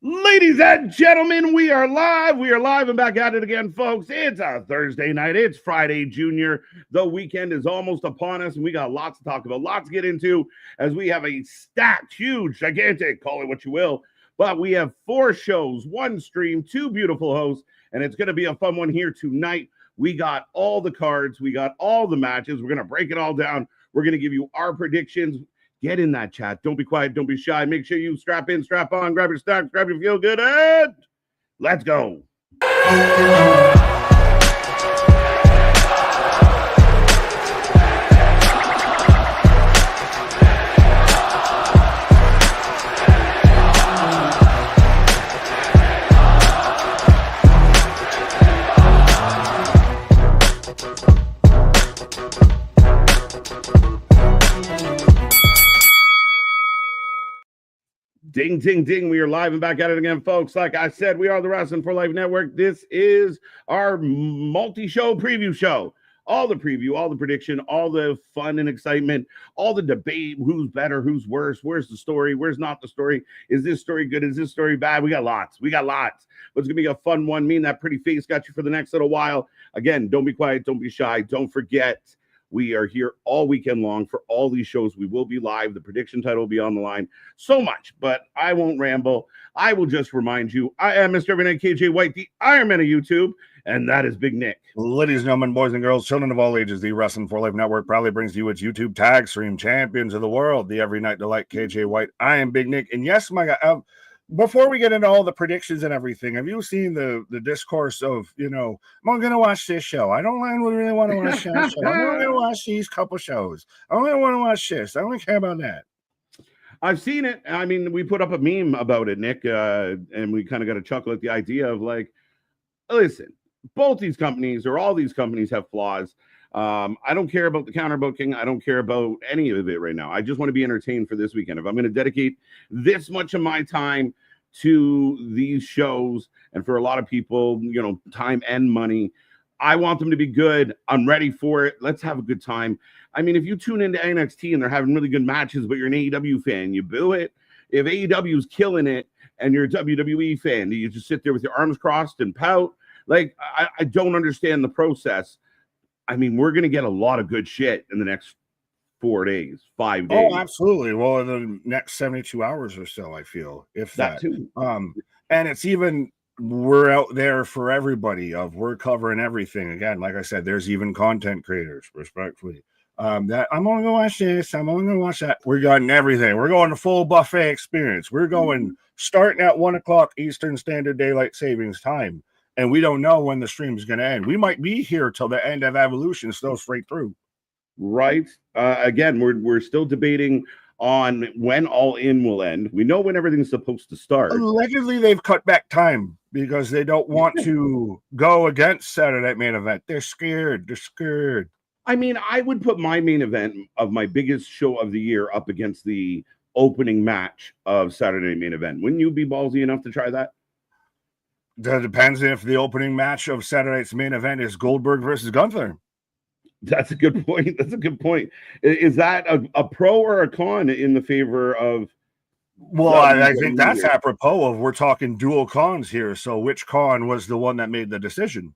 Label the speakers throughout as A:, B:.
A: Ladies and gentlemen, we are live. We are live and back at it again, folks. It's a Thursday night. It's Friday, Junior. The weekend is almost upon us, and we got lots to talk about, lots to get into as we have a stacked, huge, gigantic, call it what you will. But we have 4 shows, 1 stream, 2 beautiful hosts, and it's going to be a fun one here tonight. We got all the cards. We got all the matches. We're going to break it all down. We're going to give you our predictions. Get in that chat. Don't be quiet. Don't be shy. Make sure you strap in, strap on, grab your snacks, grab your feel good, and let's go. Ding, ding, ding. We are live and back at it again, folks. Like I said, we are the Wrestling for Life Network. This is our multi-show preview show. All the preview, all the prediction, all the fun and excitement, all the debate. Who's better? Who's worse? Where's the story? Where's not the story? Is this story good? Is this story bad? We got lots. But it's going to be a fun one. Me and that pretty face got you for the next little while. Again, don't be quiet. Don't be shy. Don't forget. We are here all weekend long for all these shows. We will be live. The prediction title will be on the line. So much, but I won't ramble. I will just remind you, I am Mr. Everynight KJ White, the Iron Man of YouTube, and that is Big Nick.
B: Ladies and gentlemen, boys and girls, children of all ages, the Wrestling for Life Network proudly brings to you its YouTube tag stream champions of the world, the Every Night Delight KJ White. I am Big Nick, and yes, my God, before we get into all the predictions and everything, have you seen the discourse of, I'm going to watch this show. I don't really want to watch that show. I'm going to watch these couple shows. I only want to watch this. I only care about that.
A: I've seen it. I mean, we put up a meme about it, Nick, and we kind of got a chuckle at the idea of like, listen, both these companies or all these companies have flaws. I don't care about the counter booking. I don't care about any of it right now. I just want to be entertained for this weekend. If I'm going to dedicate this much of my time to these shows, and for a lot of people, time and money, I want them to be good. I'm ready for it. Let's have a good time. I mean, if you tune into NXT and they're having really good matches, but you're an AEW fan, you boo it. If AEW is killing it and you're a WWE fan, do you just sit there with your arms crossed and pout? Like, I don't understand the process. I mean, we're going to get a lot of good shit in the next 4 days, 5 days.
B: Oh, absolutely. Well, in the next 72 hours or so, I feel, if that.
A: Too.
B: And it's even, we're out there for everybody. We're covering everything. Again, like I said, there's even content creators, respectfully. That I'm going to go watch this. I'm only going to watch that. We're getting everything. We're going to full buffet experience. We're going starting at 1 o'clock Eastern Standard Daylight Savings Time. And we don't know when the stream is going to end. We might be here till the end of Evolution, still straight through.
A: Right. Again, we're still debating on when All In will end. We know when everything's supposed to start.
B: Allegedly, they've cut back time because they don't want to go against Saturday Night Main Event. They're scared.
A: I mean, I would put my main event of my biggest show of the year up against the opening match of Saturday Night Main Event. Wouldn't you be ballsy enough to try that?
B: That depends if the opening match of Saturday's Main Event is Goldberg versus Gunther.
A: That's a good point. Is that a pro or a con in the favor of?
B: Well, I think that's apropos of we're talking dual cons here. So which con was the one that made the decision?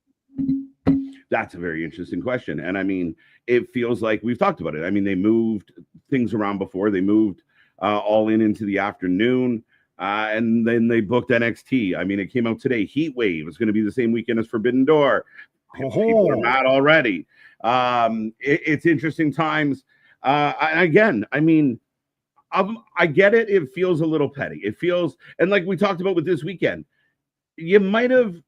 A: That's a very interesting question. And I mean, it feels like we've talked about it. I mean, they moved things around before. They moved All In into the afternoon. And then they booked NXT. I mean, it came out today. Heat Wave is going to be the same weekend as Forbidden Door. People are mad already. It's interesting times. Again, I mean, I get it. It feels a little petty. It feels, and like we talked about with this weekend, you might have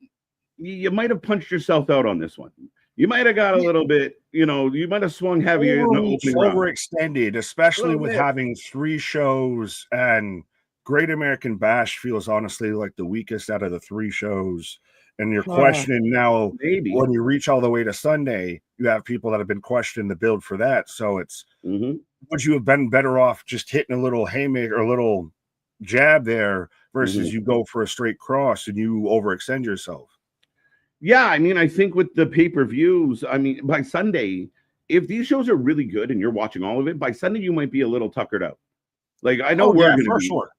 A: punched yourself out on this one. You might have got a little bit, you might have swung heavier in the opening round.
B: Overextended, especially with having 3 shows, and Great American Bash feels honestly like the weakest out of the 3 shows. And you're questioning now, maybe when you reach all the way to Sunday, you have people that have been questioning the build for that. So it's, would you have been better off just hitting a little haymaker, a little jab there versus you go for a straight cross and you overextend yourself?
A: Yeah, I mean, I think with the pay-per-views, I mean, by Sunday, if these shows are really good and you're watching all of it, by Sunday you might be a little tuckered out. Like, I know we're going to be.
B: Sure.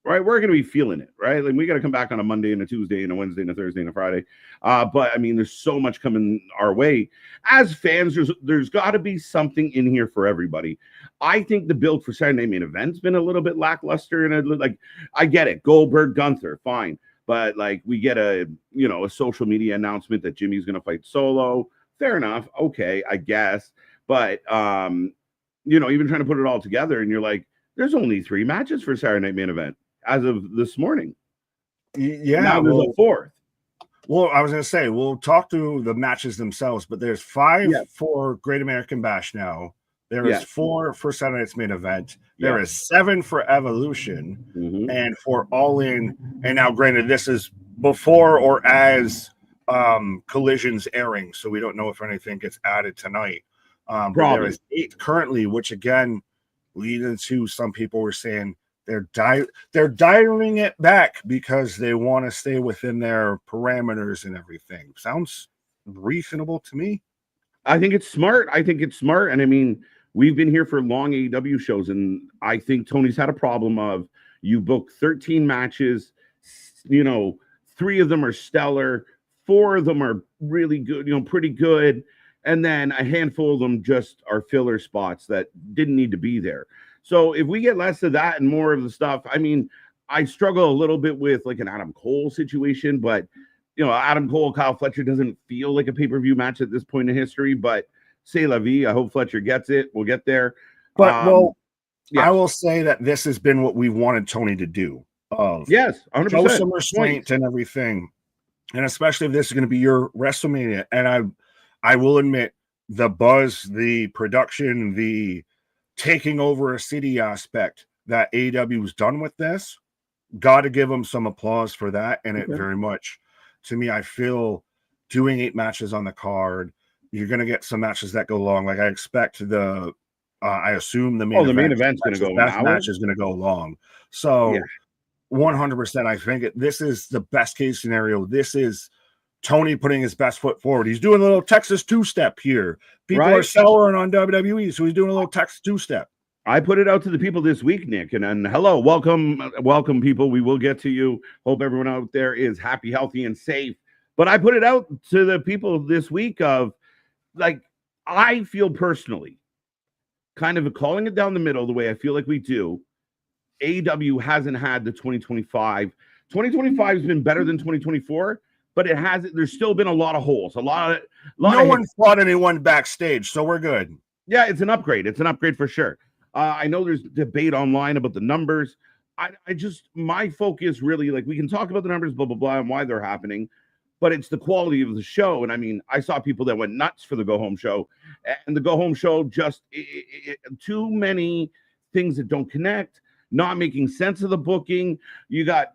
A: right? We're going to be feeling it, right? Like we got to come back on a Monday and a Tuesday and a Wednesday and a Thursday and a Friday. But I mean, there's so much coming our way. As fans, there's got to be something in here for everybody. I think the build for Saturday Night Main Event's been a little bit lackluster, and like I get it, Goldberg, Gunther, fine, but like we get a social media announcement that Jimmy's going to fight Solo. Fair enough, okay, I guess, but even trying to put it all together, and you're like, there's only 3 matches for Saturday Night Main Event as of this morning.
B: Yeah,
A: now there's a 4th.
B: Well, I was going to say, we'll talk through the matches themselves, but there's 5 for Great American Bash now. There is 4 for Saturday Night's Main Event. There is 7 for Evolution and for All In. And now, granted, this is before or as Collision's airing, so we don't know if anything gets added tonight. But there is 8 currently, which again leads into some people were saying they're dialing it back because they want to stay within their parameters and everything. Sounds reasonable to me.
A: I think it's smart. And I mean, we've been here for long AEW shows, and I think Tony's had a problem of you book 13 matches, 3 of them are stellar, 4 of them are really good, pretty good. And then a handful of them just are filler spots that didn't need to be there. So if we get less of that and more of the stuff, I mean, I struggle a little bit with like an Adam Cole situation, but Adam Cole, Kyle Fletcher doesn't feel like a pay-per-view match at this point in history, but c'est la vie. I hope Fletcher gets it. We'll get there.
B: But I will say that this has been what we wanted Tony to do.
A: Yes, 100%.
B: Show some restraint and everything. And especially if this is going to be your WrestleMania. And I will admit, the buzz, the production, the taking over a city aspect that AEW has done with this, got to give them some applause for that. And it very much, to me, I feel doing 8 matches on the card, you're going to get some matches that go long. Like I expect I assume the main
A: event's going to go
B: best match is going to go long. So 100%, I think this is the best case scenario. This is Tony putting his best foot forward. He's doing a little Texas 2-step here. People are souring on WWE, so he's doing a little Texas 2-step.
A: I put it out to the people this week, Nick, and hello, welcome, people. We will get to you. Hope everyone out there is happy, healthy, and safe. But I put it out to the people this week of, like, I feel personally, kind of calling it down the middle the way I feel like we do. AEW hasn't had the 2025. 2025 has been better than 2024. But it has. There's still been a lot of holes. No
B: one fought anyone backstage, so we're good.
A: Yeah, it's an upgrade. It's an upgrade for sure. I know there's debate online about the numbers. My focus really, like, we can talk about the numbers, blah, blah, blah, and why they're happening, but it's the quality of the show. And I mean, I saw people that went nuts for the Go Home show, and the Go Home show just too many things that don't connect, not making sense of the booking. You got,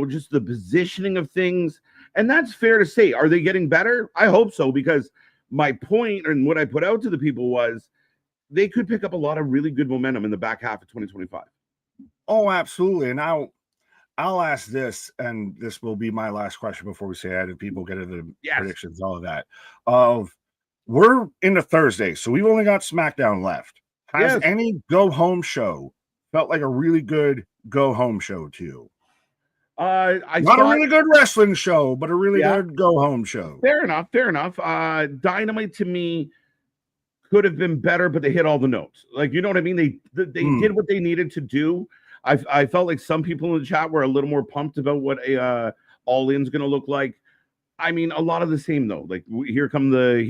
A: just the positioning of things. And that's fair to say. Are they getting better? I hope so, because my point and what I put out to the people was they could pick up a lot of really good momentum in the back half of 2025.
B: Oh, absolutely. And I'll ask this, and this will be my last question before we say that, and people get into the predictions, all of that. We're into Thursday, so we've only got SmackDown left. Has any Go Home show felt like a really good Go Home show to you? Not a really good wrestling show, but a really good Go Home show.
A: Fair enough. Dynamite to me could have been better, but they hit all the notes. Like, you know what I mean? They did what they needed to do. I felt like some people in the chat were a little more pumped about what a All In's going to look like. I mean, a lot of the same though. Like, here come the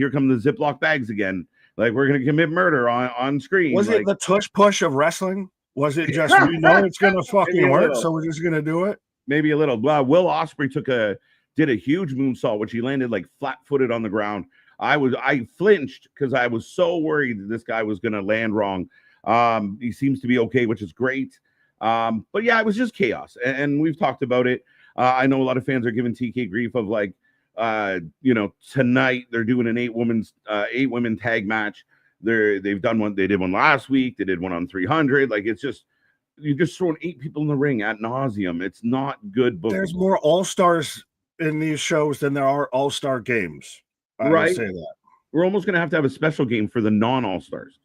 A: Ziploc bags again. Like, we're going to commit murder on screen.
B: Was it the tush push of wrestling? Was it just we know it's going to fucking work, so we're just going to do it?
A: Maybe a little. Will Ospreay did a huge moonsault, which he landed like flat-footed on the ground. I flinched because I was so worried that this guy was going to land wrong. He seems to be okay, which is great. But yeah, it was just chaos, and we've talked about it. I know a lot of fans are giving TK grief of like, tonight they're doing an 8-women tag match. They've done one. They did one last week. They did one on 300. Like, it's just. You're just throwing 8 people in the ring ad nauseum. It's not good booking.
B: There's more all-stars in these shows than there are all-star games. I would say that.
A: We're almost going to have a special game for the non-all-stars.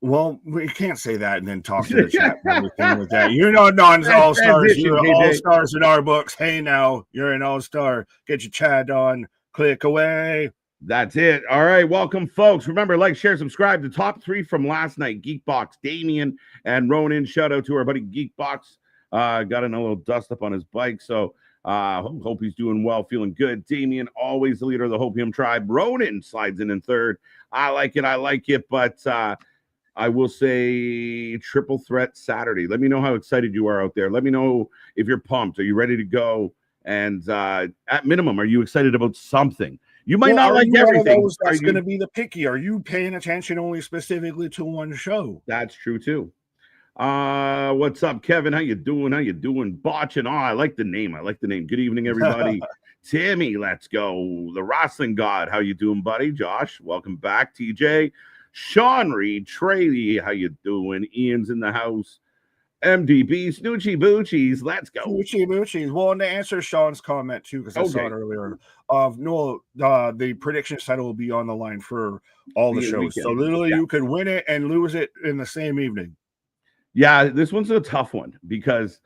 B: Well, we can't say that and then talk to the chat and everything with that. You're not all-stars. You're all-stars in our books. Hey, now, you're an all-star. Get your chat on. Click away.
A: That's it. All right. Welcome, folks. Remember, like, share, subscribe. The top 3 from last night, Geekbox, Damien, and Ronan. Shout out to our buddy Geekbox. Got in a little dust up on his bike, so hope he's doing well, feeling good. Damien, always the leader of the Hopium tribe. Ronan slides in third. I like it, but I will say Triple Threat Saturday. Let me know how excited you are out there. Let me know if you're pumped. Are you ready to go? And at minimum, are you excited about something? You might not like everything.
B: That's going to be the picky. Are you paying attention only specifically to one show?
A: That's true too. What's up, Kevin? How you doing? Botching. Oh, I like the name. Good evening, everybody. Timmy, let's go. The Wrestling God. How you doing, buddy? Josh, welcome back. TJ. Sean Reed, Trey, how you doing? Ian's in the house. MDB, Snoochie Boochies, let's go.
B: Snoochie Boochies. Well, and to answer Sean's comment too, because I saw it earlier, the prediction title will be on the line for all the shows. Weekend. So literally you could win it and lose it in the same evening.
A: Yeah, this one's a tough one because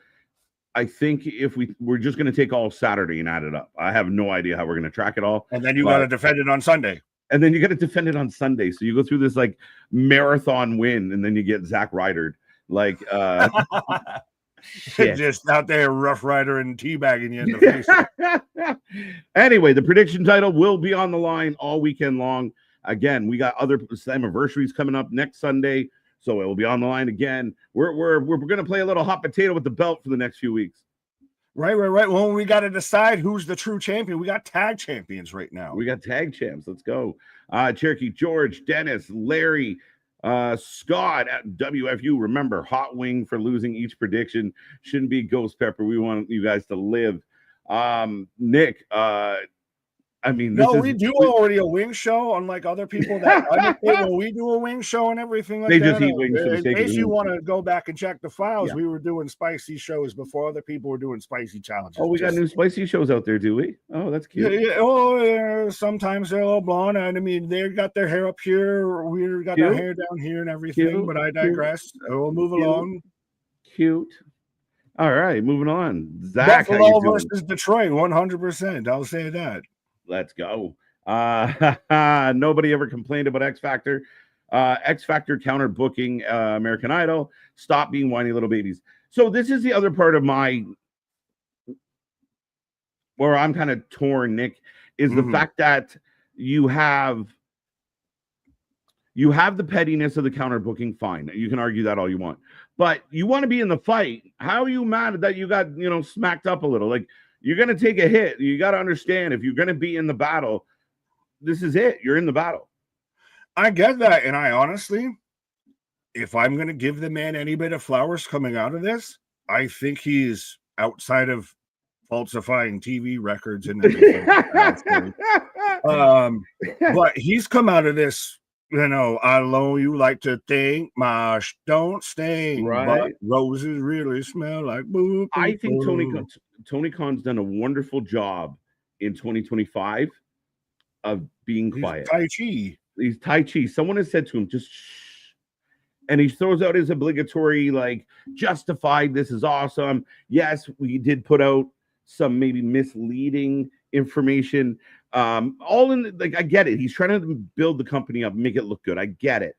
A: I think if we're just going to take all Saturday and add it up. I have no idea how we're going to track it all.
B: And then you got to defend it on Sunday.
A: And then you got to defend it on Sunday. So you go through this like marathon win, and then you get Zack Ryder. Like
B: just out there Rough Rider and teabagging you in the
A: face. Anyway, the prediction title will be on the line all weekend long. Again, we got other anniversaries coming up next Sunday, so it will be on the line again. We're gonna play a little hot potato with the belt for the next few weeks.
B: Right. Well, we got to decide who's the true champion. We got tag champions right now.
A: We got tag champs. Let's go. Cherokee George, Dennis, Larry, Scott at WFU. Remember, hot wing for losing each prediction. Shouldn't be Ghost Pepper. We want you guys to live. Nick,
B: we do already a wing show, unlike other people that when we do a wing show and everything like that.
A: They just eat wings.
B: In case you want to go back and check the files, we were doing spicy shows before other people were doing spicy challenges.
A: Oh, we got new spicy shows out there, do we? Oh, that's cute.
B: Yeah. Oh, yeah. Sometimes they're a little blonde. And I mean, they got their hair up here. We got our hair down here and everything. Cute. But I digress. We'll move along.
A: Cute. All right, moving on. Zach,
B: Buffalo versus Detroit, 100%. I'll say that.
A: Let's go. Nobody ever complained about X Factor. X Factor counter booking American Idol. Stop being whiny little babies. So this is the other part of where I'm kind of torn, Nick, is the fact that you have the pettiness of the counter booking. Fine. You can argue that all you want, but you want to be in the fight. How are you mad that you got, smacked up a little? Like, you're going to take a hit. You got to understand, if you're going to be in the battle, this is it. You're in the battle.
B: I get that. And I honestly, if I'm going to give the man any bit of flowers coming out of this, I think he's outside of falsifying TV records and everything. But he's come out of this, I know you like to think marsh don't sting, right? But roses really smell like boo.
A: I think Tony Khan's done a wonderful job in 2025 of being quiet. He's Tai Chi. Someone has said to him, just shh. And he throws out his obligatory, like, justified, this is awesome. Yes, we did put out some maybe misleading information. All in, like, I get it. He's trying to build the company up, make it look good. I get it.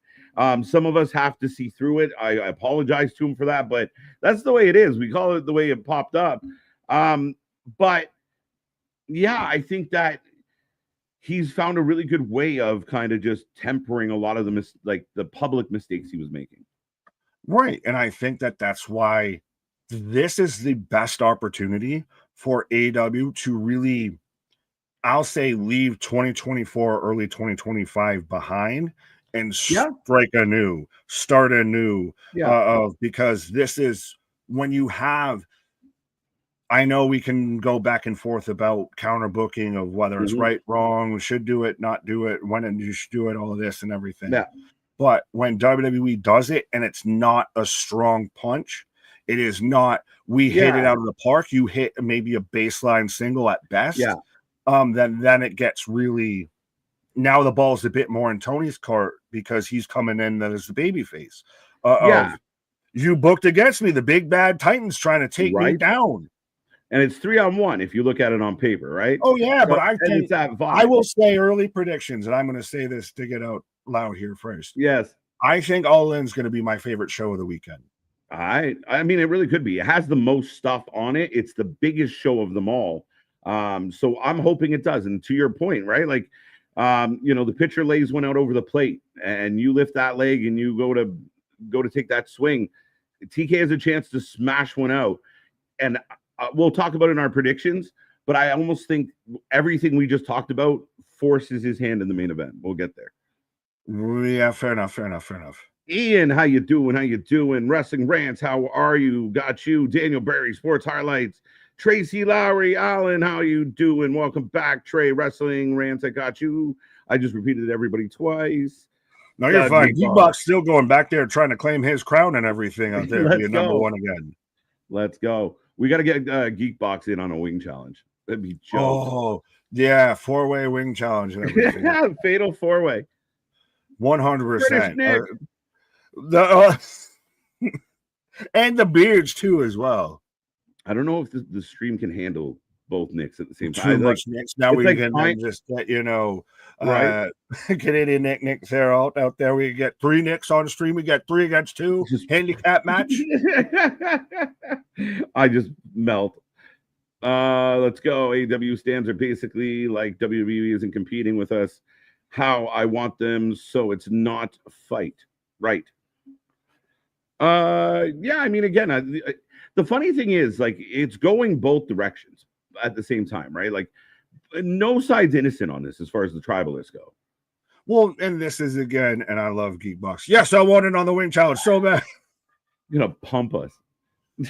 A: Some of us have to see through it. I apologize to him for that, but that's the way it is. We call it the way it popped up. But yeah, I think that he's found a really good way of kind of just tempering a lot of the public mistakes he was making.
B: Right. And I think that that's why this is the best opportunity for AEW to really, I'll say, leave 2024, early 2025 behind and strike anew, start anew. Because this is when you have, I know we can go back and forth about counter booking of whether it's right, wrong, we should do it, not do it, when you should do it, all of this and everything.
A: Yeah.
B: But when WWE does it and it's not a strong punch, it is not, we hit it out of the park, you hit maybe a baseline single at best. Yeah. Then it gets really now the ball's a bit more in Tony's court because he's coming in as the babyface. You booked against me. The big bad Titan's trying to take me down.
A: And it's 3-on-1 if you look at it on paper, right?
B: Oh, yeah, but I think I will say early predictions, and I'm going to say this to get out loud here first.
A: Yes.
B: I think All In's going to be my favorite show of the weekend.
A: I mean, it really could be. It has the most stuff on it. It's the biggest show of them all. So I'm hoping it does. And to your point, right? Like, the pitcher lays one out over the plate, and you lift that leg, and you go to take that swing. TK has a chance to smash one out, and we'll talk about it in our predictions. But I almost think everything we just talked about forces his hand in the main event. We'll get there.
B: Yeah, fair enough.
A: Ian, how you doing? Wrestling Rants, how are you? Got you. Daniel Berry, Sports Highlights. Tracy Lowry, Allen, how you doing? Welcome back, Trey. Wrestling Rants, I got you. I just repeated everybody twice.
B: No, you're fine. Geekbox still going back there trying to claim his crown and everything out there. Be number one again.
A: Let's go. We got to get Geekbox in on a wing challenge. That'd be joke.
B: Oh, yeah. 4-way wing challenge and everything.
A: Yeah, fatal 4-way.
B: 100%. And the beards, too, as well.
A: I don't know if the stream can handle both Nicks at the same
B: time. Too much Nicks. Now we can just get,
A: right?
B: Canadian Nick there out there. We get 3 Nicks on stream. We get 3 against 2 handicap match.
A: I just melt. Let's go. AEW stands are basically like WWE isn't competing with us how I want them, so it's not a fight, right? Yeah, I mean, again, the funny thing is, like, it's going both directions at the same time, right? Like, no side's innocent on this as far as the tribalists go.
B: Well, and this is again, and I love Geekbox. Yes, I want it on the wing challenge so bad.
A: You're gonna pump us,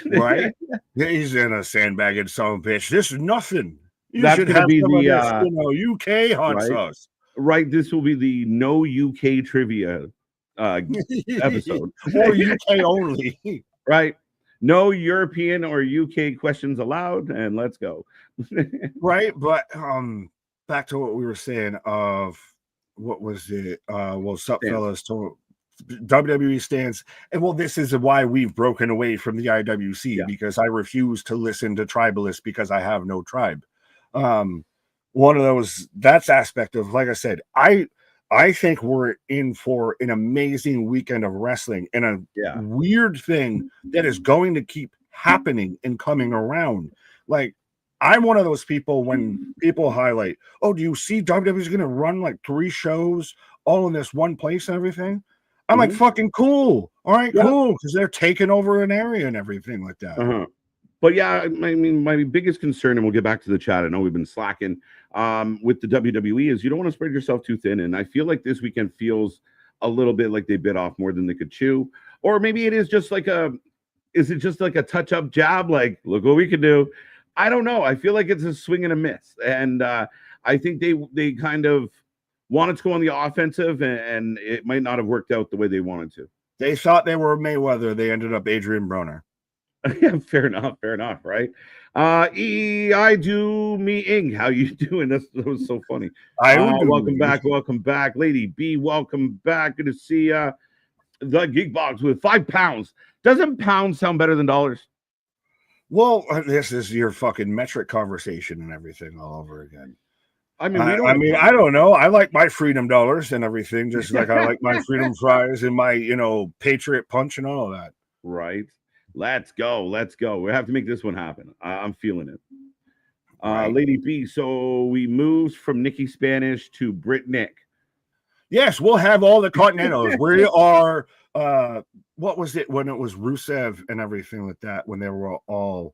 B: right? He's in a sandbagging son of a bitch. This is nothing.
A: That's gonna be the
B: UK hunts us.
A: Right, this will be the no UK trivia episode.
B: Or UK only.
A: Right. No European or UK questions allowed, and let's go.
B: Right, but back to what we were saying of what was it? Sup fellas told WWE stands, and this is why we've broken away from the IWC because I refuse to listen to tribalists because I have no tribe. One of those, that's aspect of, like I said, I think we're in for an amazing weekend of wrestling and a weird thing that is going to keep happening and coming around. Like, I'm one of those people when people highlight, oh, do you see WWE's going to run like 3 shows all in this one place and everything? I'm like, fucking cool. All right, cool. Because they're taking over an area and everything like that.
A: But yeah, I mean, my biggest concern, and we'll get back to the chat. I know we've been slacking with the WWE, is you don't want to spread yourself too thin. And I feel like this weekend feels a little bit like they bit off more than they could chew. Or maybe it is just like is it just like a touch-up jab? Like, look what we can do. I don't know. I feel like it's a swing and a miss. And I think they kind of wanted to go on the offensive, and it might not have worked out the way they wanted to.
B: They thought they were Mayweather. They ended up Adrian Broner.
A: Yeah, fair enough, right? I do me ing. How you doing? That was so funny. Welcome back, Lady B. Welcome back. Good to see the Geekbox with 5 pounds. Doesn't pounds sound better than dollars?
B: Well, this is your fucking metric conversation and everything all over again.
A: I mean,
B: I don't know. I like my freedom dollars and everything, just like I like my freedom fries and my, Patriot punch and all of that.
A: Right. Let's go. We have to make this one happen. I'm feeling it.
B: Right.
A: Lady B, so we moved from Nikki Spanish to Brit Nick.
B: Yes, we'll have all the Continentals. We are, what was it when it was Rusev and everything like that, when they were all,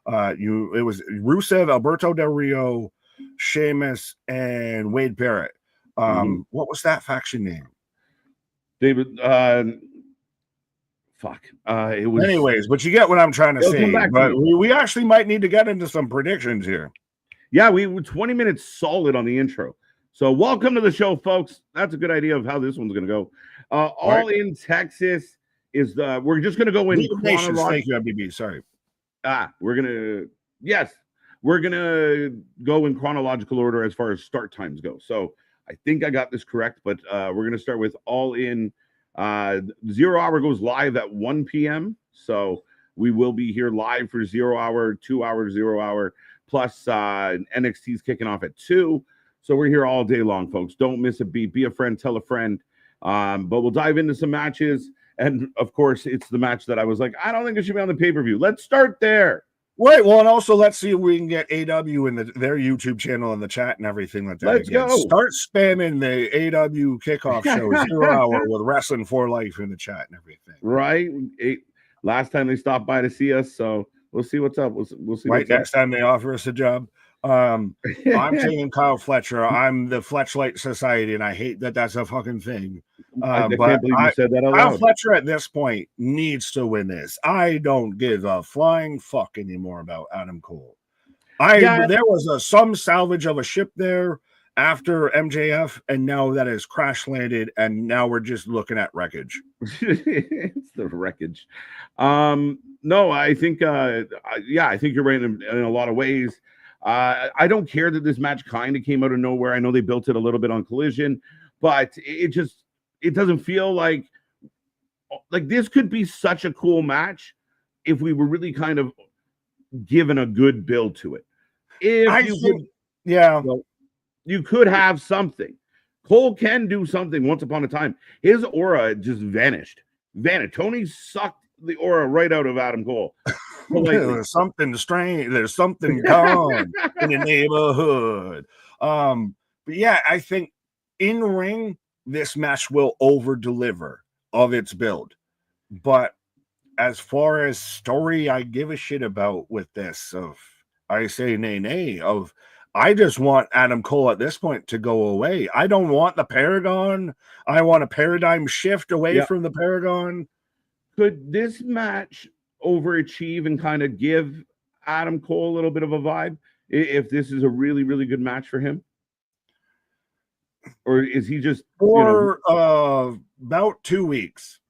B: it was Rusev, Alberto Del Rio, Sheamus, and Wade Barrett. What was that faction name?
A: David, it was.
B: Anyways, but you get what I'm trying to say. But we actually might need to get into some predictions here.
A: Yeah, we were 20 minutes solid on the intro. So welcome to the show, folks. That's a good idea of how this one's going to go. All in Texas is the. We're just going to go in chronological.
B: Thank you, MBB. Sorry.
A: We're gonna go in chronological order as far as start times go. So I think I got this correct, but we're going to start with All In. 0 Hour goes live at 1 p.m. So we will be here live for 0 Hour, 2 hour, 0 Hour, plus NXT's kicking off at 2. So we're here all day long, folks. Don't miss a beat. Be a friend, tell a friend. But we'll dive into some matches. And, of course, it's the match that I was like, I don't think it should be on the pay-per-view. Let's start there.
B: Right. Well, and also let's see if we can get AEW in their YouTube channel in the chat and everything like that.
A: Let's go.
B: Start spamming the AEW kickoff show 0 Hour with Wrestling for Life in the chat and everything.
A: Right. Last time they stopped by to see us, so we'll see what's up. We'll see.
B: Right. Next time they offer us a job. I'm taking Kyle Fletcher. I'm the Fletchlight Society, and I hate that that's a fucking thing.
A: I can't believe you said that out loud.
B: Kyle Fletcher at this point needs to win this. I don't give a flying fuck anymore about Adam Cole. There was some salvage of a ship there after MJF, and now that is crash landed, and now we're just looking at wreckage.
A: It's the wreckage. No, I think I think you're right in a lot of ways. I don't care that this match kind of came out of nowhere. I know they built it a little bit on Collision, but it doesn't feel like this could be such a cool match if we were really kind of given a good build to it. You could have something. Cole can do something once upon a time. His aura just vanished. Tony sucked the aura right out of Adam Cole.
B: There's something strange. There's something gone in the neighborhood. But yeah, I think in ring, this match will over deliver of its build. But as far as story, I give a shit about with this. I just want Adam Cole at this point to go away. I don't want the Paragon. I want a paradigm shift away from the Paragon.
A: Could this match overachieve and kind of give Adam Cole a little bit of a vibe if this is a really, really good match for him? Or is he just
B: for about 2 weeks?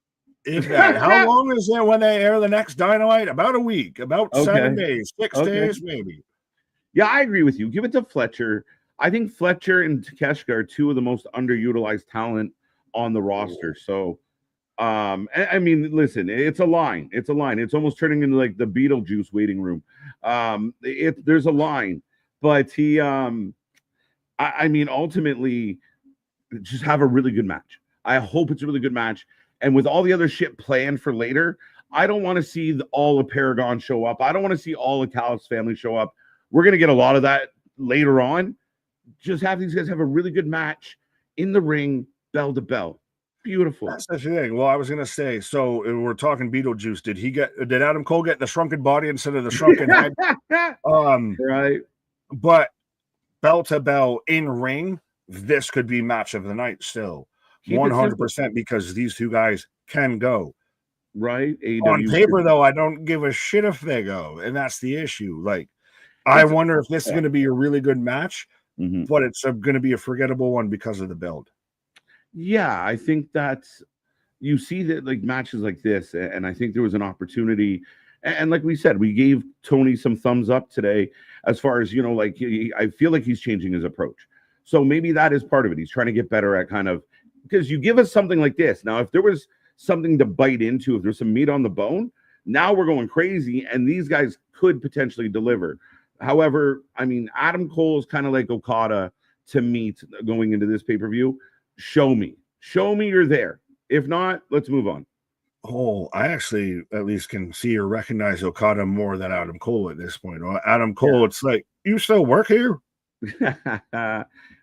B: If that. How long is it when they air the next Dynamite? About a week, about 7 days, 6 days, maybe.
A: Yeah, I agree with you. Give it to Fletcher. I think Fletcher and Takeshita are two of the most underutilized talent on the roster. So I mean, listen, it's a line. It's almost turning into like the Beetlejuice waiting room. There's a line, but he, I mean, ultimately, just have a really good match. I hope it's a really good match. And with all the other shit planned for later, I don't want to see all of Paragon show up. I don't want to see all of Callis family show up. We're going to get a lot of that later on. Just have these guys have a really good match in the ring, bell to bell. Beautiful.
B: That's the thing. Well, I was gonna say, so we're talking Beetlejuice. Did Adam Cole get the shrunken body instead of the shrunken head?
A: Right.
B: But bell to bell in ring, this could be match of the night still. 100% because these two guys can go.
A: Right.
B: AEW on paper, though, I don't give a shit if they go, and that's the issue. Like, I wonder if this is going to be a really good match, but it's going to be a forgettable one because of the build.
A: Yeah, I think that's you see that like matches like this, and I think there was an opportunity. And like we said, we gave Tony some thumbs up today as far as, like I feel like he's changing his approach. So maybe that is part of it. He's trying to get better at kind of because you give us something like this. Now, if there was something to bite into, if there's some meat on the bone, now we're going crazy, and these guys could potentially deliver. However, I mean, Adam Cole is kind of like Okada to me going into this pay-per-view. Show me you're there. If not, let's move on.
B: Oh, I actually at least can see or recognize Okada more than Adam Cole at this point. Adam Cole, It's like, you still work here?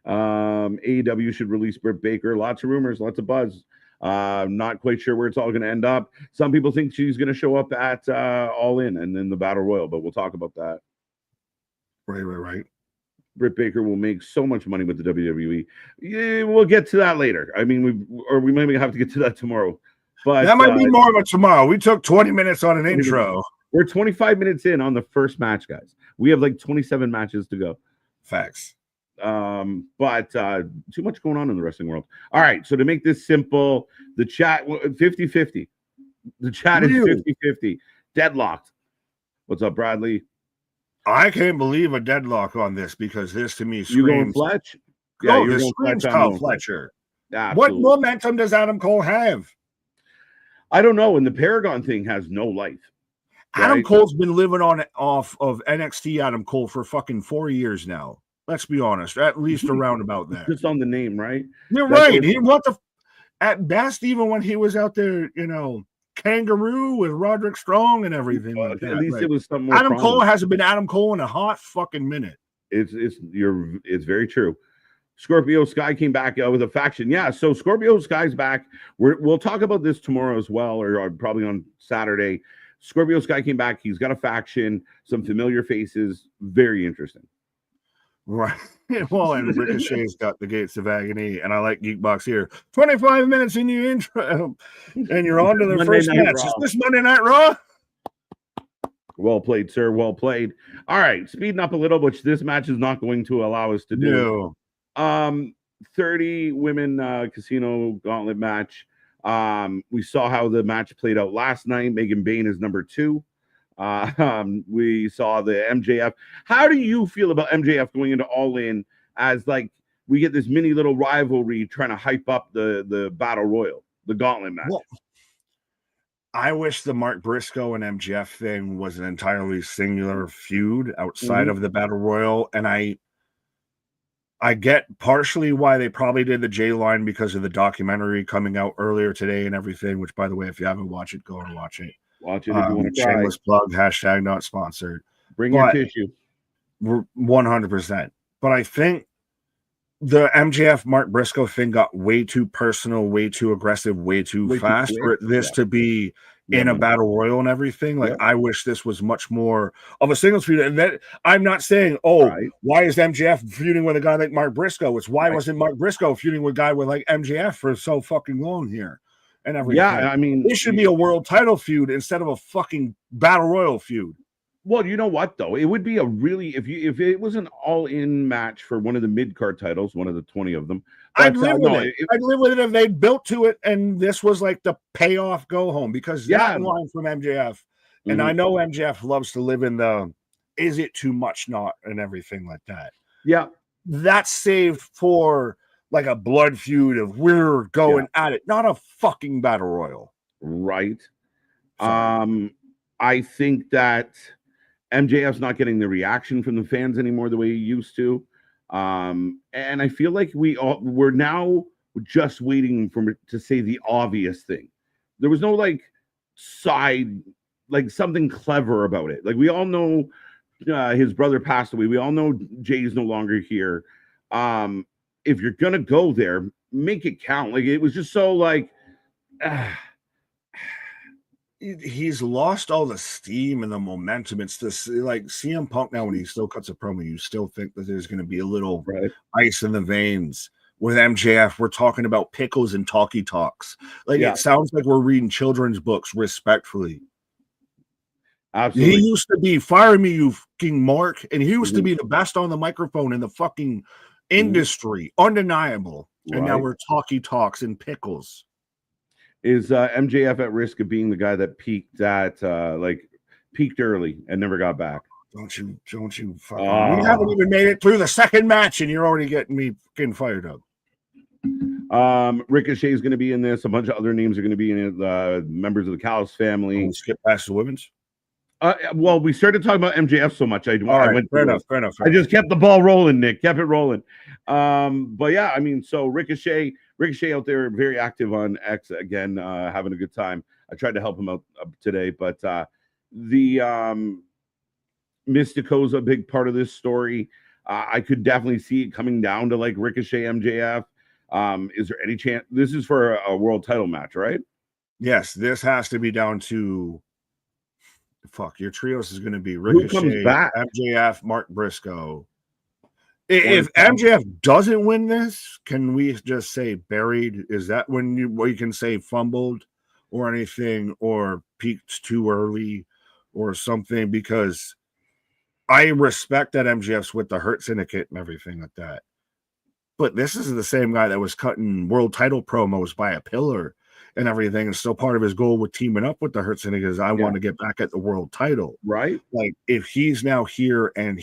A: AEW should release Britt Baker. Lots of rumors, lots of buzz. Not quite sure where it's all going to end up. Some people think she's going to show up at All In and then the Battle Royal, but we'll talk about that.
B: Right.
A: Britt Baker will make so much money with the WWE. Yeah, we'll get to that later. I mean, we maybe have to get to that tomorrow. But
B: that might be more of a tomorrow. We took 20 minutes on an intro.
A: We're 25 minutes in on the first match, guys. We have like 27 matches to go.
B: Facts.
A: But too much going on in the wrestling world. All right, so to make this simple, the chat 50-50. The chat is 50-50. Deadlocked. What's up, Bradley?
B: I can't believe a deadlock on this because this to me screams.
A: You going Fletch?
B: Yeah, this screams Kyle Fletcher.
A: Absolutely.
B: What momentum does Adam Cole have?
A: I don't know. And the Paragon thing has no life.
B: Right? Adam Cole's been living off of NXT Adam Cole for fucking 4 years now. Let's be honest, at least around about that.
A: Just on the name, right?
B: You're right. At best, even when he was out there, Kangaroo with Roderick Strong and everything like that.
A: At least it was something more
B: Adam Cole hasn't been Adam Cole in a hot fucking minute.
A: It's very true. Scorpio Sky came back with a faction. Yeah, so Scorpio Sky's back. We'll talk about this tomorrow as well, or probably on Saturday. Scorpio Sky came back. He's got a faction, some familiar faces. Very interesting.
B: Right. Well, and Ricochet's got the Gates of Agony, and I like Geekbox here. 25 minutes in your intro, and you're on to the first match. Is this Monday Night Raw?
A: Well played, sir. Well played. All right, speeding up a little, which this match is not going to allow us to do.
B: No.
A: 30 women casino gauntlet match. We saw how the match played out last night. Megan Bain is number 2. We saw the MJF. How do you feel about MJF going into All In as like we get this mini little rivalry trying to hype up the Battle Royal, the gauntlet match?
B: Well, I wish the Mark Briscoe and MJF thing was an entirely singular feud outside of the Battle Royal, and I get partially why they probably did the J line because of the documentary coming out earlier today and everything, which, by the way, if you haven't watched it, go and watch it.
A: Watch it if you want to try.
B: Shameless plug, hashtag not sponsored.
A: Bring your tissue.
B: 100%. But I think the MJF Mark Briscoe thing got way too personal, way too aggressive, way too fast for this to be in a battle royal and everything. Like, I wish this was much more of a singles feud. And that I'm not saying, why is MJF feuding with a guy like Mark Briscoe? It's why wasn't Mark Briscoe feuding with a guy with like MJF for so fucking long here? And everything.
A: Yeah, I mean,
B: it should be a world title feud instead of a fucking battle royal feud.
A: Well, you know what though? It would be a really if it was an all-in match for one of the mid-card titles, one of the 20 of them. But,
B: I'd live with it. I'd live with it if they built to it and this was like the payoff go home because that line from MJF, and I know MJF loves to live in the is it too much not and everything like that.
A: Yeah.
B: That's saved for like a blood feud of we're going at it, not a fucking battle royal.
A: Right. I think that MJF's not getting the reaction from the fans anymore the way he used to. And I feel like we're now just waiting to say the obvious thing. There was no like side, like something clever about it. Like we all know his brother passed away. We all know Jay's no longer here. If you're gonna go there, make it count. Like it was just so like
B: he's lost all the steam and the momentum. It's this like CM Punk now when he still cuts a promo, you still think that there's gonna be a little ice in the veins. With MJF, we're talking about pickles and talkie talks. Like it sounds like we're reading children's books respectfully.
A: Absolutely.
B: He used to be fire me, you fucking Mark, and he used to be the best on the microphone in the fucking industry, undeniable. And now we're talkie talks and pickles.
A: Is MJF at risk of being the guy that peaked early and never got back?
B: Don't you fucking we haven't even made it through the second match and you're already getting me fucking fired up.
A: Ricochet is going to be in this. A bunch of other names are going to be in it. Members of the Callis family.
B: We'll skip past the women's.
A: Well, we started talking about MJF so much. Fair enough. I just kept the ball rolling, Nick. Kept it rolling. But yeah, I mean, so Ricochet out there, very active on X again, having a good time. I tried to help him out today, but the Mystico's a big part of this story. I could definitely see it coming down to like Ricochet MJF. Is there any chance this is for a world title match, right?
B: Yes, this has to be down to your trios is going to be Ricochet, MJF, Mark Briscoe. If MJF doesn't win this, can we just say buried? Is that when you can say fumbled or anything or peaked too early or something? Because I respect that MJF's with the Hurt Syndicate and everything like that. But this is the same guy that was cutting world title promos by a pillar and everything. And still part of his goal with teaming up with the Hurt Syndicate is I want to get back at the world title.
A: Right.
B: Like if he's now here and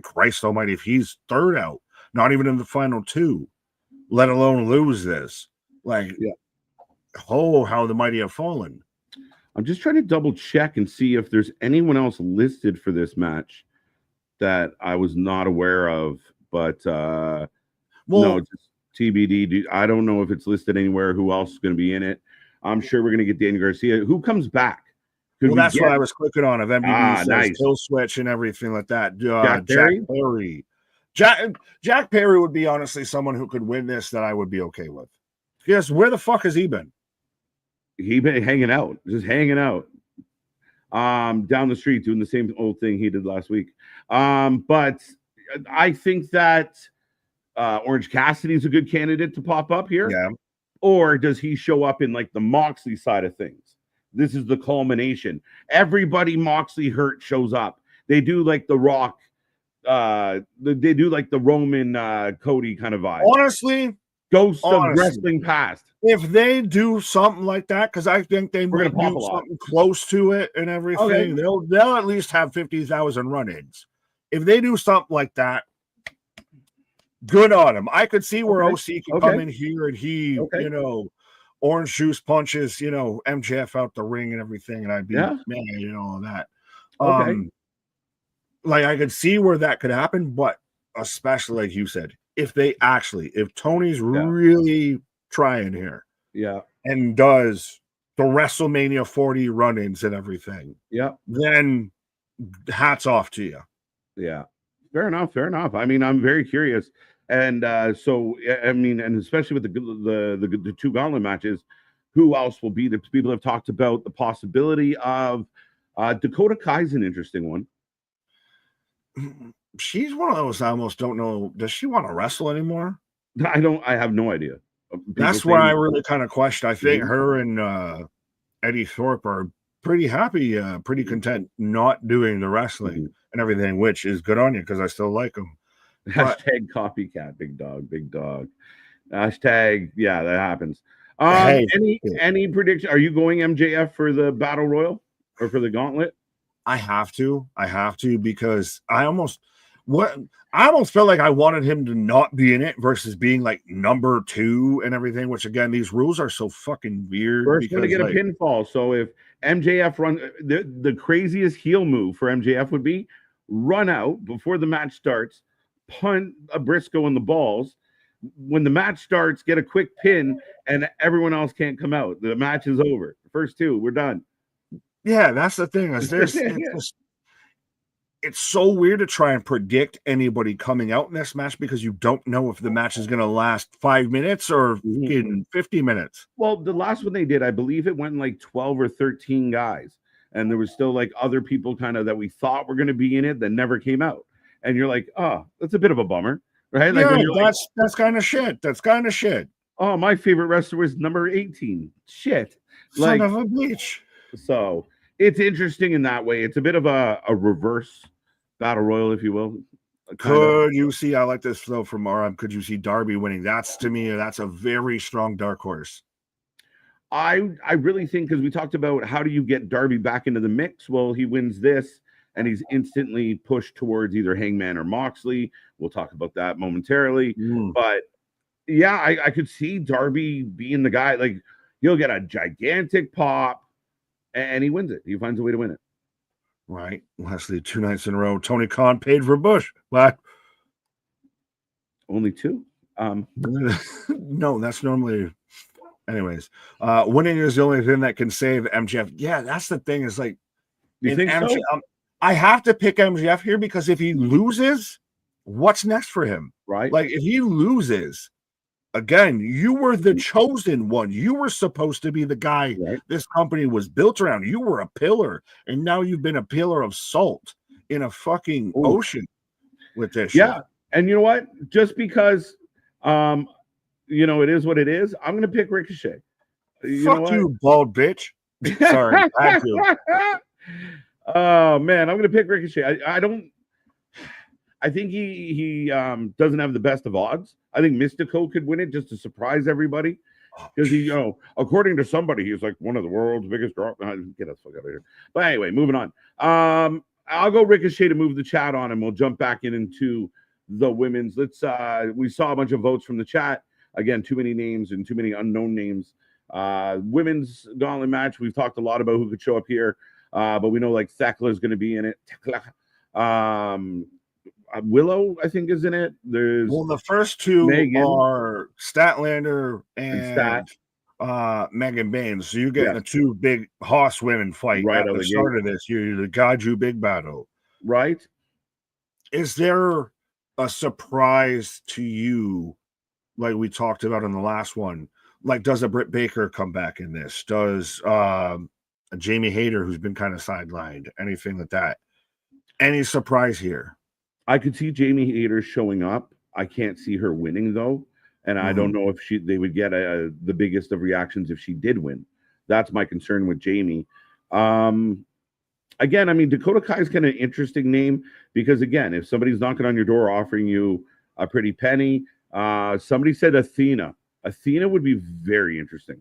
B: Christ almighty, if he's third out not even in the final 2, let alone lose this. Like, oh, how the mighty have fallen.
A: I'm just trying to double check and see if there's anyone else listed for this match that I was not aware of, but no, just TBD. I don't know if it's listed anywhere. Who else is going to be in it? I'm sure we're going to get Daniel Garcia. Who comes back?
B: Well, that's what I was clicking on. Of MVB says
A: nice.
B: Kill Switch and everything like that.
A: Jack
B: Perry. Jack Perry would be honestly someone who could win this that I would be okay with. Yes, where the fuck has he been?
A: He been hanging out, just hanging out. Down the street doing the same old thing he did last week. But I think that Orange Cassidy is a good candidate to pop up here.
B: Yeah.
A: Or does he show up in like the Moxley side of things? This is the culmination. Everybody Moxley hurt shows up. They do like the Rock. They do like the Roman Cody kind of vibe.
B: Honestly,
A: Ghost of Wrestling Past.
B: If they do something like that, because I think they might do something close to it and everything, they'll at least have 50,000 run-ins. If they do something like that, good on them. I could see where OC could come in here and he, orange juice punches, MJF out the ring and everything, and I'd be man, that. Like I could see where that could happen, but especially like you said, if Tony's really trying here, and does the WrestleMania 40 run-ins and everything, then hats off to you.
A: Yeah, fair enough. I mean, I'm very curious. And so, I mean, and especially with the 2 gauntlet matches, who else will be? The people have talked about the possibility of Dakota Kai's an interesting one.
B: She's one of those I almost don't know. Does she want to wrestle anymore?
A: I have no idea.
B: That's why I really kind of question. I think her and Eddie Thorpe are pretty happy, pretty content not doing the wrestling and everything, which is good on you because I still like them.
A: Hashtag copycat, big dog. Hashtag, that happens. Any prediction? Are you going MJF for the Battle Royal or for the Gauntlet?
B: I have to because I almost felt like I wanted him to not be in it versus being like number 2 and everything, which again, these rules are so fucking weird.
A: First one to get a pinfall. So if MJF runs, the craziest heel move for MJF would be run out before the match starts, punt a Briscoe in the balls. When the match starts, get a quick pin, and everyone else can't come out. The match is over. The first 2, we're done.
B: Yeah, that's the thing. It's so weird to try and predict anybody coming out in this match because you don't know if the match is going to last 5 minutes or in 50 minutes.
A: Well, the last one they did, I believe it went like 12 or 13 guys. And there was still like other people kind of that we thought were going to be in it that never came out. And you're like, oh, that's a bit of a bummer, right? Like,
B: that's kind of shit. That's kind of shit.
A: Oh, my favorite wrestler was number 18. Shit.
B: Son of a bitch.
A: So it's interesting in that way. It's a bit of a reverse battle royal, if you will.
B: Could you see? I like this though from RM. Could you see Darby winning? That's to me, that's a very strong dark horse.
A: I really think because we talked about how do you get Darby back into the mix? Well, he wins this and he's instantly pushed towards either Hangman or Moxley. We'll talk about that momentarily. But yeah, I could see Darby being the guy. Like he'll get a gigantic pop and he wins it. He finds a way to win it.
B: Right. Lastly, 2 nights in a row, Tony Khan paid for Bush. But
A: only 2?
B: No, that's normally. Anyways, winning is the only thing that can save MJF. Yeah, that's the thing. Is like,
A: you think
B: MJF,
A: so?
B: I have to pick MJF here because if he loses, what's next for him?
A: Right.
B: Like if he loses, again, you were the chosen one. You were supposed to be the guy this company was built around. You were a pillar, and now you've been a pillar of salt in a fucking ocean with this shit.
A: And you know what? Just because it is what it is, I'm gonna pick Ricochet.
B: Fuck you, bald bitch. Sorry, I do.
A: Oh man, I'm gonna pick Ricochet. I think he doesn't have the best of odds. I think Mystico could win it just to surprise everybody. Because he, according to somebody, he's like one of the world's biggest draw. Get us fuck out of here. But anyway, moving on. I'll go Ricochet to move the chat on, and we'll jump back into the women's. Let's we saw a bunch of votes from the chat. Again, too many names and too many unknown names. Women's gauntlet match. We've talked a lot about who could show up here, but we know like Thekla is going to be in it. Willow, I think, is in it. There's
B: the first two
A: Megan
B: are Statlander and Megan Baines. So you get the two big horse women fight right at the start of this. You the Gaju big battle,
A: right?
B: Is there a surprise to you, like we talked about in the last one? Like, does a Britt Baker come back in this? Does a Jamie Hayter, who's been kind of sidelined, anything like that? Any surprise here?
A: I could see Jamie Hayter showing up. I can't see her winning though, and I don't know if they would get the biggest of reactions if she did win. That's my concern with Jamie. Again, I mean, Dakota Kai is kind of an interesting name because again, if somebody's knocking on your door offering you a pretty penny, somebody said Athena. Athena would be very interesting.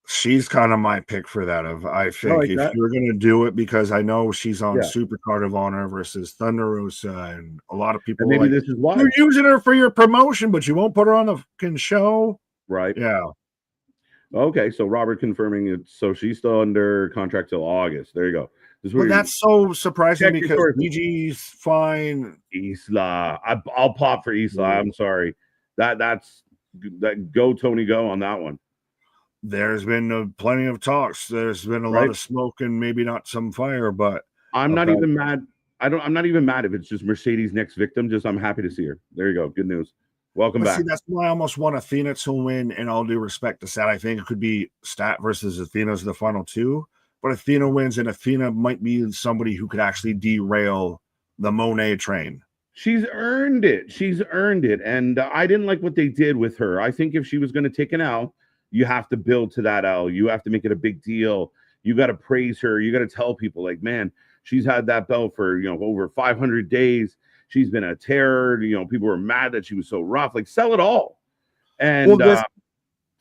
B: She's kind of my pick for that. I think if you're going to do it, because I know she's on Supercard of Honor versus Thunder Rosa, and a lot of people
A: maybe this is why
B: you're using her for your promotion, but you won't put her on the fucking show,
A: right?
B: Yeah.
A: Okay, so Robert confirming it. So she's still under contract till August. There you go.
B: Well, that's so surprising because BG's fine.
A: Isla, I'll pop for Isla. I'm sorry. That's go Tony go on that one.
B: There's been plenty of talks. There's been a lot of smoke and maybe not some fire, but
A: I'm not even mad. I'm not even mad if it's just Mercedes' next victim. Just I'm happy to see her. There you go. Good news. Welcome back.
B: See, that's why I almost want Athena to win. And all due respect to Stat, I think it could be Stat versus Athena as the final two. But Athena wins, and Athena might be somebody who could actually derail the Monet train.
A: She's earned it. She's earned it. And I didn't like what they did with her. I think if she was going to take an L, you have to build to that L. You have to make it a big deal. You got to praise her. You got to tell people like, man, she's had that belt for, over 500 days. She's been a terror. People were mad that she was so rough. Like, sell it all. And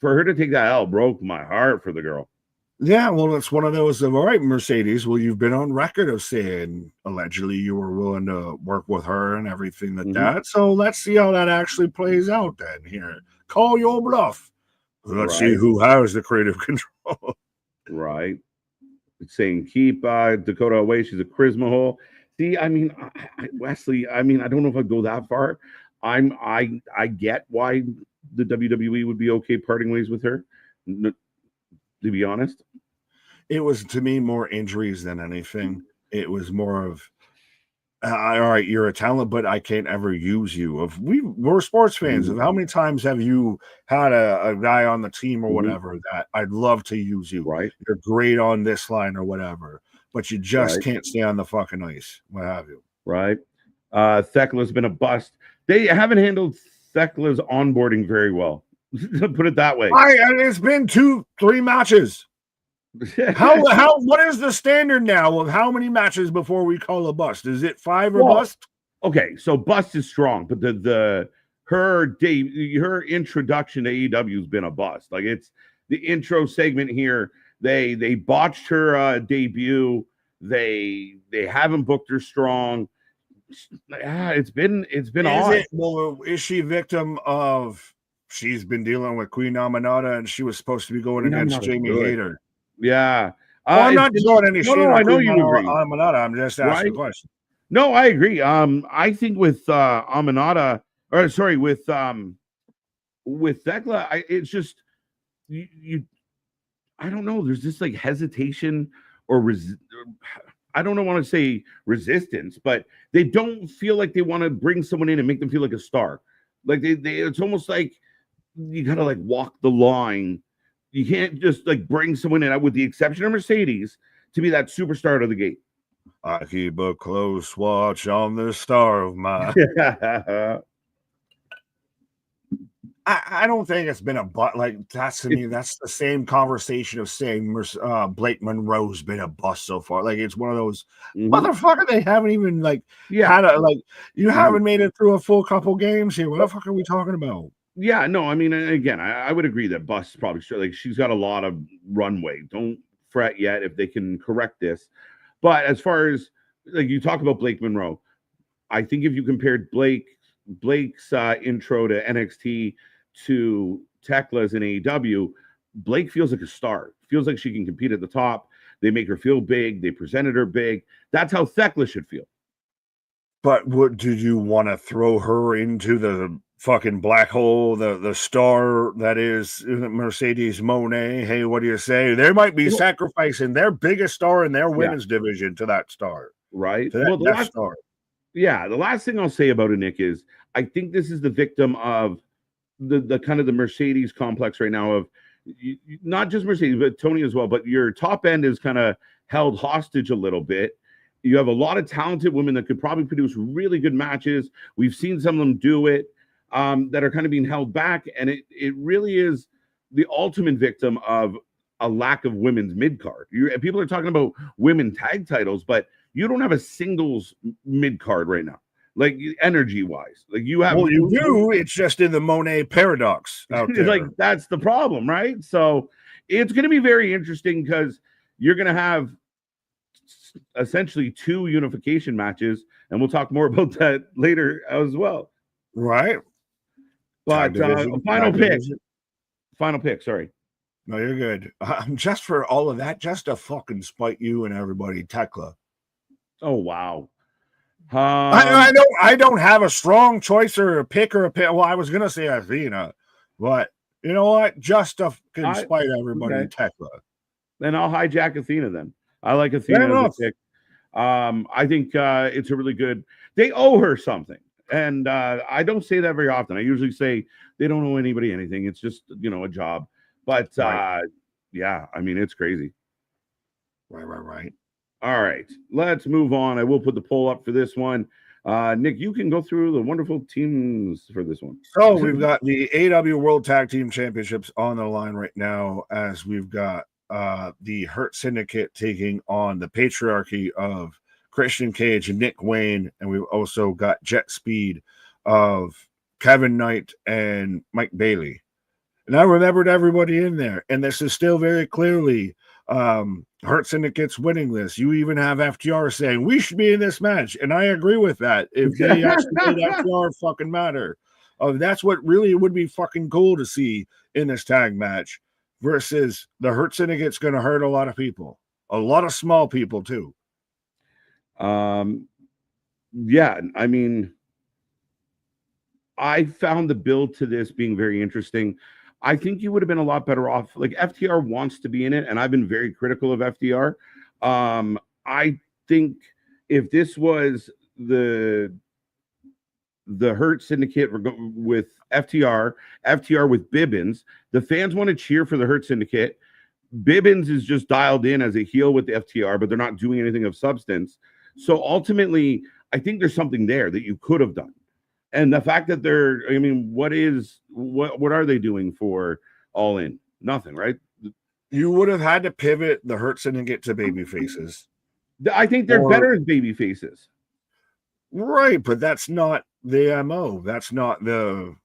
A: for her to take that L broke my heart for the girl.
B: Yeah, well, it's one of those of, all right, Mercedes, well, you've been on record of saying allegedly you were willing to work with her and everything like that. So let's see how that actually plays out then here. Call your bluff. Let's see who has the creative control.
A: Right. It's saying keep Dakota away. She's a charisma hole. See, I mean, Wesley, I mean, I don't know if I'd go that far. I get why the WWE would be okay parting ways with her. To be honest,
B: it was to me more injuries than anything. It was more of, all right, you're a talent, but I can't ever use you. We're sports fans. Of how many times have you had a guy on the team or whatever that I'd love to use you?
A: Right,
B: you're great on this line or whatever, but you just can't stay on the fucking ice. What have you?
A: Right. Thekla's been a bust. They haven't handled Thekla's onboarding very well. Put it that way.
B: It's been 2-3 matches. What is the standard now of how many matches before we call a bust? Is it 5 or bust?
A: Okay, so bust is strong, but her introduction to AEW has been a bust. Like, it's the intro segment here. They botched her debut. They haven't booked her strong. It's been odd.
B: Is she victim of? She's been dealing with Queen Aminata, and she was supposed to be going against Jamie Hayter.
A: Yeah.
B: I'm not doing any shit.
A: I know you agree.
B: Aminata. I'm just asking a question.
A: No, I agree. I think with Aminata, or sorry, with Thekla, it's just you. I don't know. There's this like hesitation or I don't want to say resistance, but they don't feel like they want to bring someone in and make them feel like a star. Like they it's almost like you gotta like walk the line. You can't just like bring someone in, with the exception of Mercedes, to be that superstar out of the gate.
B: I keep a close watch on the star of mine. I don't think it's been that's to me, that's the same conversation of saying Blake Monroe's been a bust so far. Like, it's one of those motherfucker, they haven't even you haven't made it through a full couple games here. What the fuck are we talking about?
A: Yeah, no, I mean, again, I would agree that bust probably she's got a lot of runway. Don't fret yet if they can correct this. But as far as like you talk about Blake Monroe, I think if you compared Blake Blake's intro to NXT to Tekla's in AEW, Blake feels like a star. Feels like she can compete at the top. They make her feel big. They presented her big. That's how Thekla should feel.
B: But what did you want to throw her into the fucking black hole, the star that is Mercedes Moné? Hey, what do you say? They might be sacrificing their biggest star in their women's division to that star.
A: Right.
B: To that Death Star.
A: Yeah, the last thing I'll say about it, Nick, is I think this is the victim of the kind of the Mercedes complex right now of not just Mercedes, but Tony as well. But your top end is kind of held hostage a little bit. You have a lot of talented women that could probably produce really good matches. We've seen some of them do it that are kind of being held back. And it really is the ultimate victim of a lack of women's mid-card. People are talking about women tag titles, but you don't have a singles mid-card right now, like energy-wise. Like you have.
B: Well, you do. It's just in the Monet paradox out there.
A: Like that's the problem, right? So it's going to be very interesting because you're going to have essentially 2 unification matches, and we'll talk more about that later as well.
B: Right.
A: But final pick. Sorry.
B: No, you're good. Just for all of that, just to fucking spite you and everybody, Tekla.
A: Oh wow.
B: I don't have a strong choice or a pick or a pick. Well, I was gonna say Athena, but you know what? Just to spite everybody, okay. Tekla.
A: Then I'll hijack Athena. Then I like Athena as a pick. I think it's a really good. They owe her something, and I don't say that very often. I usually say they don't owe anybody anything. It's just a job. But yeah, I mean it's crazy.
B: Right.
A: All right, let's move on. I will put the poll up for this one. Nick, you can go through the wonderful teams for this one.
B: So we've got the AEW World Tag Team Championships on the line right now, as we've got the Hurt Syndicate taking on the patriarchy of Christian Cage and Nick Wayne, and we've also got Jet Speed of Kevin Knight and Mike Bailey. And I remembered everybody in there, and this is still very clearly Hurt Syndicate's winning this. You even have FTR saying we should be in this match, and I agree with that. If they actually made FTR fucking matter, that's what really would be fucking cool to see in this tag match. Versus the Hurt Syndicate's going to hurt a lot of people, a lot of small people too.
A: Yeah, I mean, I found the build to this being very interesting. I think you would have been a lot better off. Like FTR wants to be in it, and I've been very critical of FTR. I think if this was the Hurt Syndicate with FTR with Bibbins, the fans want to cheer for the Hurt Syndicate. Bibbins is just dialed in as a heel with the FTR, but they're not doing anything of substance. So ultimately, I think there's something there that you could have done. And the fact that what are they doing for All In? Nothing, right?
B: You would have had to pivot the Hurt Syndicate to baby faces.
A: I think they're better as baby faces.
B: Right, but that's not the MO. That's not the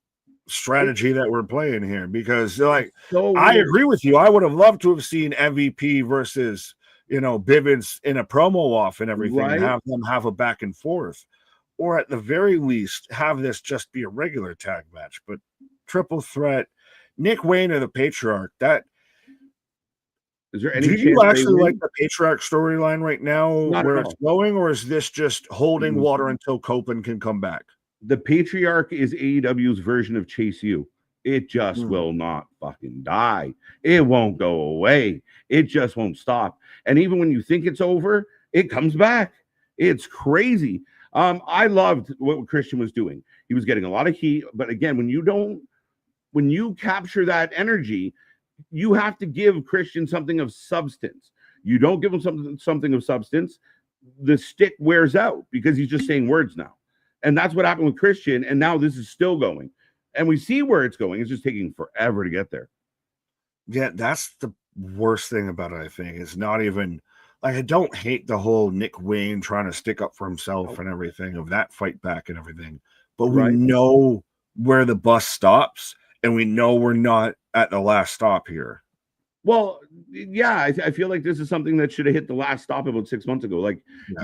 B: strategy that we're playing here. Because I agree with you. I would have loved to have seen MVP versus Bivens in a promo off and everything, right? And have them have a back and forth. Or at the very least, have this just be a regular tag match. But triple threat, Nick Wayne or the Patriarch,
A: is there any?
B: Do you actually like the Patriarch storyline right now, where it's going, or is this just holding water until Copen can come back?
A: The Patriarch is AEW's version of Chase U. It just will not fucking die. It won't go away. It just won't stop. And even when you think it's over, it comes back. It's crazy. I loved what Christian was doing. He was getting a lot of heat, but again, when you capture that energy, you have to give Christian something of substance. You don't give him something of substance, the stick wears out because he's just saying words now. And that's what happened with Christian, and now this is still going. And we see where it's going. It's just taking forever to get there.
B: Yeah, that's the worst thing about it, I think. It's not even... I don't hate the whole Nick Wayne trying to stick up for himself and everything, of that fight back and everything. But we know where the bus stops, and we know we're not at the last stop here.
A: Well, yeah, I feel like this is something that should have hit the last stop about 6 months ago.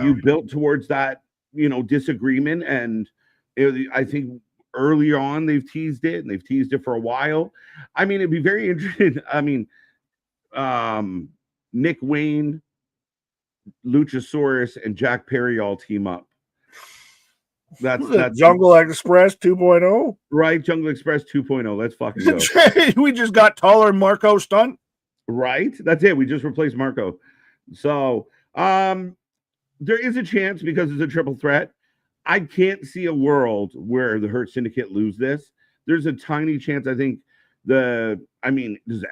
A: You built towards that, disagreement. And I think early on they've teased it, and they've teased it for a while. I mean, it'd be very interesting. I mean, Nick Wayne, Luchasaurus, and Jack Perry all team up. That's
B: Jungle Express 2.0,
A: right? Jungle Express 2.0. Let's fucking go.
B: We just got taller Marco Stunt.
A: Right? That's it. We just replaced Marco. So there is a chance because it's a triple threat. I can't see a world where the Hurt Syndicate lose this. There's a tiny chance. I think does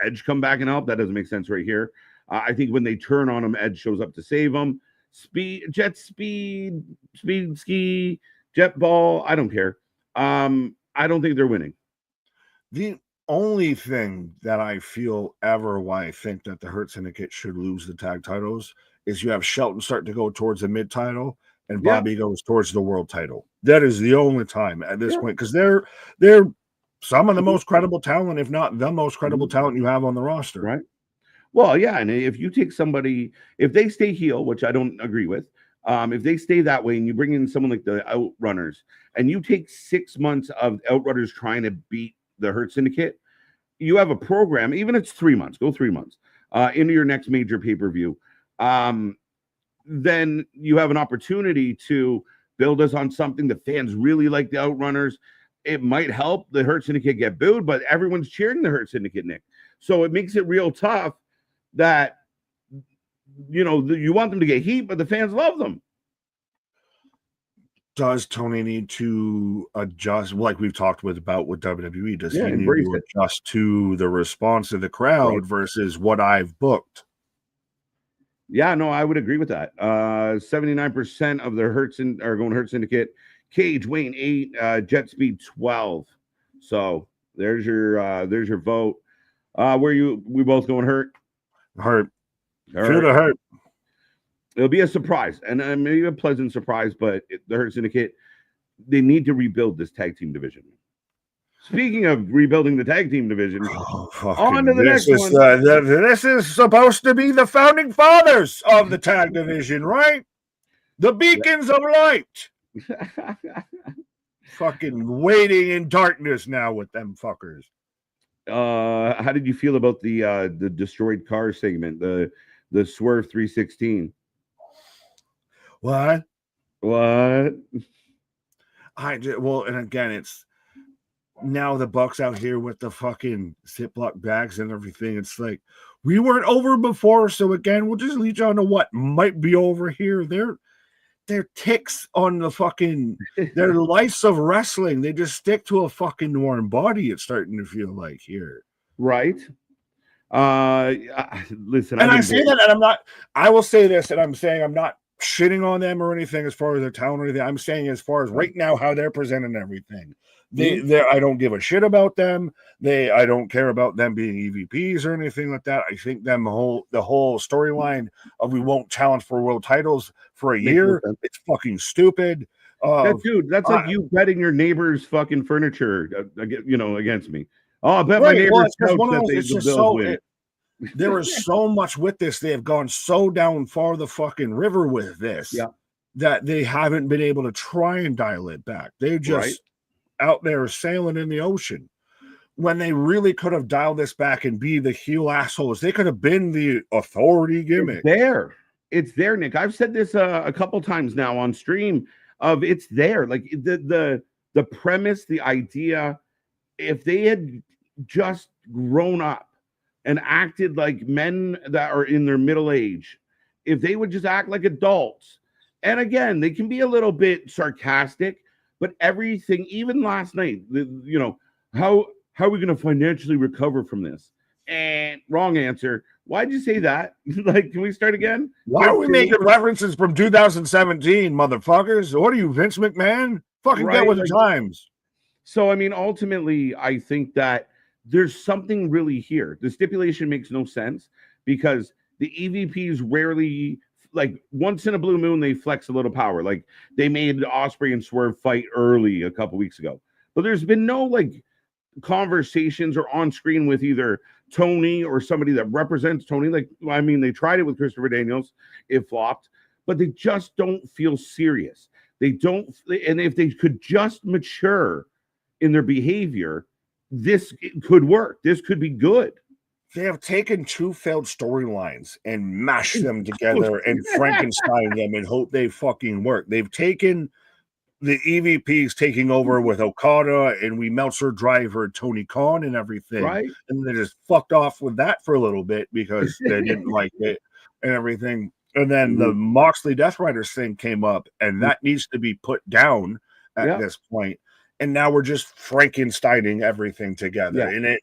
A: Edge come back and help? That doesn't make sense right here. I think when they turn on him, Edge shows up to save him. Jet ski, jet ball. I don't care. I don't think they're winning.
B: The only thing that I feel ever why I think that the Hurt Syndicate should lose the tag titles is you have Shelton starting to go towards the mid title and Bobby goes towards the world title. That is the only time at this point, because they're some of the most credible talent, if not the most credible talent you have on the roster.
A: Right. Well, yeah, and if you take somebody, if they stay heel, which I don't agree with, if they stay that way and you bring in someone like the Outrunners and you take 6 months of Outrunners trying to beat the Hurt Syndicate, you have a program, even if it's 3 months, go 3 months into your next major pay-per-view. Then you have an opportunity to build us on something. The fans really like the Outrunners. It might help the Hurt Syndicate get booed, but everyone's cheering the Hurt Syndicate, Nick. So it makes it real tough that, you want them to get heat, but the fans love them.
B: Does Tony need to adjust, like we've talked about with WWE? Does he need to adjust to the response of the crowd versus what I've booked?
A: Yeah, no, I would agree with that. 79% of the are going Hurt Syndicate. Cage, Wayne 8, Jet Speed 12. So there's your vote. We both going Hurt?
B: Hurt. Feel the Hurt.
A: It'll be a surprise, and maybe a pleasant surprise, but the Hurt Syndicate, they need to rebuild this tag team division. Speaking of rebuilding the tag team division, on to the next one.
B: This is supposed to be the founding fathers of the tag division, right? The beacons of light. Fucking waiting in darkness now with them fuckers.
A: How did you feel about the destroyed car segment, the Swerve 316?
B: What?
A: And
B: again, it's now the Bucks out here with the fucking Ziploc bags and everything. It's like, we weren't over before, so again, we'll just lead you on to what might be over here. They're ticks on the fucking their lice of wrestling. They just stick to a fucking warm body. It's starting to feel like here,
A: right? Listen,
B: and I say that, and I will say this, and I'm saying I'm not shitting on them or anything as far as their talent or anything. I'm saying as far as right now how they're presenting everything. I don't give a shit about them. I don't care about them being EVPs or anything like that. I think the whole storyline of we won't challenge for world titles for a year. It's fucking stupid.
A: That's like you betting your neighbor's fucking furniture, against me. Oh, I bet my neighbor's couch that the Bills win.
B: There is so much with this. They have gone so down far the fucking river with this that they haven't been able to try and dial it back. They're just out there sailing in the ocean when they really could have dialed this back and be the heel assholes. They could have been the authority gimmick.
A: It's there, Nick. I've said this a couple times now on stream of it's there. Like the premise, the idea, if they had just grown up and acted like men that are in their middle age, if they would just act like adults, and again, they can be a little bit sarcastic, but everything, even last night, how are we going to financially recover from this? And wrong answer. Why'd you say that? Like, can we start again?
B: Why are we making references from 2017, motherfuckers? What are you, Vince McMahon? Fucking get with the times.
A: So, ultimately, I think that there's something really here. The stipulation makes no sense because the EVPs rarely, like once in a blue moon, they flex a little power. Like they made Osprey and Swerve fight early a couple weeks ago. But there's been no conversations or on screen with either Tony or somebody that represents Tony. They tried it with Christopher Daniels. It flopped. But they just don't feel serious. They don't. And if they could just mature in their behavior, this could work. This could be good.
B: They have taken two failed storylines and mashed them together and Frankenstein them and hope they fucking work. They've taken the EVPs taking over with Okada and we Meltzer driver Tony Khan and everything.
A: Right.
B: And they just fucked off with that for a little bit because they didn't like it and everything. And then the Moxley Death Riders thing came up and that needs to be put down at this point. And now we're just Frankensteining everything together. And it,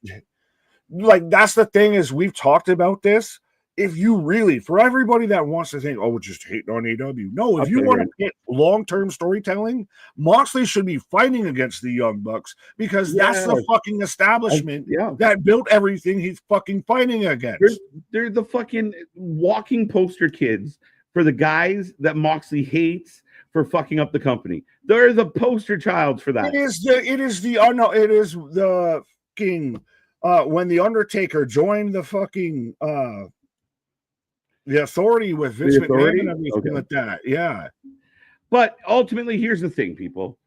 B: like, that's the thing is we've talked about this. If you really, for everybody that wants to think, oh, we're just hating on AEW. No, if you want to get long-term storytelling, Moxley should be fighting against the Young Bucks because that's the fucking establishment that built everything he's fucking fighting against.
A: They're the fucking walking poster kids for the guys that Moxley hates for fucking up the company. They're the poster child for that.
B: It is the fucking when the Undertaker joined the fucking the Authority with Vince McMahon and everything like that. Yeah.
A: But ultimately, here's the thing, people.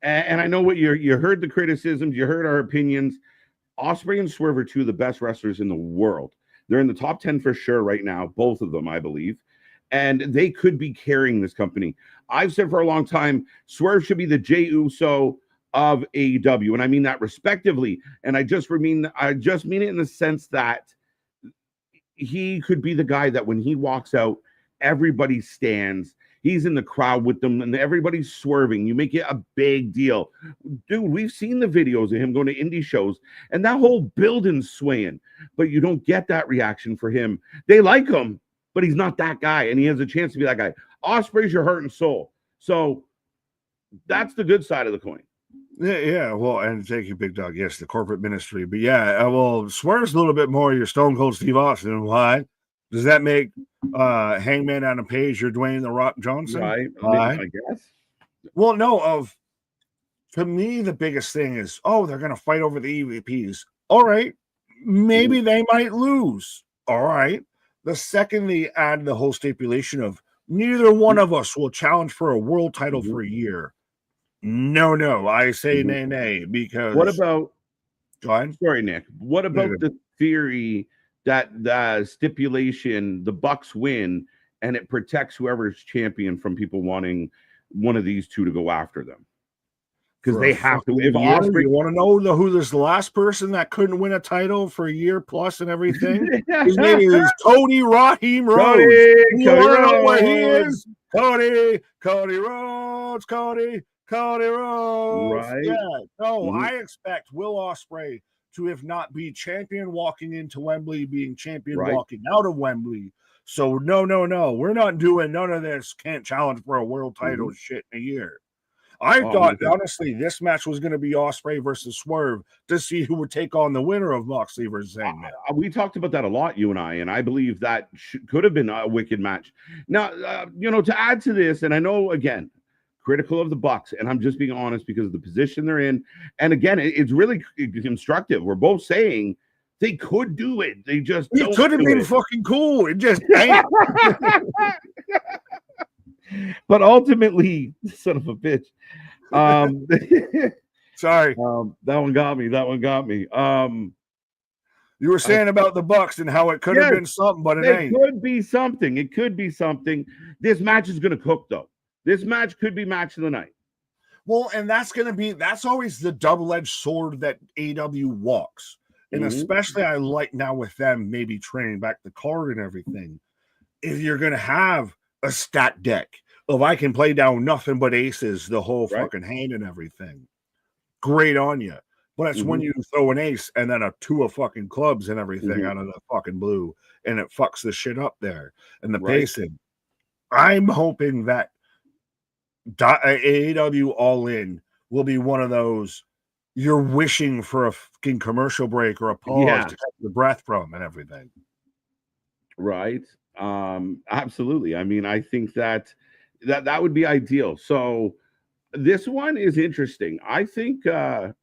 A: And I know what you heard the criticisms, you heard our opinions. Ospreay and Swerve are two of the best wrestlers in the world. They're in the top 10 for sure right now, both of them, I believe. And they could be carrying this company. I've said for a long time, Swerve should be the Jey Uso of AEW. And I mean that respectively. And I just mean it in the sense that he could be the guy that when he walks out, everybody stands. He's in the crowd with them and everybody's swerving. You make it a big deal. Dude, we've seen the videos of him going to indie shows and that whole building's swaying, but you don't get that reaction for him. They like him, but he's not that guy. And he has a chance to be that guy. Ospreay's your heart and soul. So that's the good side of the coin.
B: Yeah, well, and thank you, Big Dog. Yes, the corporate ministry. But yeah, well, Swerve's a little bit more your Stone Cold Steve Austin. Why? Does that make Hangman Adam Page your Dwayne The Rock Johnson?
A: Right. I guess.
B: Well, no, to me, the biggest thing is, they're going to fight over the EVPs. All right. Maybe they might lose. All right. The second they add the whole stipulation of neither one of us will challenge for a world title for a year. No, I say nay, because
A: what about
B: John?
A: Sorry, Nick. What about the theory that the stipulation, the Bucks win, and it protects whoever's champion from people wanting one of these two to go after them? Because they have to. If
B: Ospreay, you want to know who this last person that couldn't win a title for a year plus and everything? His name is Cody Raheem Rhodes. You want to know what he is? Cody Rhodes.
A: Right.
B: Yeah. No, I expect Will Ospreay to, if not be champion walking into Wembley, being champion walking out of Wembley. So no, we're not doing none of this. Can't challenge for a world title shit in a year. I thought, honestly, this match was going to be Ospreay versus Swerve to see who would take on the winner of Moxley versus Hangman.
A: We talked about that a lot, you and I believe that could have been a wicked match. Now, to add to this, and I know, again, critical of the Bucks, and I'm just being honest because of the position they're in. And again, it's really constructive. We're both saying they could do it. They just
B: it could have been fucking cool. It just ain't.
A: But ultimately, son of a bitch.
B: Sorry.
A: That one got me.
B: You were saying about the Bucks and how it could have been something, but it ain't.
A: It could be something. This match is going to cook, though. This match could be match of the night.
B: Well, and that's always the double-edged sword that AEW walks. And especially I like now with them maybe training back the card and everything. If you're going to have a stat deck of I can play down nothing but aces the whole fucking hand and everything, great on you. But it's when you throw an ace and then a two of fucking clubs and everything out of the fucking blue, and it fucks the shit up there. And the pacing. I'm hoping that AEW All In will be one of those you're wishing for a fucking commercial break or a pause to catch the breath from and everything.
A: Right. Absolutely. I mean, I think that would be ideal. So this one is interesting. I think I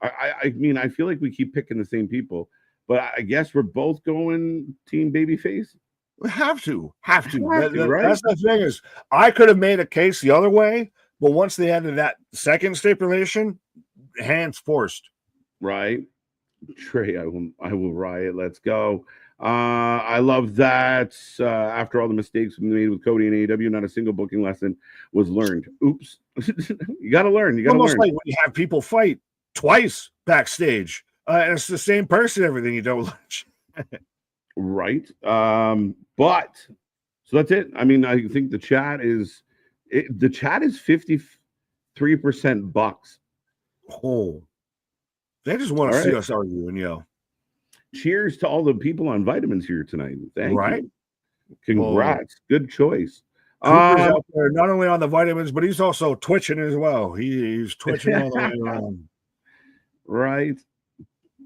A: mean, I feel like we keep picking the same people, but I guess we're both going team babyface.
B: We have to. Right? That's the thing is, I could have made a case the other way, but once they added that second stipulation, hands forced.
A: Right. Trey, I will riot. Let's go. I love that. After all the mistakes we made with Cody and AEW, not a single booking lesson was learned. Oops. You got to learn. You got to learn.
B: Almost like when you have people fight twice backstage. And it's the same person, everything you don't watch.
A: Right. But so that's it. I mean, I think the chat is 53% bucks.
B: Oh, they just want to see us arguing, yo.
A: Cheers to all the people on vitamins here tonight. Thank you. Congrats. Good choice.
B: Cooper's out there not only on the vitamins, but he's also twitching as well. He's twitching all the way around.
A: Right.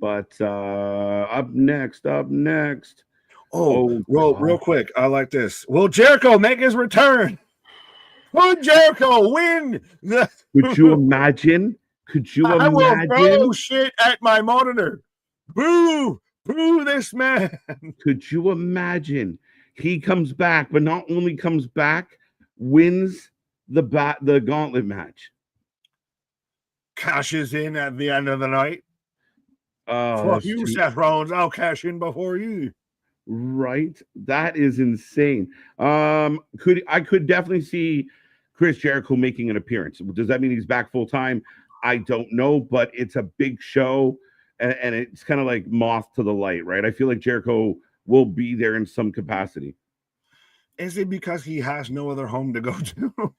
A: But up next.
B: Real quick. I like this. Will Jericho make his return? Will Jericho win?
A: Could you imagine?
B: I will throw shit at my monitor. Boo! Boo this man.
A: Could you imagine? He comes back, but not only comes back, wins the gauntlet match.
B: Cashes in at the end of the night. Fuck you, Seth Rollins. I'll cash in before you.
A: Right. That is insane. I could definitely see Chris Jericho making an appearance. Does that mean he's back full time? I don't know, but it's a big show. And it's kind of like moth to the light, right? I feel like Jericho will be there in some capacity.
B: Is it because he has no other home to go to?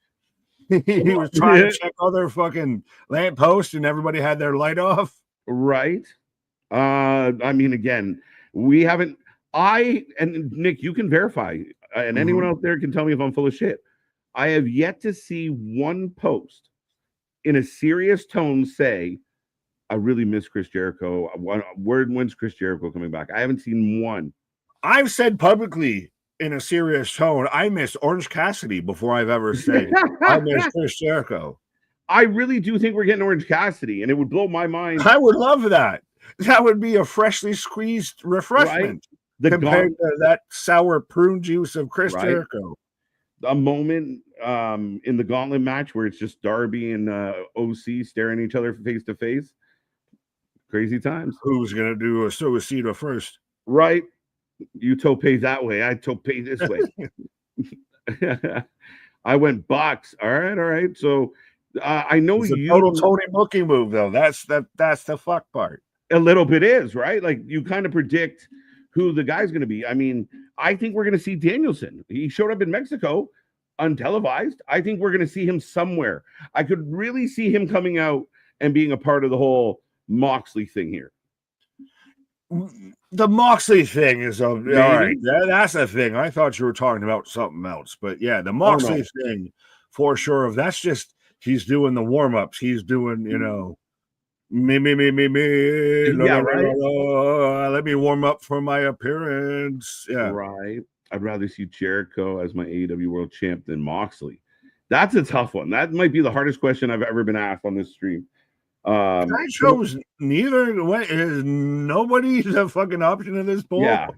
B: He was trying to check other fucking lampposts and everybody had their light off?
A: Right. I mean, again, we haven't... and Nick, you can verify, and anyone out there can tell me if I'm full of shit. I have yet to see one post in a serious tone say, I really miss Chris Jericho. When's Chris Jericho coming back? I haven't seen one.
B: I've said publicly in a serious tone, I miss Orange Cassidy before I've ever said I miss Chris Jericho.
A: I really do think we're getting Orange Cassidy, and it would blow my mind.
B: I would love that. That would be a freshly squeezed refreshment compared to that sour prune juice of Chris Jericho.
A: A moment in the gauntlet match where it's just Darby and OC staring at each other face to face. Crazy times.
B: Who's going to do a suicida first?
A: Right. You tope that way. I tope this way. I went box. All right. So I know
B: it's a total Tony booking move, though. That's the fuck part.
A: A little bit is, right? Like you kind of predict who the guy's going to be. I mean, I think we're going to see Danielson. He showed up in Mexico untelevised. I think we're going to see him somewhere. I could really see him coming out and being a part of the whole Moxley thing here.
B: The Moxley thing is all right. That's a thing. I thought you were talking about something else, but yeah, the Moxley thing for sure. That's just he's doing the warm ups. He's doing me.
A: Yeah, right.
B: Let me warm up for my appearance. Yeah,
A: right. I'd rather see Jericho as my AEW World Champ than Moxley. That's a tough one. That might be the hardest question I've ever been asked on this stream.
B: I chose neither. Is nobody the fucking option in this poll?
A: Yeah,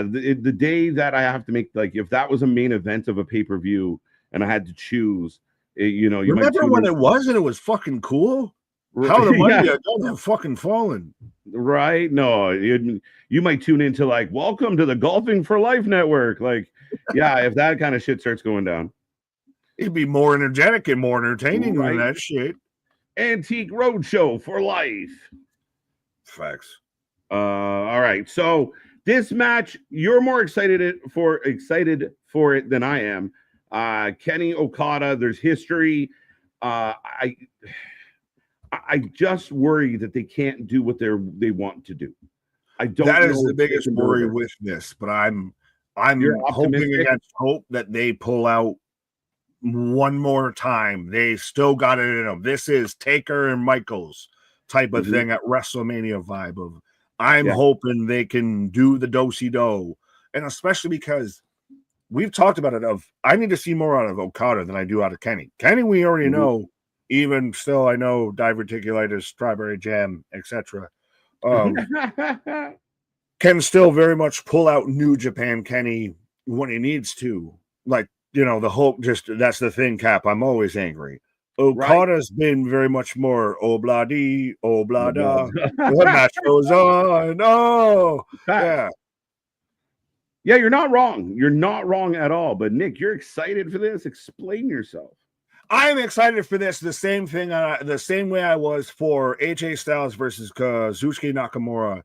A: the day that I have to make, like, if that was a main event of a pay-per-view and I had to choose, you
B: remember when it was and it was fucking cool. How the money don't have fucking fallen.
A: Right? No, you might tune into like, welcome to the Golfing for Life Network. Like, yeah, if that kind of shit starts going down,
B: it'd be more energetic and more entertaining than that shit.
A: Antique Roadshow for life.
B: Facts.
A: All right. So this match, you're more excited for it than I am. Kenny Okada, there's history. I just worry that they can't do what they want to do. I don't.
B: That is the biggest worry with this, but I'm hoping against hope that they pull out one more time. They still got it in them. This is Taker and Michaels type of thing at WrestleMania vibe of. I'm hoping they can do the do-si-do, and especially because we've talked about it. I need to see more out of Okada than I do out of Kenny. Kenny, we already know. Even still, I know diverticulitis, strawberry jam, etc. Can still very much pull out New Japan Kenny when he needs to. Like, the hope, just that's the thing, Cap. I'm always angry. Okada's been very much more obla-dee, obla-da. The match goes on. Oh, yeah.
A: Yeah, you're not wrong. You're not wrong at all. But Nick, you're excited for this? Explain yourself.
B: I'm excited for this. The same thing, the same way I was for AJ Styles versus Kazuchika Nakamura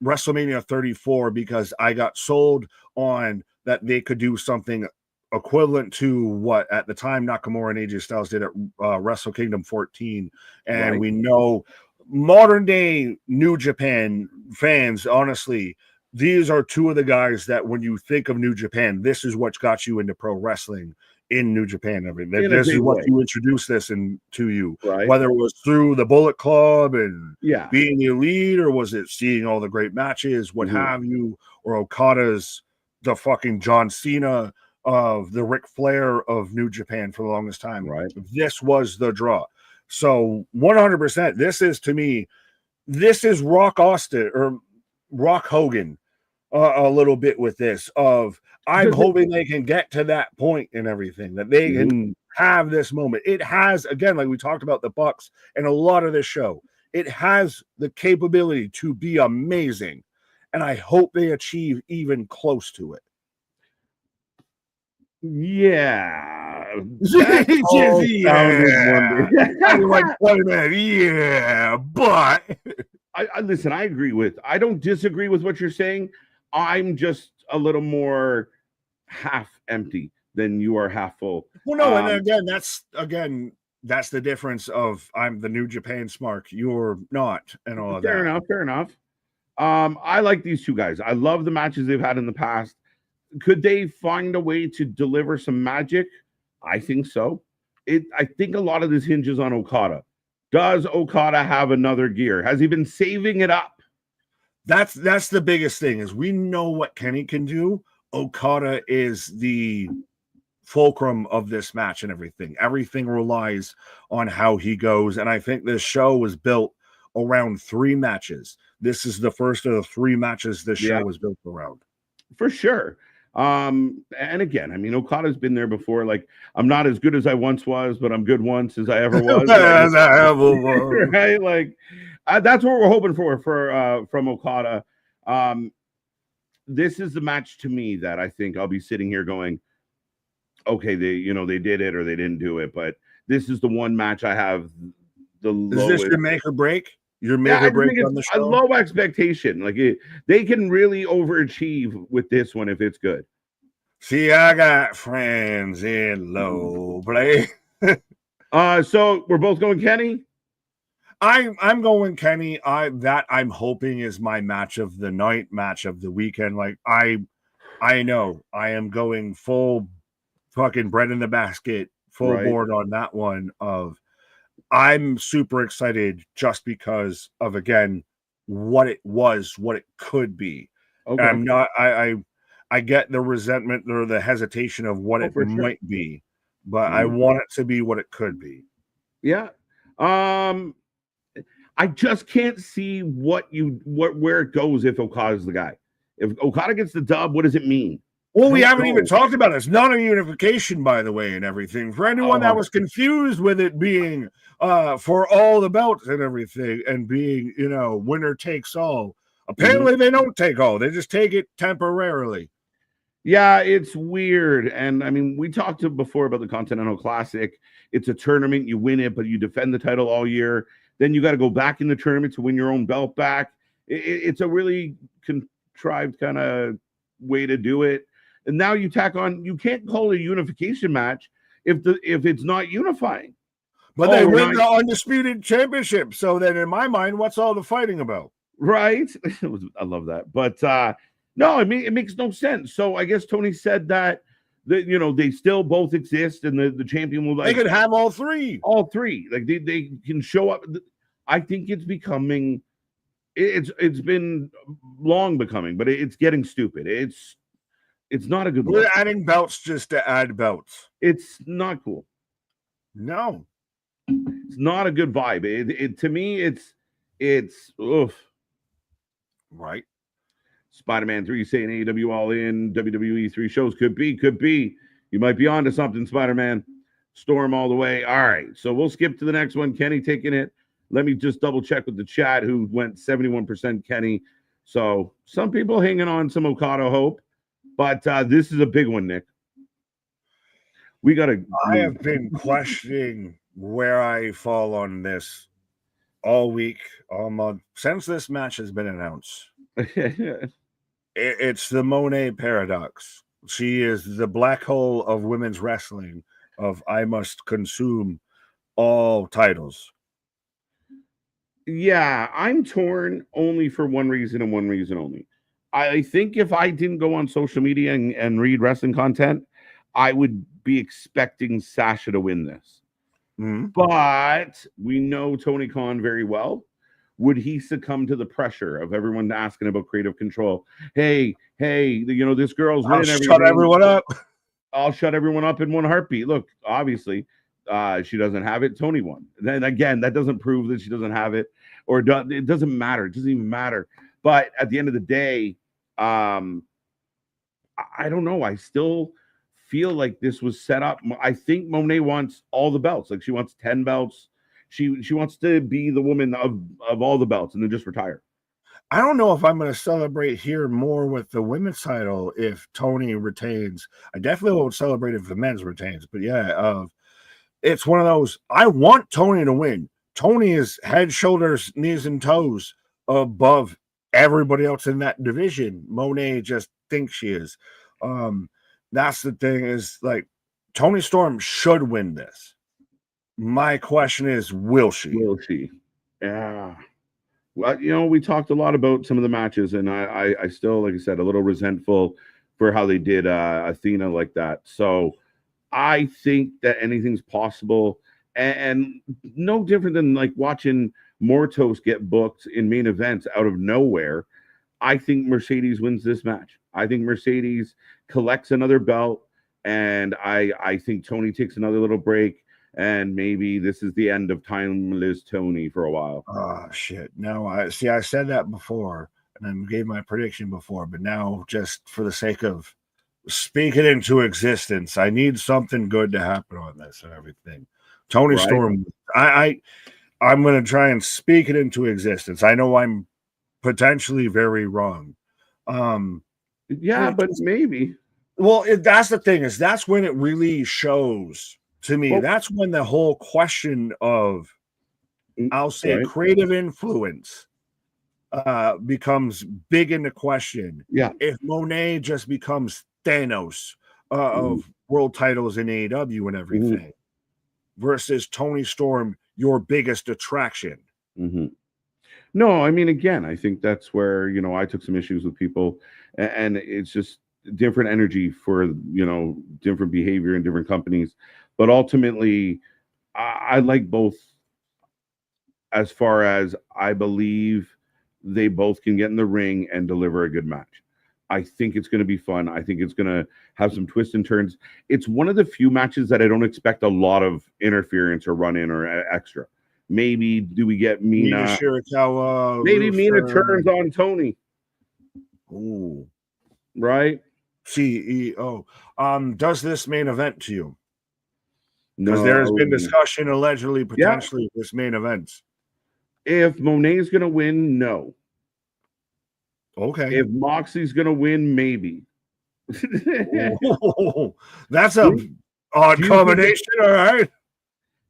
B: WrestleMania 34, because I got sold on that they could do something equivalent to what at the time Nakamura and AJ Styles did at Wrestle Kingdom 14. And we know modern day New Japan fans, honestly, these are two of the guys that when you think of New Japan, this is what got you into pro wrestling in New Japan. I mean, this is what you introduced this to you, whether it was through the Bullet Club and being elite, or was it seeing all the great matches, what have you, or Okada's the fucking John Cena of the Ric Flair of New Japan for the longest time. This was the draw. So 100%, this is, to me, this is Rock Austin or Rock Hogan a little bit with this of I'm hoping they can get to that point and everything, that they can have this moment. It has, again, like we talked about the Bucks and a lot of this show, it has the capability to be amazing. And I hope they achieve even close to it.
A: Yeah. But I listen, I agree with, I don't disagree with what you're saying. I'm just a little more half empty than you are half full.
B: Well, no, and that's the difference of I'm the New Japan Smark, you're not, and all of that.
A: Fair enough. I like these two guys. I love the matches they've had in the past. Could they find a way to deliver some magic? I think so. I think a lot of this hinges on Okada. Does Okada have another gear? Has he been saving it up?
B: That's the biggest thing, is we know what Kenny can do. Okada is the fulcrum of this match and everything. Everything relies on how he goes. And I think this show was built around 3 matches. This is the first of the 3 matches this show was built around.
A: For sure. And again, I mean, Okada's been there before. Like, I'm not as good as I once was, but I'm good once as I ever was.
B: As I ever was.
A: Right? Like, that's what we're hoping for from Okada. This is the match to me that I think I'll be sitting here going, okay, they did it or they didn't do it, but this is the one match I have the lowest.
B: Is this your make or break? Your make or break on the show?
A: A low expectation. Like, they can really overachieve with this one if it's good.
B: See, I got friends in low play.
A: So we're both going Kenny.
B: I'm going Kenny. I'm hoping is my match of the night, match of the weekend. Like, I know I am going full fucking bread in the basket, full board on that one. I'm super excited just because of, again, what it was, what it could be. Okay. I'm not. I get the resentment or the hesitation of what it might be, but I want it to be what it could be.
A: Yeah. I just can't see where it goes if Okada's the guy. If Okada gets the dub, what does it mean?
B: Well, we haven't even talked about it. It's not a unification, by the way, and everything. For anyone that was confused with it being for all the belts and everything, and being, winner takes all. Apparently, they don't take all. They just take it temporarily.
A: Yeah, it's weird. And I mean, we talked before about the Continental Classic. It's a tournament. You win it, but you defend the title all year. Then you got to go back in the tournament to win your own belt back. It's a really contrived kind of way to do it. And now you tack on, you can't call it a unification match if it's not unifying.
B: But they win the undisputed championship. So then in my mind, what's all the fighting about?
A: Right. I love that. But no, it makes no sense. So I guess Tony said that they still both exist, and the champion will,
B: they could have all 3.
A: All 3. Like they can show up. I think it's becoming, it's been long becoming, but it's getting stupid. It's not a good
B: look. We're adding belts just to add belts.
A: It's not cool.
B: No.
A: It's not a good vibe. To me, it's oof.
B: Right.
A: Spider-Man 3 saying AEW All In, WWE 3 shows. Could be. You might be onto something, Spider-Man. Storm all the way. All right. So we'll skip to the next one. Kenny taking it. Let me just double check with the chat who went 71% Kenny. So some people hanging on some Okada hope, but this is a big one, Nick. We got to.
B: I have been questioning where I fall on this all week, all month, since this match has been announced. It's the Monet paradox. She is the black hole of women's wrestling, of I must consume all titles.
A: Yeah, I'm torn only for one reason and one reason only. I think if I didn't go on social media and read wrestling content, I would be expecting Sasha to win this.
B: Mm-hmm.
A: But we know Tony Khan very well. Would he succumb to the pressure of everyone asking about creative control? Hey, this girl's winning everything.
B: Shut everyone up.
A: I'll shut everyone up in one heartbeat. Look, obviously, she doesn't have it. Tony won. Then again, that doesn't prove that she doesn't have it, or it doesn't matter. It doesn't even matter. But at the end of the day, I don't know. I still feel like this was set up. I think Monet wants all the belts. Like she wants 10 belts. She wants to be the woman of all the belts and then just retire.
B: I don't know if I'm going to celebrate here more with the women's title if Tony retains. I definitely won't celebrate if the men's retains. But yeah, it's one of those. I want Tony to win. Tony is head, shoulders, knees, and toes above everybody else in that division. Monet just thinks she is. That's the thing, is like Toni Storm should win this. My question is, will she?
A: Will she? Yeah. Well, we talked a lot about some of the matches, and I still, like I said, a little resentful for how they did Athena like that. So I think that anything's possible, and no different than like watching Mortos get booked in main events out of nowhere. I think Mercedes wins this match. I think Mercedes collects another belt, and I think Tony takes another little break, and maybe this is the end of Timeless Tony for a while.
B: Oh, shit. No, I said that before, and I gave my prediction before, but now just for the sake of speaking into existence, I need something good to happen on this and everything. Toni Storm, I'm going to try and speak it into existence. I know I'm potentially very wrong.
A: Yeah, but maybe.
B: Well, that's the thing, is that's when it really shows to me. Well, that's when the whole question of, I'll say, creative influence becomes big into question.
A: Yeah.
B: If Monet just becomes Thanos of world titles in AEW and everything, versus Toni Storm, your biggest attraction.
A: No, I mean, again, I think that's where, I took some issues with people, and it's just different energy for, different behavior in different companies. But ultimately, I like both, as far as I believe they both can get in the ring and deliver a good match. I think it's going to be fun. I think it's going to have some twists and turns. It's one of the few matches that I don't expect a lot of interference or run-in or extra. Maybe do we get Mina
B: Shirakawa?
A: Maybe Mina turns on Tony.
B: Ooh.
A: Right?
B: CEO. Does this main event to you?
A: No.
B: Because there's been discussion allegedly, potentially, this main event.
A: If Monet's going to win, no.
B: Okay.
A: If Moxley's going to win, maybe.
B: That's a odd combination, all right.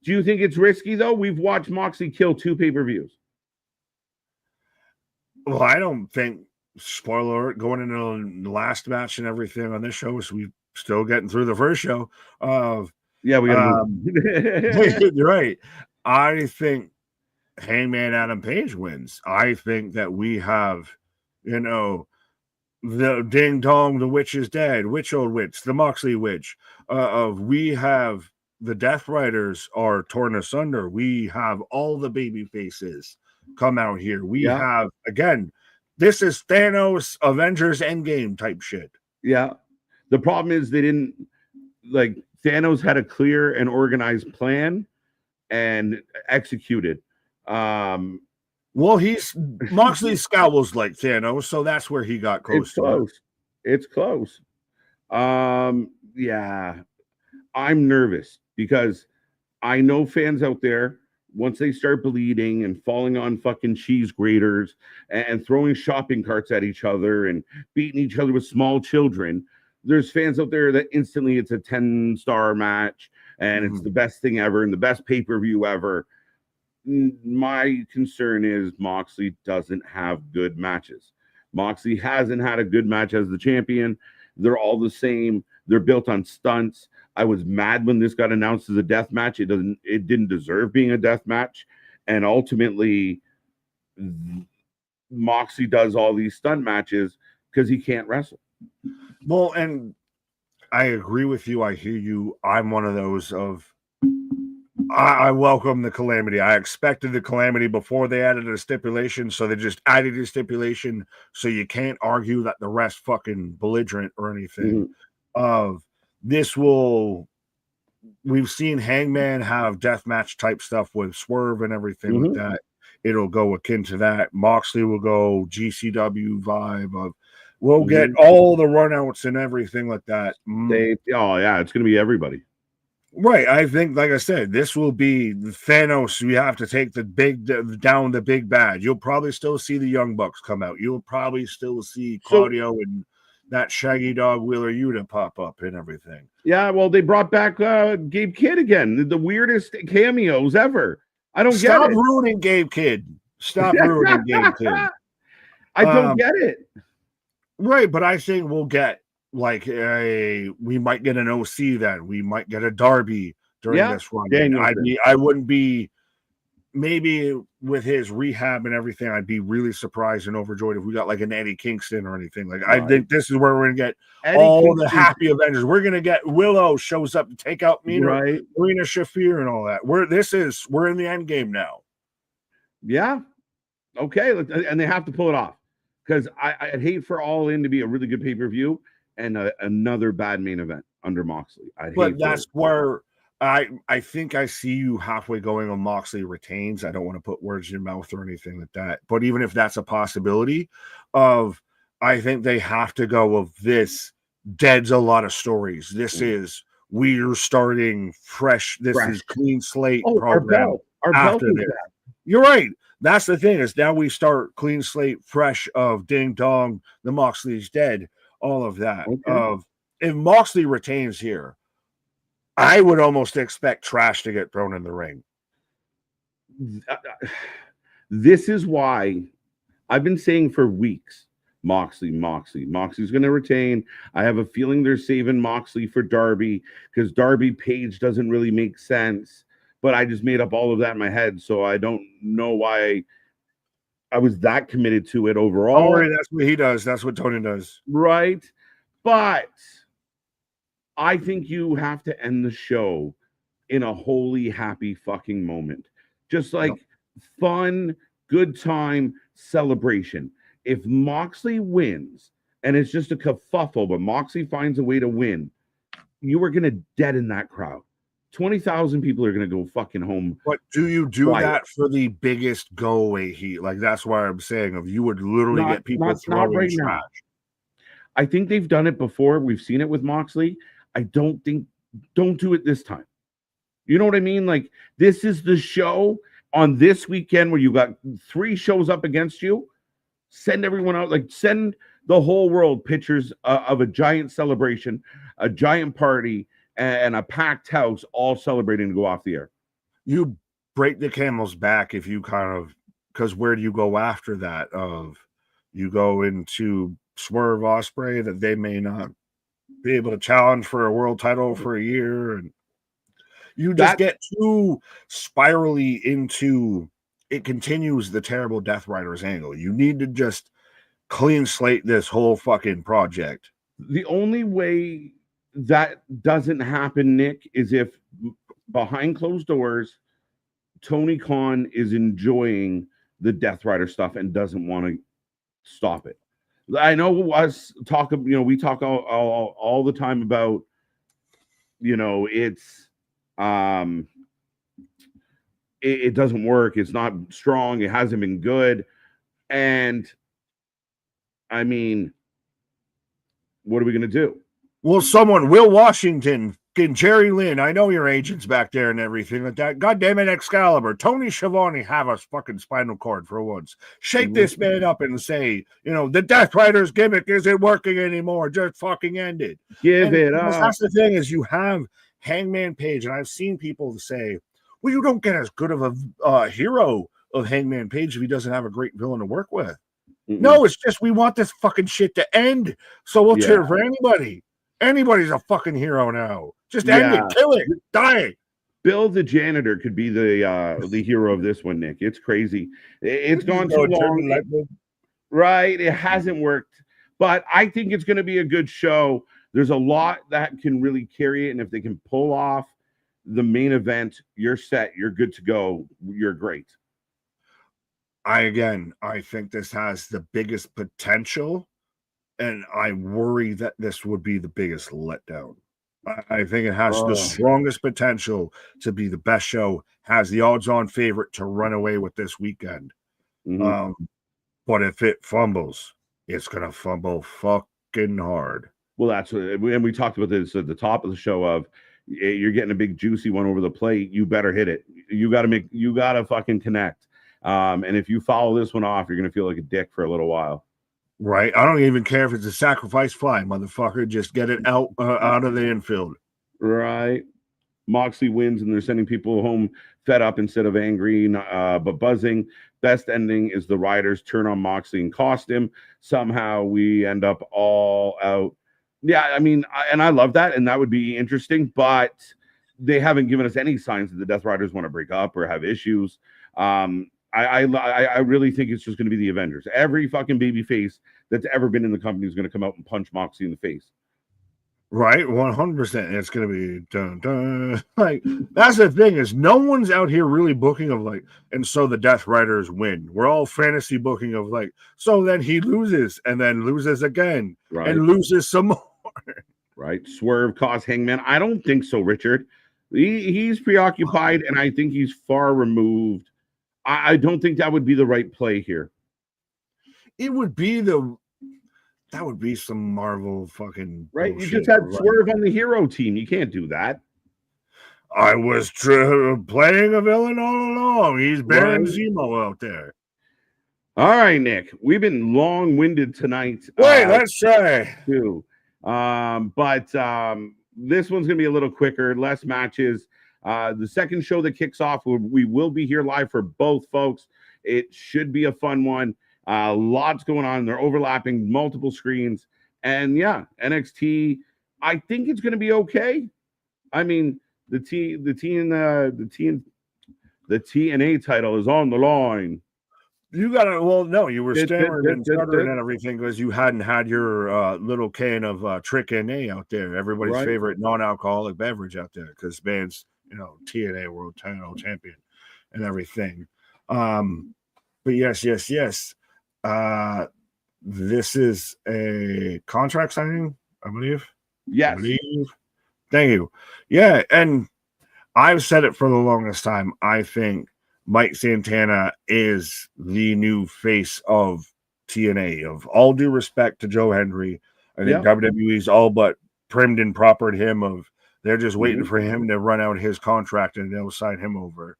A: Do you think it's risky, though? We've watched Moxley kill 2 pay-per-views.
B: Well, I don't think, spoiler alert, going into the last match and everything on this show, so we're still getting through the first show.
A: Yeah, we got to
B: You're right. I think Hangman Adam Page wins. I think that we have, the ding dong, the witch is dead, witch old witch, the Moxley witch. We have the Death Riders are torn asunder. We have all the baby faces come out here. We have, again, this is Thanos Avengers Endgame type shit.
A: Yeah. The problem is they didn't, Thanos had a clear and organized plan and executed.
B: Well, Moxley's scowls like Thanos, so that's where he got close.
A: It's close. Yeah. I'm nervous because I know fans out there, once they start bleeding and falling on fucking cheese graters and throwing shopping carts at each other and beating each other with small children, there's fans out there that instantly it's a 10-star match and it's the best thing ever and the best pay-per-view ever. My concern is Moxley doesn't have good matches. Moxley hasn't had a good match as the champion. They're all the same. They're built on stunts. I was mad when this got announced as a death match. It didn't deserve being a death match. And ultimately, Moxley does all these stunt matches because he can't wrestle.
B: Well, and I agree with you. I hear you. I'm one of those of I welcome the Calamity. I expected the Calamity before they added a stipulation, so they just added a stipulation so you can't argue that the rest fucking belligerent or anything. Of this will, we've seen Hangman have deathmatch type stuff with Swerve and everything like that. It'll go akin to that. Moxley will go GCW vibe of, we'll get all the runouts and everything like that.
A: It's going to be everybody.
B: Right. I think, like I said, this will be Thanos. You have to take down the big bad. You'll probably still see the Young Bucks come out. You'll probably still see Claudio and that Shaggy Dog Wheeler Yuta pop up and everything.
A: Yeah, well, they brought back Gabe Kidd again. The weirdest cameos ever. I don't get it.
B: Stop ruining Gabe Kidd. Stop ruining Gabe Kidd.
A: I don't get it.
B: Right, but I think we'll get we might get an OC then. We might get a Darby during this run. I wouldn't be, maybe with his rehab and everything, I'd be really surprised and overjoyed if we got like an Eddie Kingston or anything. Like, I think this is where we're gonna get the happy Avengers. We're gonna get Willow shows up to take out Marina Shafir and all that. We're in the end game now.
A: Yeah. Okay. And they have to pull it off, because I'd hate for All In to be a really good pay-per-view and another bad main event under Moxley.
B: But that's where I think I see you halfway going on Moxley retains. I don't want to put words in your mouth or anything like that. But even if that's a possibility I think they have to go of this deads a lot of stories. This is, we're starting fresh. This is clean slate program. Our belt after this. You're right. That's the thing, is now we start clean slate fresh of Ding Dong, the Moxley's dead, all of that. If Moxley retains here, I would almost expect trash to get thrown in the ring.
A: This is why I've been saying for weeks, Moxley's going to retain. I have a feeling they're saving Moxley for Darby, because Darby Page doesn't really make sense. But I just made up all of that in my head, so I don't know why I was that committed to it overall.
B: Oh, that's what he does. That's what Tony does.
A: Right. But I think you have to end the show in a holy, happy fucking moment. Just like fun, good time, celebration. If Moxley wins, and it's just a kerfuffle, but Moxley finds a way to win, you are going to deaden that crowd. 20,000 people are going to go fucking home.
B: But do you do that for the biggest go away heat? Like, that's why I'm saying of you would literally get people throwing trash. Now.
A: I think they've done it before. We've seen it with Moxley. Don't do it this time. You know what I mean? Like, this is the show on this weekend where you got 3 shows up against you. Send everyone out. Like, send the whole world pictures of a giant celebration, a giant party, and a packed house all celebrating to go off the air.
B: You break the camel's back if you because where do you go after that? You go into Swerve Ospreay, that they may not be able to challenge for a world title for a year, and you just get too spirally into it. Continues the terrible Death Riders angle. You need to just clean slate this whole fucking project.
A: The only way that doesn't happen, Nick, is if behind closed doors, Tony Khan is enjoying the Death Rider stuff and doesn't want to stop it. I know we talk all the time about, it's it doesn't work. It's not strong. It hasn't been good. And I mean, what are we going to do?
B: Well, Will Washington fucking Jerry Lynn, I know your agent's back there and everything like that. God damn it, Excalibur. Tony Schiavone, have a fucking spinal cord for once. Shake this man up and say, the Death Riders gimmick isn't working anymore. Just fucking end it.
A: Give it up.
B: That's the thing is you have Hangman Page, and I've seen people say, well, you don't get as good of a hero of Hangman Page if he doesn't have a great villain to work with. Mm-mm. No, it's just we want this fucking shit to end. So we'll cheer for anybody. Anybody's a fucking hero now. Just end it, kill it, die.
A: Bill the janitor could be the hero of this one, Nick. It's crazy. It's gone too long. Right. It hasn't worked. But I think it's going to be a good show. There's a lot that can really carry it. And if they can pull off the main event, you're set. You're good to go. You're great.
B: I think this has the biggest potential. And I worry that this would be the biggest letdown. I think it has the strongest potential to be the best show, has the odds-on favorite to run away with this weekend. Mm-hmm. But if it fumbles, it's going to fumble fucking hard.
A: Well, that's what, and we talked about this at the top of the show of you're getting a big juicy one over the plate. You better hit it. You got to fucking connect. And if you follow this one off, you're going to feel like a dick for a little while.
B: Right. I don't even care if it's a sacrifice fly, motherfucker. Just get it out of the infield.
A: Right. Moxley wins, and they're sending people home fed up instead of angry, but buzzing. Best ending is the Riders turn on Moxley and cost him. Somehow we end up all out. Yeah, I mean, and I love that, and that would be interesting, but they haven't given us any signs that the Death Riders want to break up or have issues. I really think it's just going to be the Avengers. Every fucking baby face that's ever been in the company is going to come out and punch Moxley in the face.
B: Right, 100%. It's going to be dun dun. Like, that's the thing is no one's out here really booking of like, and so the Death Riders win. We're all fantasy booking of like, so then he loses and then loses again and loses some more.
A: Right, Swerve cost Hangman. I don't think so, Richard. He's preoccupied, and I think he's far removed. I don't think that would be the right play here.
B: It would be that would be some Marvel fucking
A: right. You just had Swerve on the hero team. You can't do that.
B: I was playing a villain all along. He's Baron Zemo out there.
A: All right, Nick. We've been long-winded tonight.
B: Wait, let's try.
A: Too. But this one's gonna be a little quicker, less matches. The second show that kicks off, we will be here live for both folks. It should be a fun one. Lots going on. They're overlapping multiple screens. And yeah, NXT, I think it's going to be okay. I mean, the TNA title is on the line.
B: You got to, well, no, you were stammering and stuttering and everything because you hadn't had your little can of Trick NA out there, everybody's favorite non-alcoholic beverage out there because man's, TNA World Title Champion and everything. But yes. This is a contract signing, I believe.
A: Yes.
B: Thank you. Yeah, and I've said it for the longest time. I think Mike Santana is the new face of TNA. Of all due respect to Joe Hendry, I think WWE's all but primed and propered him of they're just waiting for him to run out his contract and they'll sign him over.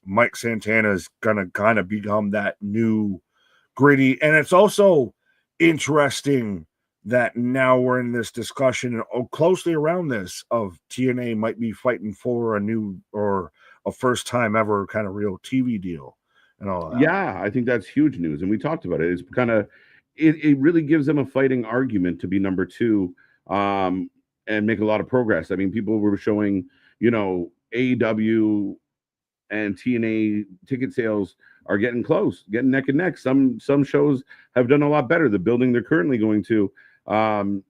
B: Mike Santana is gonna kind of become that new gritty, and it's also interesting that now we're in this discussion closely around this of TNA might be fighting for a new or a first time ever kind of real TV deal and all that.
A: Yeah, I think that's huge news, and we talked about it. It's kind of it really gives them a fighting argument to be number two and make a lot of progress. I mean, people were showing AEW and TNA ticket sales are getting close, getting neck and neck. Some shows have done a lot better. The building they're currently going to, TNA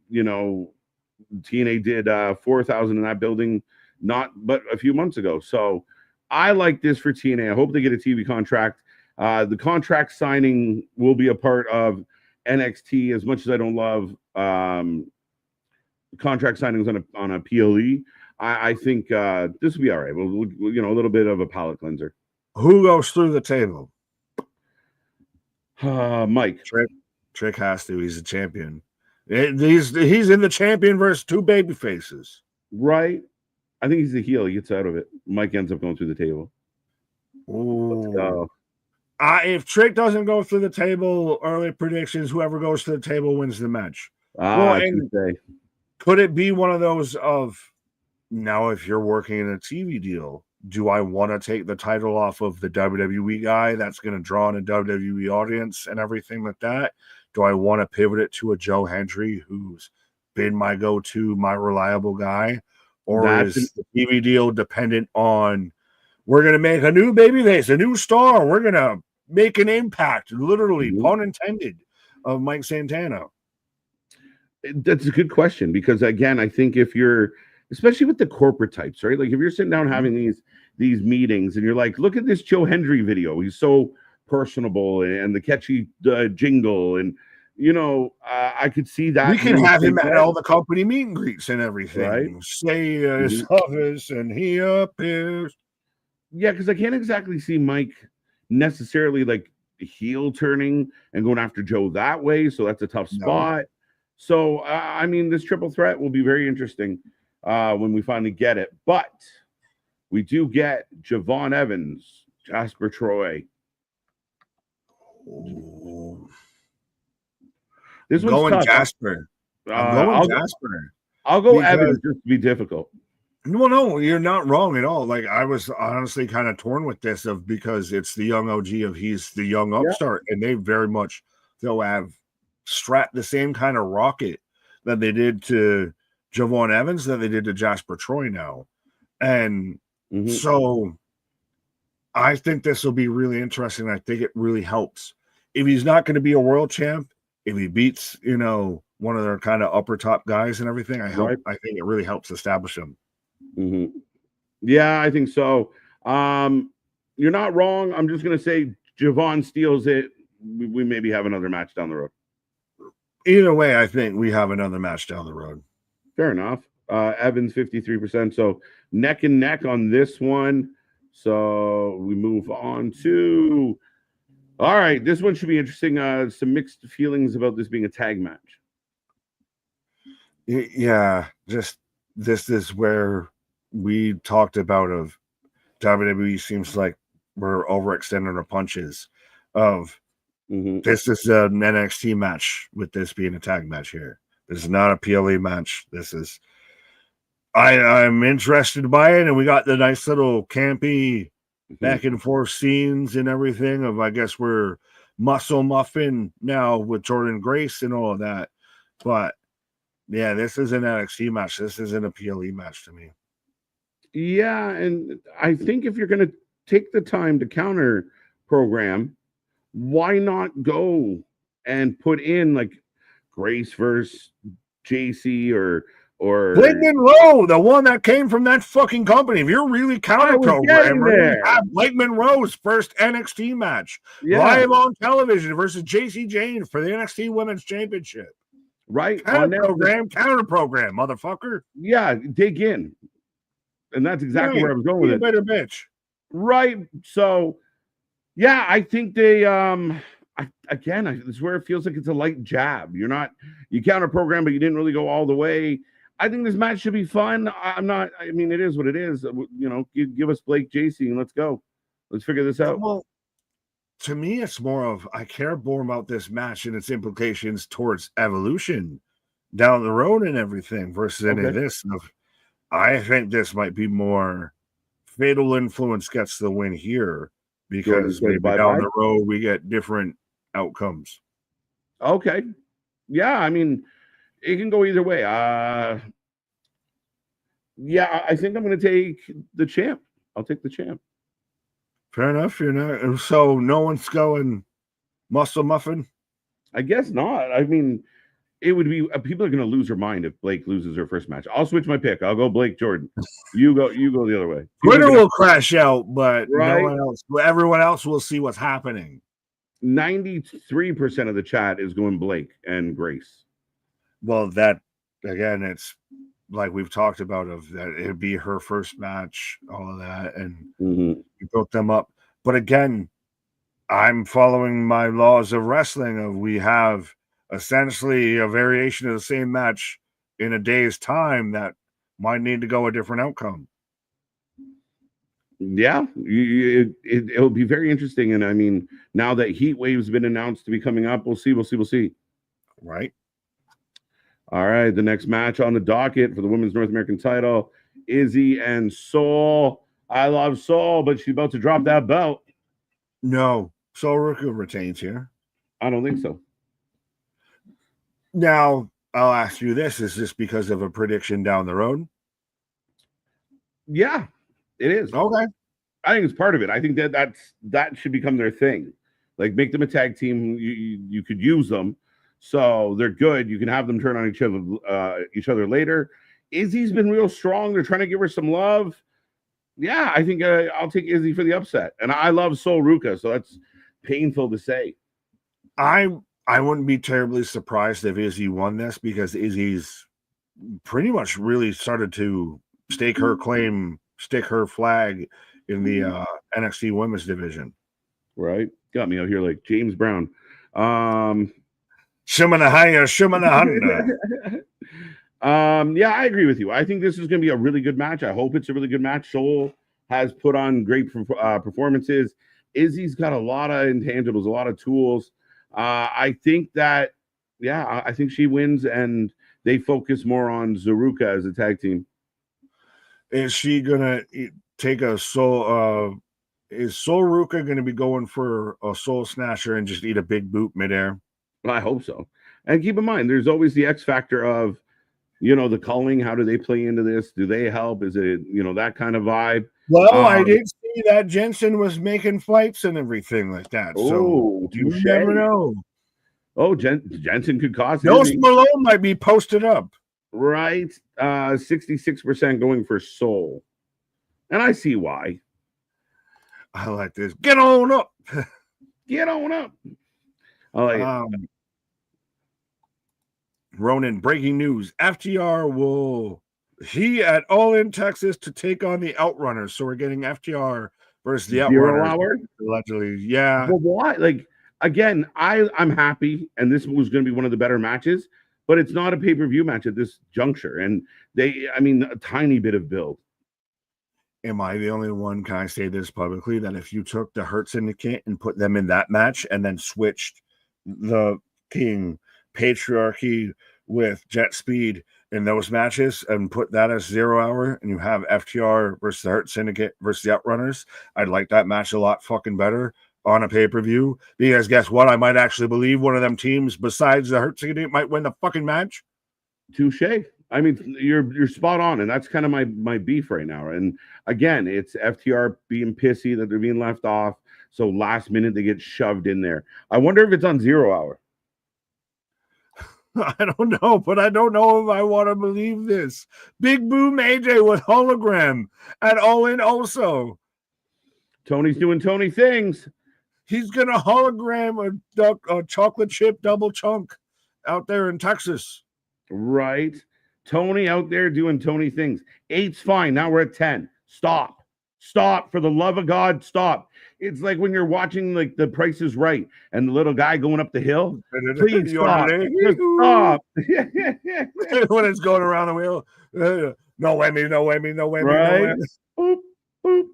A: did 4,000 in that building but a few months ago. So I like this for TNA. I hope they get a TV contract. The contract signing will be a part of NXT. As much as I don't love contract signings on a PLE, I think this will be all right. We'll a little bit of a palate cleanser.
B: Who goes through the table?
A: Mike.
B: Trick has to. He's a champion. He's in the champion versus two baby faces.
A: Right. I think he's the heel. He gets out of it. Mike ends up going through the table.
B: Let's go. If Trick doesn't go through the table, early predictions, whoever goes to the table wins the match. Could it be one of those of, now if you're working in a TV deal, do I want to take the title off of the WWE guy that's going to draw in a WWE audience and everything like that? Do I want to pivot it to a Joe Hendry who's been my go-to, my reliable guy? Or is the TV deal dependent on, we're going to make a new babyface, a new star, we're going to make an impact, literally, pun intended, of Mike Santana?
A: That's a good question, because again, I think if you're, especially with the corporate types, right? Like if you're sitting down having these meetings and you're like, look at this Joe Hendry video. He's so personable, and the catchy jingle, and I could see that.
B: We can have him at all the company meet and greets and everything. Right? Say his office and he appears.
A: Yeah, because I can't exactly see Mike necessarily like heel turning and going after Joe that way. So that's a tough spot. So, I mean, this triple threat will be very interesting when we finally get it. But we do get Javon Evans, Jasper Troy. This one's
B: going
A: tough.
B: Jasper. I'll go Jasper.
A: I'll go Evans just to be difficult.
B: No, you're not wrong at all. Like, I was honestly kind of torn with this because it's the young OG of he's the young upstart, and they very much have strapped the same kind of rocket that they did to Javon Evans that they did to Jasper Troy now. And so I think this will be really interesting. I think it really helps. If he's not going to be a world champ, if he beats, one of their kind of upper top guys and everything, I think it really helps establish him.
A: Yeah, I think so. You're not wrong. I'm just going to say Javon steals it. We maybe have another match down the road.
B: Either way, I think we have another match down the road.
A: Fair enough. Evans 53%. So neck and neck on this one. So we move on to, all right, this one should be interesting. Some mixed feelings about this being a tag match.
B: Yeah, just this is where we talked about of WWE seems like we're overextending our punches of this is an NXT match with this being a tag match here. This is not a PLE match. This is I'm interested by it, and we got the nice little campy back and forth scenes and everything of, I guess, we're muscle muffin now with Jordan Grace and all of that. But yeah, this is an NXT match. This isn't a PLE match to me.
A: Yeah, and I think if you're going to take the time to counter program, why not go and put in like Grace versus JC or
B: Blake Monroe, the one that came from that fucking company. If you're really counter programmer, have Blake Monroe's first NXT match live on television versus JC Jane for the NXT Women's Championship.
A: Right.
B: Counter program, motherfucker.
A: Yeah, dig in. And that's exactly where I was going with it.
B: Better bitch.
A: Right. So, yeah, I think they this is where it feels like it's a light jab. You counter program, but you didn't really go all the way. I think this match should be fun. It is what it is. Give us Blake JC and let's go. Let's figure this out.
B: Well, to me, it's more of I care more about this match and its implications towards Evolution down the road and everything versus any of this. I think this might be more Fatal Influence gets the win here because maybe down the road we get different outcomes.
A: Okay. Yeah, I mean, it can go either way. Yeah, I think I'm going to take the champ. I'll take the champ.
B: Fair enough. You're not. So no one's going muscle muffin?
A: I guess not. I mean, it would be people are going to lose their mind if Blake loses her first match. I'll switch my pick. I'll go Blake Jordan. You go the other way.
B: Twitter will crash out, but no one else. Everyone else will see what's happening.
A: 93% of the chat is going Blake and Grace.
B: Well, that again, it's like we've talked about of that it'd be her first match, all of that, and we built them up. But again, I'm following my laws of wrestling. Of we have essentially a variation of the same match in a day's time that might need to go a different outcome.
A: Yeah, it'll be very interesting. And I mean, now that Heat Wave's been announced to be coming up, we'll see.
B: Right.
A: All right, the next match on the docket for the women's North American title, Izzy and Soul. I love Soul, but she's about to drop that belt.
B: No, Soul Ruka retains here.
A: I don't think so.
B: Now, I'll ask you this. Is this because of a prediction down the road?
A: Yeah, it is.
B: Okay.
A: I think it's part of it. I think that should become their thing. Like, make them a tag team. You could use them. So they're good. You can have them turn on each other later. Izzy's been real strong. They're trying to give her some love. Yeah, I think I'll take Izzy for the upset. And I love Soul Ruka, so that's painful to say.
B: I wouldn't be terribly surprised if Izzy won this, because Izzy's pretty much really started to stake her claim, stick her flag in the NXT women's division.
A: Right? Got me out here like James Brown.
B: Shimanahaya, Shimanahanda.
A: Yeah, I agree with you. I think this is going to be a really good match. I hope it's a really good match. Soul has put on great performances. Izzy's got a lot of intangibles, a lot of tools. I think that, I think she wins, and they focus more on Zaruka as a tag team.
B: Is she gonna take a soul? Is Soul Ruka going to be going for a soul snatcher and just eat a big boot midair?
A: I hope so. And keep in mind, there's always the X factor of, the culling. How do they play into this? Do they help? Is it, that kind of vibe?
B: Well, I did see that Jensen was making fights and everything like that. So you never know.
A: Oh, Jensen could cost.
B: Post Malone might be posted up.
A: Right. 66% going for Soul. And I see why.
B: I like this. Get on up.
A: Get on up. I like it.
B: Ronan, breaking news. FTR he at All In Texas to take on the Outrunners. So we're getting FTR versus the Outrunners.
A: 0 hour?
B: Allegedly, yeah.
A: Well, why? Like, again, I'm happy, and this was going to be one of the better matches, but it's not a pay-per-view match at this juncture. And a tiny bit of build.
B: Am I the only one, can I say this publicly, that if you took the Hurt Syndicate and put them in that match and then switched the King Patriarchy with Jet Speed in those matches and put that as 0 hour, and you have FTR versus the Hurt Syndicate versus the Outrunners, I'd like that match a lot fucking better on a pay-per-view, because guess what? I might actually believe one of them teams besides the Hurt Syndicate might win the fucking match.
A: Touche. I mean, you're spot on, and that's kind of my beef right now. And again, it's FTR being pissy that they're being left off, so last minute they get shoved in there. I wonder if it's on 0 hour.
B: I don't know, but I don't know if I want to believe this. Big Boom AJ with hologram at All In also.
A: Tony's doing Tony things.
B: He's going to hologram a chocolate chip double chunk out there in Texas.
A: Right. Tony out there doing Tony things. 8's fine. Now we're at 10. Stop. For the love of God, stop. It's like when you're watching like The Price is Right and the little guy going up the hill. Please stop. Stop.
B: When it's going around the wheel. No whammy.
A: Right?
B: No
A: boop, boop,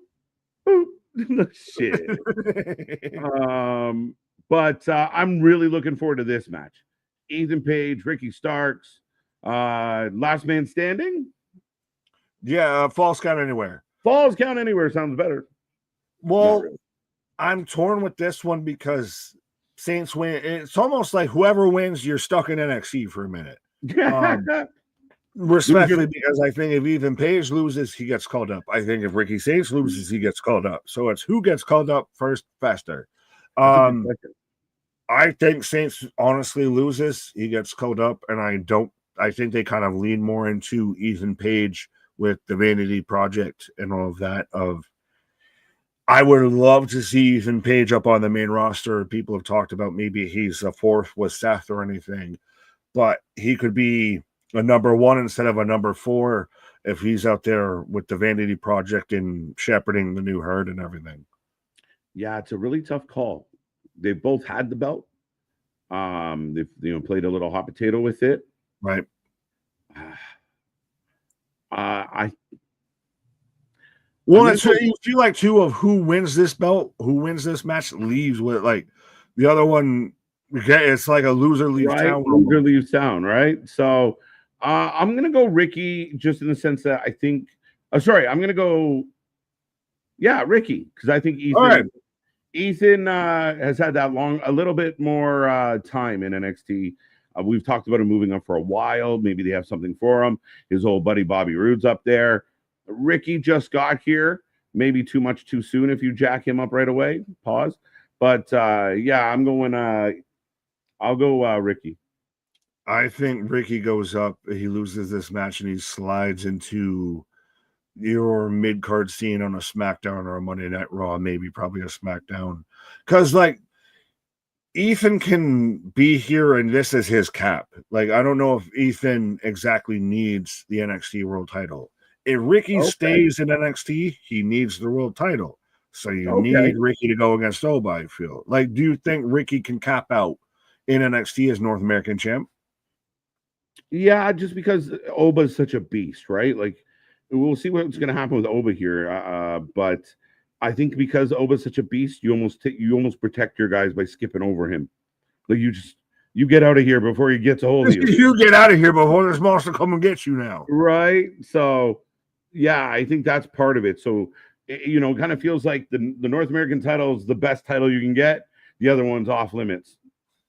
A: boop. Shit. But I'm really looking forward to this match. Ethan Page, Ricky Starks, last man standing.
B: Yeah, falls count anywhere.
A: Falls count anywhere sounds better.
B: Well, really. I'm torn with this one because Saints win. It's almost like whoever wins, you're stuck in NXT for a minute. Respectfully, because I think if Ethan Page loses, he gets called up. I think if Ricky Saints loses, he gets called up. So it's who gets called up first faster. I think Saints honestly loses, he gets called up, and I think they kind of lean more into Ethan Page with the Vanity Project and all of that. I would love to see Ethan Page up on the main roster. People have talked about maybe he's a fourth with Seth or anything, but he could be a number 1 instead of a number 4 if he's out there with the Vanity Project and shepherding the new herd and everything.
A: Yeah, it's a really tough call. They both had the belt. They've played a little hot potato with it.
B: Right.
A: I
B: Well, it's you feel like too of who wins this belt, who wins this match leaves with like the other one. It's like a loser leaves town.
A: Loser leaves town, right? So I'm gonna go Ricky, just in the sense that I think. I'm gonna go. Yeah, Ricky, because I think Ethan has had that a little bit more time in NXT. We've talked about him moving up for a while. Maybe they have something for him. His old buddy Bobby Roode's up there. Ricky just got here. Maybe too much too soon if you jack him up right away. Pause. But yeah, I'm going. I'll go Ricky.
B: I think Ricky goes up. He loses this match and he slides into your mid-card scene on a SmackDown or a Monday Night Raw, maybe probably a SmackDown. Because, like, Ethan can be here and this is his cap. Like, I don't know if Ethan exactly needs the NXT world title. If Ricky stays in NXT, he needs the world title. So you need Ricky to go against Oba, I feel. Like, do you think Ricky can cap out in NXT as North American champ?
A: Yeah, just because Oba is such a beast, right? Like, we'll see what's going to happen with Oba here. But I think because Oba's such a beast, you almost protect your guys by skipping over him. Like, you get out of here before he gets a hold of you.
B: You get out of here before this monster come and get you now.
A: Right? So, yeah, I think that's part of it. So, it kind of feels like the North American title is the best title you can get. The other one's off limits.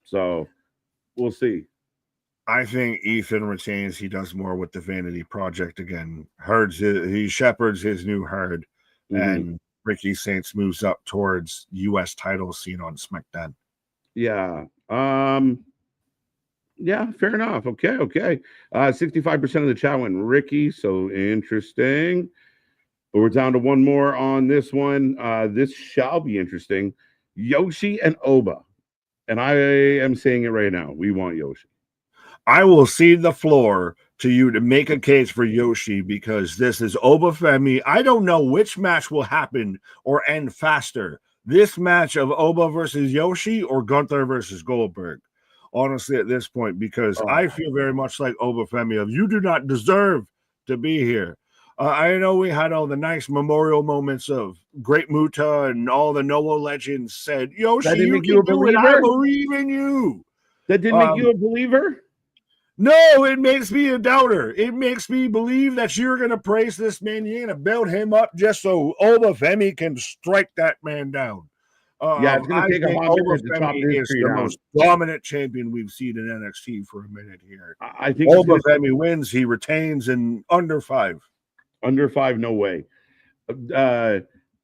A: So, we'll see.
B: I think Ethan retains. He does more with the Vanity Project again. He shepherds his new herd, and Ricky Saints moves up towards U.S. title scene on SmackDown.
A: Yeah. Yeah, fair enough. Okay. 65% of the chat went Ricky, so interesting. But we're down to one more on this one. This shall be interesting. Yoshi and Oba. And I am saying it right now. We want Yoshi.
B: I will cede the floor to you to make a case for Yoshi because this is Oba Femi. I don't know which match will happen or end faster. This match of Oba versus Yoshi or Gunther versus Goldberg. Honestly, at this point, because I feel very much like Oba Femi of you do not deserve to be here. I know we had all the nice memorial moments of Great Muta and all the Noah legends said, Yoshi, you can do it. I believe in you.
A: That didn't make you a believer?
B: No, it makes me a doubter. It makes me believe that you're going to praise this man. You're going to build him up just so Oba Femi can strike that man down.
A: It's going to take a hot minute to chop this tree down.
B: The most dominant champion we've seen in NXT for a minute here.
A: I think
B: Oba Femi wins. He retains in under 5.
A: Under 5, no way.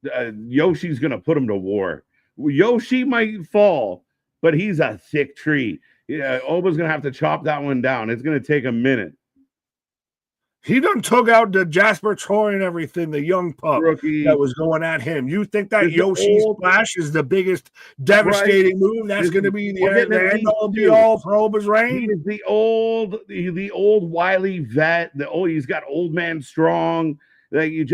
A: Yoshi's going to put him to war. Yoshi might fall, but he's a thick tree. Yeah, Oba's going to have to chop that one down. It's going to take a minute.
B: He done took out the Jasper Troy and everything, the young pup that was going at him. You think that Yoshi splash is the biggest devastating move? That's going to be the end all be all for Oba's reign?
A: He is the old wily vet. He's got old man strong. Like you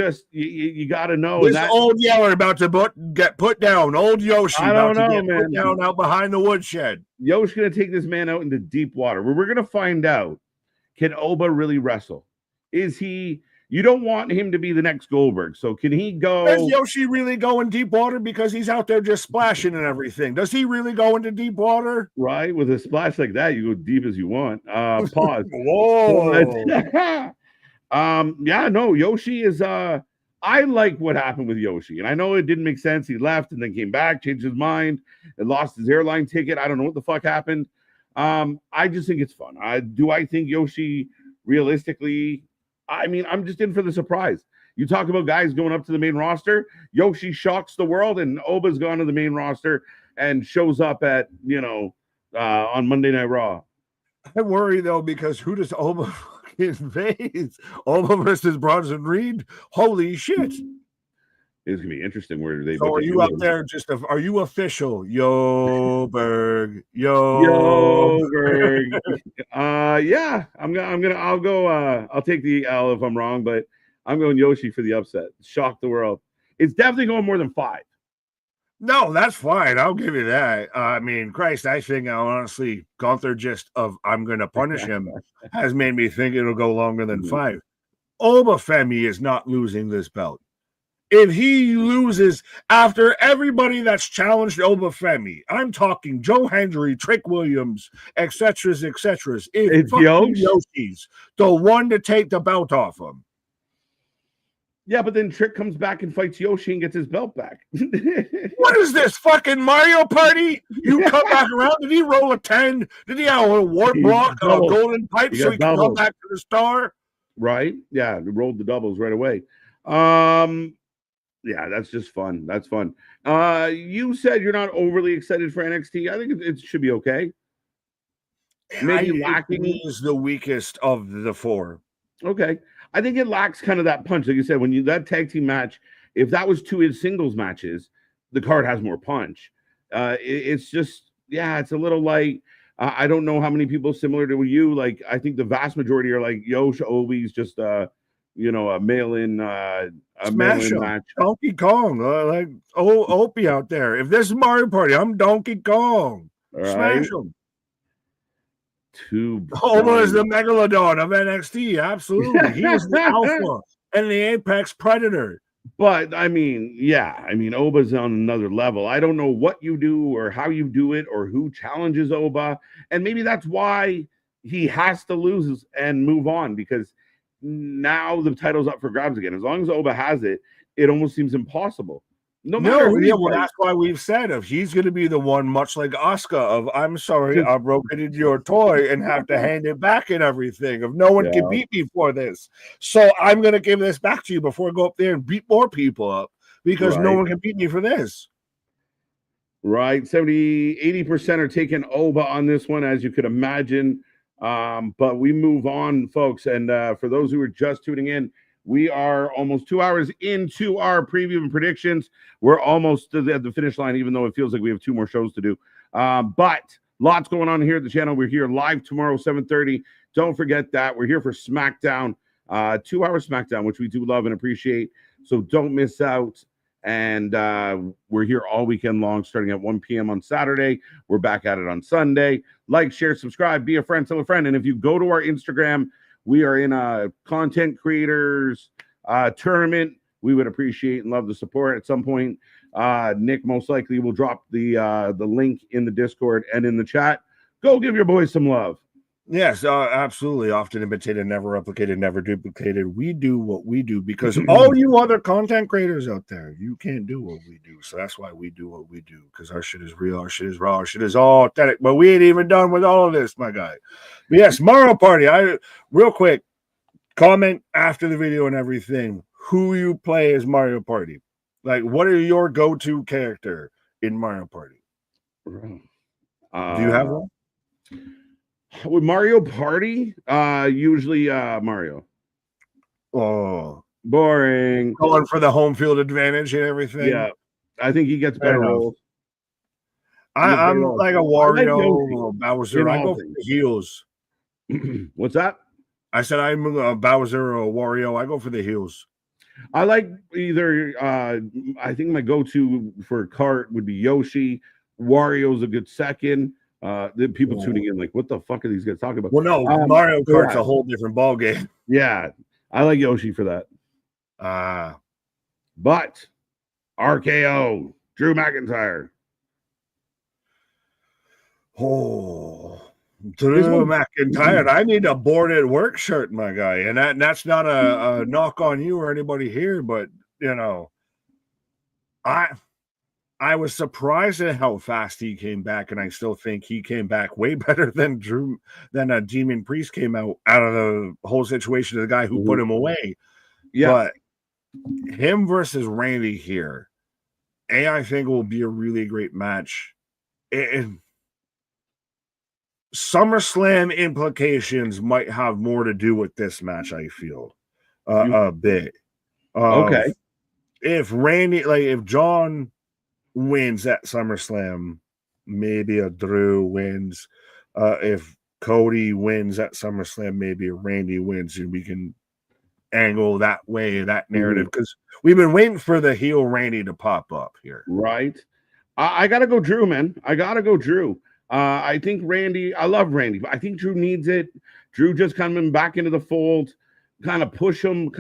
A: got to know.
B: This old yeller about to get put down. Old Yoshi
A: I don't know, man.
B: Put down out behind the woodshed.
A: Yoshi's going to take this man out into deep water. We're going to find out, can Oba really wrestle? Is he? You don't want him to be the next Goldberg. So can he go?
B: Does Yoshi really go in deep water because he's out there just splashing and everything? Does he really go into deep water?
A: Right. With a splash like that, you go deep as you want. Pause.
B: Whoa.
A: Yeah, no, Yoshi is I like what happened with Yoshi. And I know it didn't make sense. He left and then came back, changed his mind, and lost his airline ticket. I don't know what the fuck happened. I just think it's fun. I think Yoshi realistically, I mean, I'm just in for the surprise. You talk about guys going up to the main roster. Yoshi shocks the world, and Oba's gone to the main roster and shows up at, on Monday Night Raw.
B: I worry, though, because who does Oba fucking face? Oba versus Bronson Reed? Holy shit.
A: It's going to be interesting where they...
B: So are you up there are you official? Yo-berg.
A: Yo-berg. Yeah, I'll take the L if I'm wrong, but I'm going Yoshi for the upset. Shock the world. It's definitely going more than 5.
B: No, that's fine. I'll give you that. I mean, Christ, I think honestly, Gunther I'm going to punish him has made me think it'll go longer than 5. Obafemi is not losing this belt. If he loses after everybody that's challenged Obafemi, I'm talking Joe Hendry, Trick Williams, etc., etc. If fucking Yoshi's the one to take the belt off him.
A: Yeah, but then Trick comes back and fights Yoshi and gets his belt back.
B: What is this, fucking Mario Party? You come back around. Did he roll a 10? Did he have a warp block, a golden pipe so he can come back to the star?
A: Right? Yeah, we rolled the doubles right away. Yeah, that's just fun. That's fun. You said you're not overly excited for NXT. I think it should be okay.
B: Maybe lacking is the weakest of the four.
A: Okay. I think it lacks kind of that punch. Like you said, when that tag team match, if that was 2 singles matches, the card has more punch. It's just, yeah, it's a little light. I don't know how many people similar to you. Like, I think the vast majority are like, Obi's just a mail-in match.
B: Donkey Kong, like Opie out there. If this is Mario Party, I'm Donkey Kong. All Smash him. Oba is the megalodon of NXT. Absolutely, he is the alpha and the apex predator.
A: But I mean, yeah, Oba's on another level. I don't know what you do or how you do it or who challenges Oba, and maybe that's why he has to lose and move on, because now the title's up for grabs again. As long as Oba has it, it almost seems impossible.
B: That's why we've said if he's going to be the one, much like Asuka, of I'm sorry, I broke into your toy and have to hand it back and everything. If no one can beat me for this, so I'm going to give this back to you before I go up there and beat more people up because no one can beat me for this.
A: Right, 80% are taking Oba on this one, as you could imagine. But we move on, folks, and for those who are just tuning in, we are almost 2 hours into our preview and predictions. We're almost at the finish line, even though it feels like we have 2 more shows to do. But lots going on here at the channel. We're here live tomorrow, 7:30. Don't forget that. We're here for SmackDown, 2-hour SmackDown, which we do love and appreciate. So don't miss out. And we're here all weekend long, starting at 1 p.m. on Saturday. We're back at it on Sunday. Like, share, subscribe, be a friend, tell a friend. And if you go to our Instagram, we are in a content creators tournament. We would appreciate and love the support. At some point, Nick most likely will drop the link in the Discord and in the chat. Go give your boys some love.
B: Yes, absolutely. Often imitated, never replicated, never duplicated. We do what we do because all you other content creators out there, you can't do what we do. So that's why we do what we do, because our shit is real, our shit is raw, our shit is all authentic. But we ain't even done with all of this, my guy. But yes, Mario Party. Real quick, comment after the video and everything who you play as Mario Party. Like, what are your go-to character in Mario Party? Do you have one?
A: With Mario Party, usually Mario.
B: Oh,
A: boring.
B: Going for the home field advantage and everything.
A: Yeah, I think he gets better roles.
B: I'm like a Wario or Bowser. I go for the heels.
A: What's that?
B: I said I'm a Bowser or a Wario. I go for the heels.
A: I like either. I think my go-to for kart would be Yoshi. Wario's a good second. The people tuning in like, what the fuck are these guys talking about?
B: Well, no, Mario Kart's a whole different ball game.
A: Yeah, I like Yoshi for that. But RKO, Drew McIntyre.
B: Oh, Drew McIntyre. I need a board at work shirt, my guy. And that's not a knock on you or anybody here, but you know, I was surprised at how fast he came back, and I still think he came back way better than Demon Priest came out of the whole situation of the guy who put him away. Yeah, but him versus Randy here, I think will be a really great match. SummerSlam implications might have more to do with this match, I feel, a bit.
A: Okay.
B: If Randy, like if John wins at SummerSlam, maybe a Drew wins. If Cody wins at SummerSlam, maybe a Randy wins, and we can angle that way, that narrative, because we've been waiting for the heel Randy to pop up here.
A: Right. I gotta go Drew, man. I gotta go Drew. I think Randy, I love Randy, but I think Drew needs it. Drew just coming back into the fold. kind of push him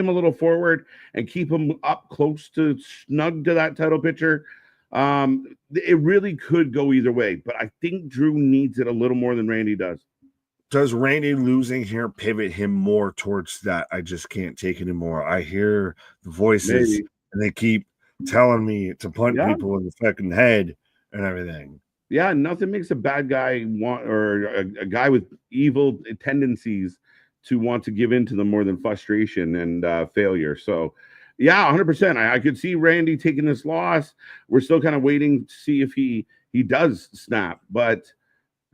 A: a little forward and keep him up close to snug to that title picture. It really could go either way, but I think Drew needs it a little more than Randy does.
B: Does Randy losing here pivot him more towards that? I just can't take it anymore. I hear the voices and they keep telling me to punch people in the fucking head and everything.
A: Yeah, nothing makes a bad guy or a guy with evil tendencies to want to give in to them more than frustration and failure. So, yeah, 100%. I could see Randy taking this loss. We're still kind of waiting to see if he does snap, but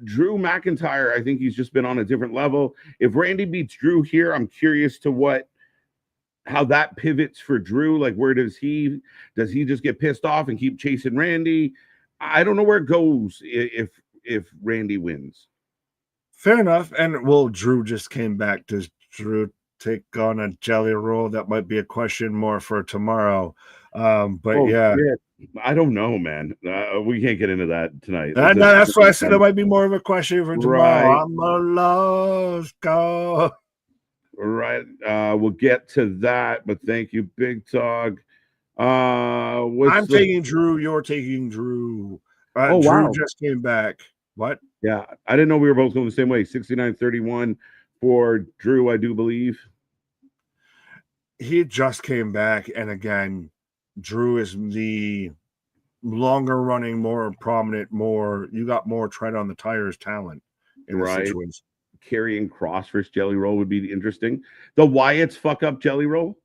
A: Drew McIntyre, I think he's just been on a different level. If Randy beats Drew here, I'm curious to how that pivots for Drew. Like, where does he just get pissed off and keep chasing Randy? I don't know where it goes if Randy wins.
B: Fair enough. And Drew just came back. Does Drew take on a jelly roll? That might be a question more for tomorrow. Yeah.
A: I don't know, man. We can't get into that tonight.
B: That's why I said it might be more of a question for tomorrow.
A: Right.
B: I'm a lost cause.
A: Right. We'll get to that, but thank you, Big Dog. I'm
B: taking Drew. You're taking Drew. Drew just came back. What?
A: Yeah, I didn't know we were both going the same way. 69-31 for Drew, I do believe.
B: He just came back, and again, Drew is the longer running, more prominent, you got more tread on the tires talent in this situation.
A: Karrion Kross versus Jelly Roll would be interesting. The Wyatts fuck up Jelly Roll.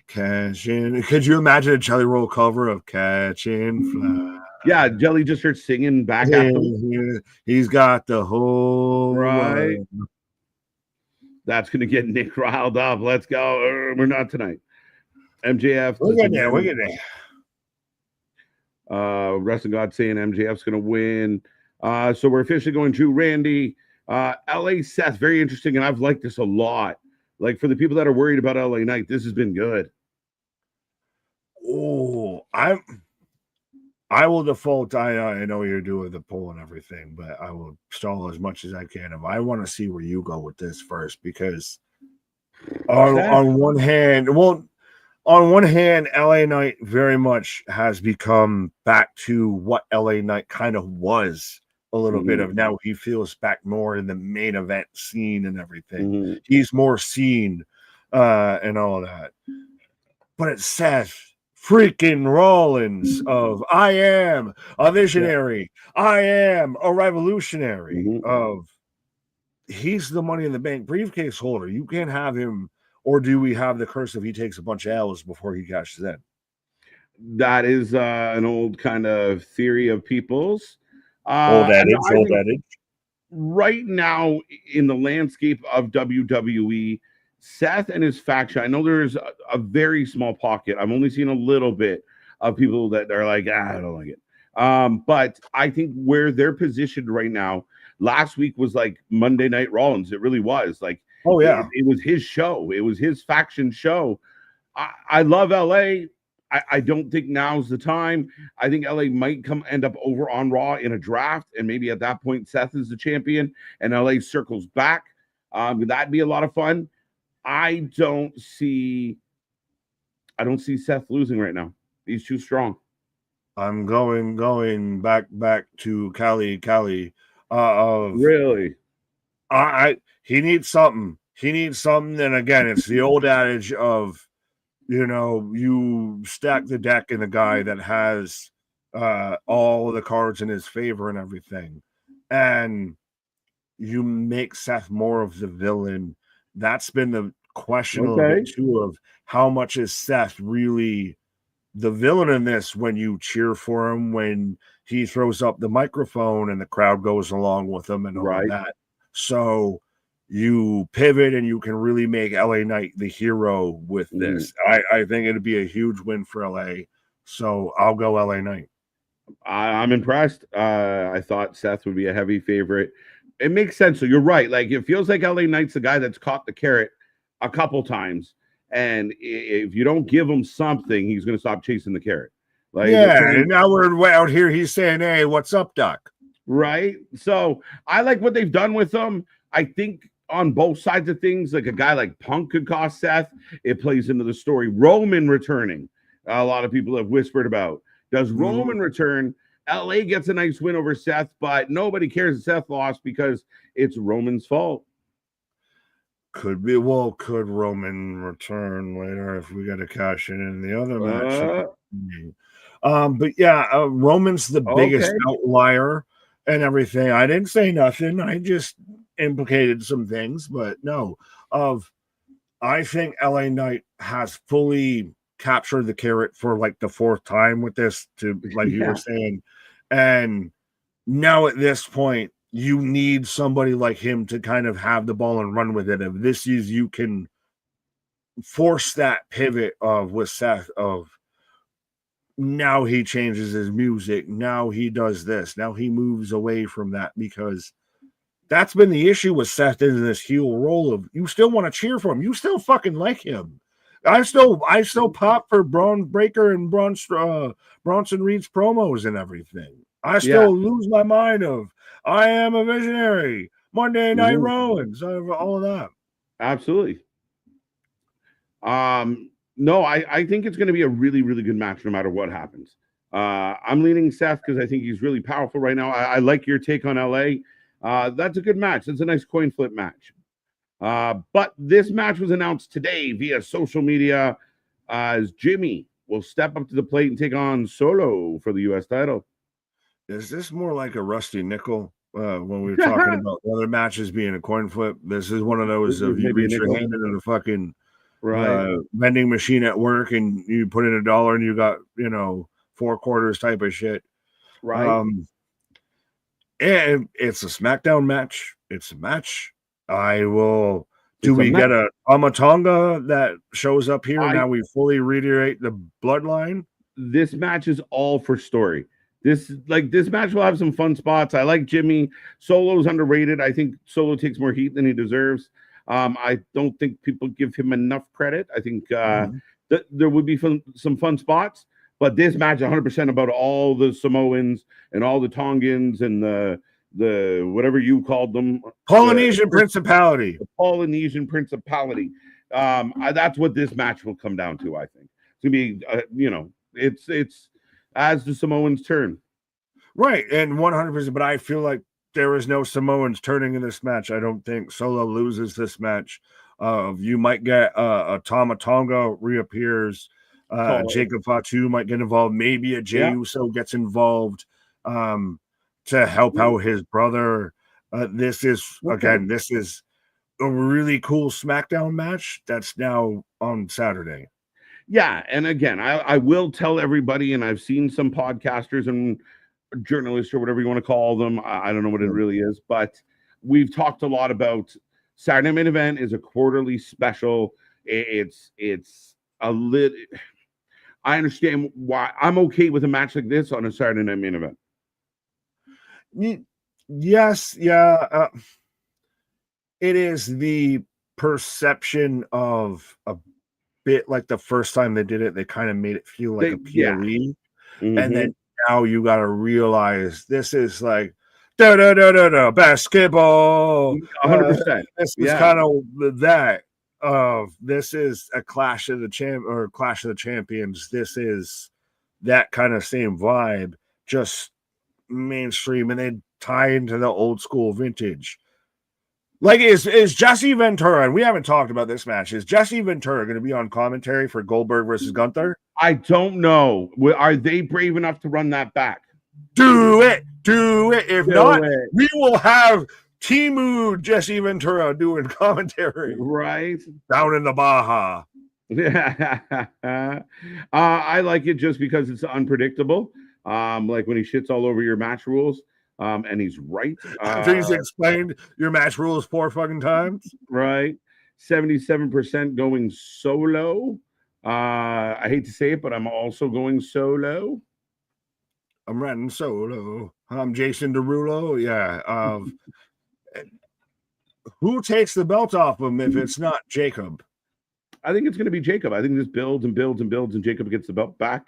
B: Catching. Could you imagine a Jelly Roll cover of Catching Fly?
A: Yeah, Jelly just starts singing back at them.
B: He's got the whole
A: right. That's gonna get Nick riled up. Let's go. We're not tonight. MJF.
B: We're getting there.
A: Wrestling God saying MJF's gonna win. So we're officially going Drew Randy. LA Seth, very interesting, and I've liked this a lot. Like, for the people that are worried about LA Knight, this has been good.
B: Oh, I will default. I know you're doing the poll and everything, but I will stall as much as I can. I want to see where you go with this first, because on one hand, LA Knight very much has become back to what LA Knight kind of was a little bit of. Now he feels back more in the main event scene and everything. He's more seen and all that. But it's Seth freaking Rollins of I am a visionary. I am a revolutionary of he's the Money in the Bank briefcase holder. You can't have him, or do we have the curse if he takes a bunch of L's before he cashes in?
A: That is an old kind of theory of people's.
B: Old adage.
A: Right now in the landscape of WWE, Seth and his faction, I know there's a very small pocket. I've only seen a little bit of people that are like, I don't like it. But I think where they're positioned right now, last week was like Monday Night Rollins. It really was. Like,
B: oh yeah,
A: it was his show. It was his faction show. I love LA. I don't think now's the time. I think LA might end up over on Raw in a draft, and maybe at that point Seth is the champion and LA circles back. That'd be a lot of fun. I don't see Seth losing right now. He's too strong.
B: I'm going back to Cali.
A: Really?
B: He needs something. And again, it's the old adage of, you stack the deck in a guy that has all the cards in his favor and everything, and you make Seth more of the villain. That's been the question a little bit too, of how much is Seth really the villain in this when you cheer for him, when he throws up the microphone and the crowd goes along with him and all that. So you pivot and you can really make LA Knight the hero with this. I think it'd be a huge win for LA. So I'll go LA Knight.
A: I'm impressed. I thought Seth would be a heavy favorite. It makes sense. So you're right. Like, it feels like LA Knight's the guy that's caught the carrot a couple times. And if you don't give him something, he's going to stop chasing the carrot. Like,
B: and now we're out here. He's saying, "Hey, what's up, Doc?"
A: Right. So I like what they've done with them. I think on both sides of things, like a guy like Punk could cost Seth. It plays into the story. Roman returning, a lot of people have whispered about. Does Roman return? LA gets a nice win over Seth, but nobody cares that Seth lost because it's Roman's fault.
B: Could be. Well, could Roman return later if we got to cash in the other match? But yeah, Roman's the biggest outlier and everything. I didn't say nothing. I just implicated some things, but no. I think LA Knight has fully captured the carrot for like the fourth time with this, to like you were saying. And now at this point, you need somebody like him to kind of have the ball and run with it. If this is, you can force that pivot of with Seth of now he changes his music. Now he does this. Now he moves away from that, because that's been the issue with Seth in this heel role of you still want to cheer for him. You still fucking like him. I still pop for Braun Breaker and Bronson Reed's promos and everything. I still lose my mind of I am a visionary. Monday Night Rollins, all of that.
A: Absolutely. No, I think it's going to be a really, really good match no matter what happens. I'm leaning Seth because I think he's really powerful right now. I like your take on LA. That's a good match. That's a nice coin flip match. But this match was announced today via social media as Jimmy will step up to the plate and take on Solo for the U.S. title.
B: Is this more like a rusty nickel when we were talking about other matches being a coin flip? This is one of those of you reach your hand into the fucking vending machine at work and you put in $1 and you got 4 quarters type of shit.
A: Right.
B: And it's a SmackDown match. It's a match. Do we get a Amatonga that shows up here? Now we fully reiterate the bloodline.
A: This match is all for story. This match will have some fun spots. I like Jimmy. Solo's underrated. I think Solo takes more heat than he deserves. I don't think people give him enough credit. I think there would be some fun spots, but this match 100% about all the Samoans and all the Tongans and the whatever you called them,
B: Polynesian Principality.
A: The Polynesian Principality. That's what this match will come down to. I think it's gonna be, it's as the Samoans turn.
B: Right, and 100%. But I feel like there is no Samoans turning in this match. I don't think Solo loses this match. You might get a Tama Tonga reappears. Jacob Fatu might get involved. Maybe a Jey Uso gets involved to help out his brother. This is a really cool SmackDown match that's now on Saturday.
A: Yeah, and again, I will tell everybody, and I've seen some podcasters and journalists or whatever you want to call them. I don't know what it really is, but we've talked a lot about Saturday Main Event is a quarterly special. It's a little. I understand why I'm okay with a match like this on a Saturday Night Main Event.
B: Yes, yeah. It is the perception of a bit like the first time they did it, they kind of made it feel like a PLE. And then now you got to realize this is like basketball.
A: 100%.
B: This is kind of that. This is a Clash of the Champions. This is that kind of same vibe, just mainstream, and then tie into the old school vintage. Like, is Jesse Ventura, and we haven't talked about this match, is Jesse Ventura going to be on commentary for Goldberg versus Gunther?
A: I don't know. Are they brave enough to run that back?
B: Do it. If not, we will have Timu Jesse Ventura doing commentary.
A: Right.
B: Down in the Baja.
A: I like it just because it's unpredictable. Like when he shits all over your match rules. And he's right.
B: He's explained your match rules 4 fucking times.
A: Right. 77% going solo. I hate to say it, but I'm also going solo.
B: I'm running solo. I'm Jason Derulo. Yeah. Who takes the belt off him if it's not Jacob?
A: I think it's going to be Jacob. I think this builds and builds and builds, and Jacob gets the belt back.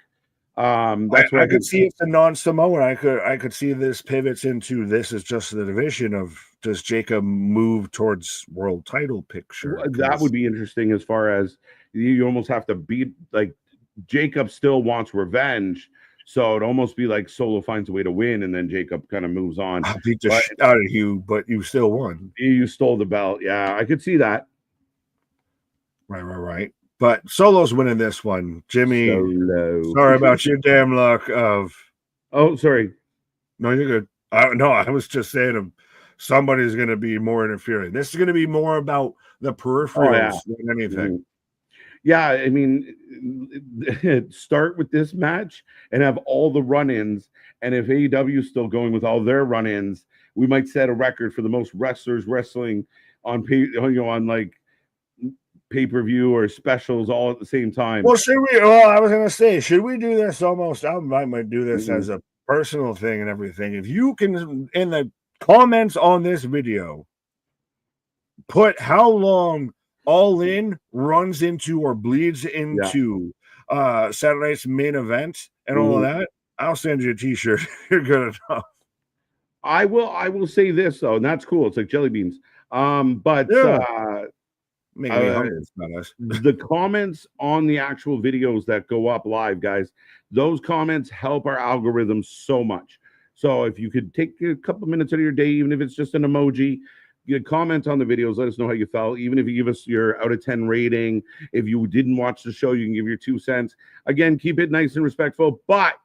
A: That's
B: I could see it's a non-Samoan. I could see this pivots into this is just the division of does Jacob move towards world title picture?
A: That would be interesting as far as you almost have to beat like Jacob still wants revenge. So it'd almost be like Solo finds a way to win, and then Jacob kind of moves on.
B: I'll beat the shit out of you, but you still won.
A: You stole the belt. Yeah, I could see that.
B: Right. But Solo's winning this one. Jimmy,
A: Solo.
B: Sorry about your damn luck of...
A: Oh, sorry.
B: No, you're good. No, I was just saying somebody's going to be more interfering. This is going to be more about the peripherals than anything.
A: Mm-hmm. Yeah, I mean, start with this match and have all the run-ins. And if AEW is still going with all their run-ins, we might set a record for the most wrestlers wrestling on like pay-per-view or specials all at the same time.
B: Well, should we? Oh, I was gonna say, should we do this almost? I might do this as a personal thing and everything. If you can, in the comments on this video, put how long All In runs into or bleeds into Saturday's main event and all of that, I'll send you a t-shirt. You're good enough.
A: I will say this though, and that's cool. It's like jelly beans. But
B: making me hungry. It's not us.
A: The comments on the actual videos that go up live, guys, those comments help our algorithm so much. So if you could take a couple minutes out of your day, even if it's just an emoji, you comment on the videos, let us know how you felt. Even if you give us your out of 10 rating, if you didn't watch the show, you can give your 2 cents. Again, keep it nice and respectful, but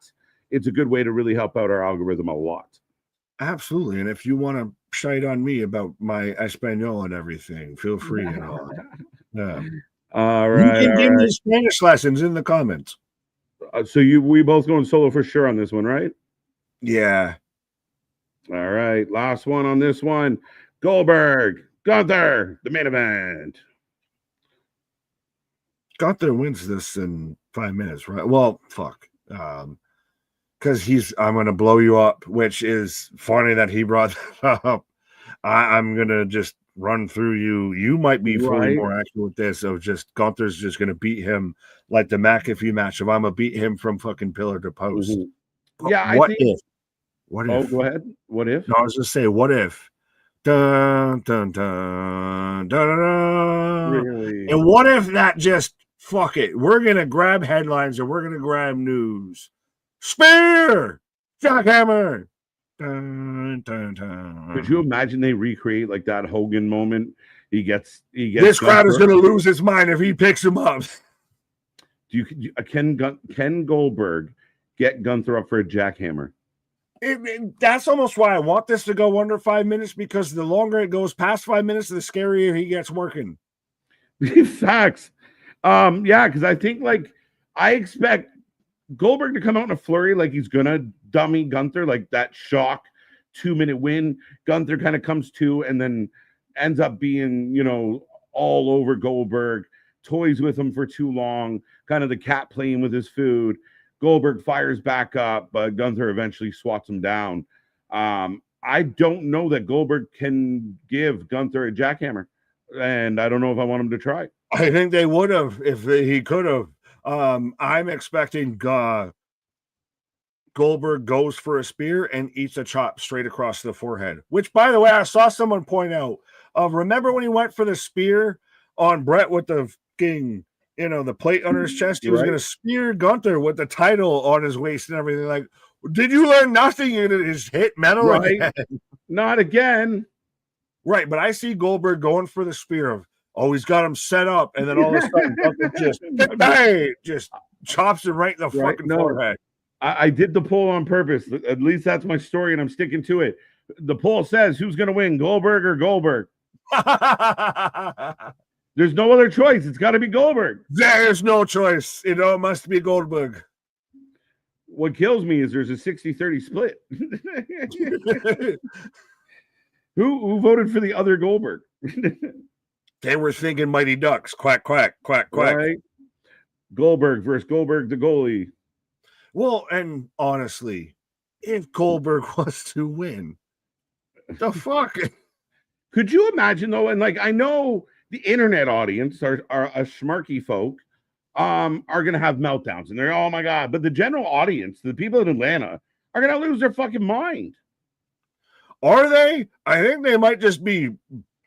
A: it's a good way to really help out our algorithm a lot.
B: Absolutely. And if you want to shite on me about my Espanol and everything, feel free and all. Yeah.
A: All right.
B: You can give me Spanish lessons in the comments.
A: So we both going solo for sure on this one, right?
B: Yeah.
A: All right. Last one on this one. Goldberg, Gunther, the main event.
B: Gunther wins this in 5 minutes, right? Well, fuck. Because I'm going to blow you up, which is funny that he brought that up. I'm going to just run through you. You might be fully more accurate with this of just Gunther's just going to beat him like the McAfee match. If I'm going to beat him from fucking pillar to post.
A: Yeah,
B: What if? What if?
A: Oh, go ahead. What if?
B: No, I was just saying, what if? Dun, dun, dun, dun, dun, dun.
A: Really?
B: And what if that just, fuck it, we're going to grab headlines and we're going to grab news. Spear! Jackhammer! Dun, dun, dun.
A: Could you imagine they recreate like that Hogan moment? He gets
B: this crowd is going to lose his mind if he picks him up.
A: Can Goldberg get Gunther up for a jackhammer?
B: That's almost why I want this to go under 5 minutes, because the longer it goes past 5 minutes, the scarier he gets working.
A: Facts. Yeah, because I think I expect Goldberg to come out in a flurry, like he's gonna dummy Gunther, like that shock 2-minute win. Gunther kind of comes to and then ends up being, all over Goldberg, toys with him for too long, kind of the cat playing with his food. Goldberg fires back up, but Gunther eventually swats him down. I don't know that Goldberg can give Gunther a jackhammer, and I don't know if I want him to try.
B: I think they would have if he could have. I'm expecting Goldberg goes for a spear and eats a chop straight across the forehead, which, by the way, I saw someone point out. Remember when he went for the spear on Brett with the king, the plate under his chest? He was going to spear Gunther with the title on his waist and everything. Like, did you learn nothing? And it is hit metal again.
A: Not again.
B: Right, but I see Goldberg going for the spear of, he's got him set up, and then all of a sudden Gunther just chops him right in the fucking forehead.
A: I did the poll on purpose. At least that's my story, and I'm sticking to it. The poll says, who's going to win, Goldberg or Goldberg? There's no other choice. It's got to be Goldberg.
B: There's no choice. It must be Goldberg.
A: What kills me is there's a 60-30 split. Who voted for the other Goldberg?
B: They were thinking Mighty Ducks. Quack, quack, quack, quack. Right?
A: Goldberg versus Goldberg, the goalie.
B: Well, and honestly, if Goldberg was to win, the fuck?
A: Could you imagine, though? And I know the internet audience are a schmarky folk. are gonna have meltdowns, and they're, oh my god. But the general audience, the people in Atlanta, are gonna lose their fucking mind.
B: Are they? I think they might just be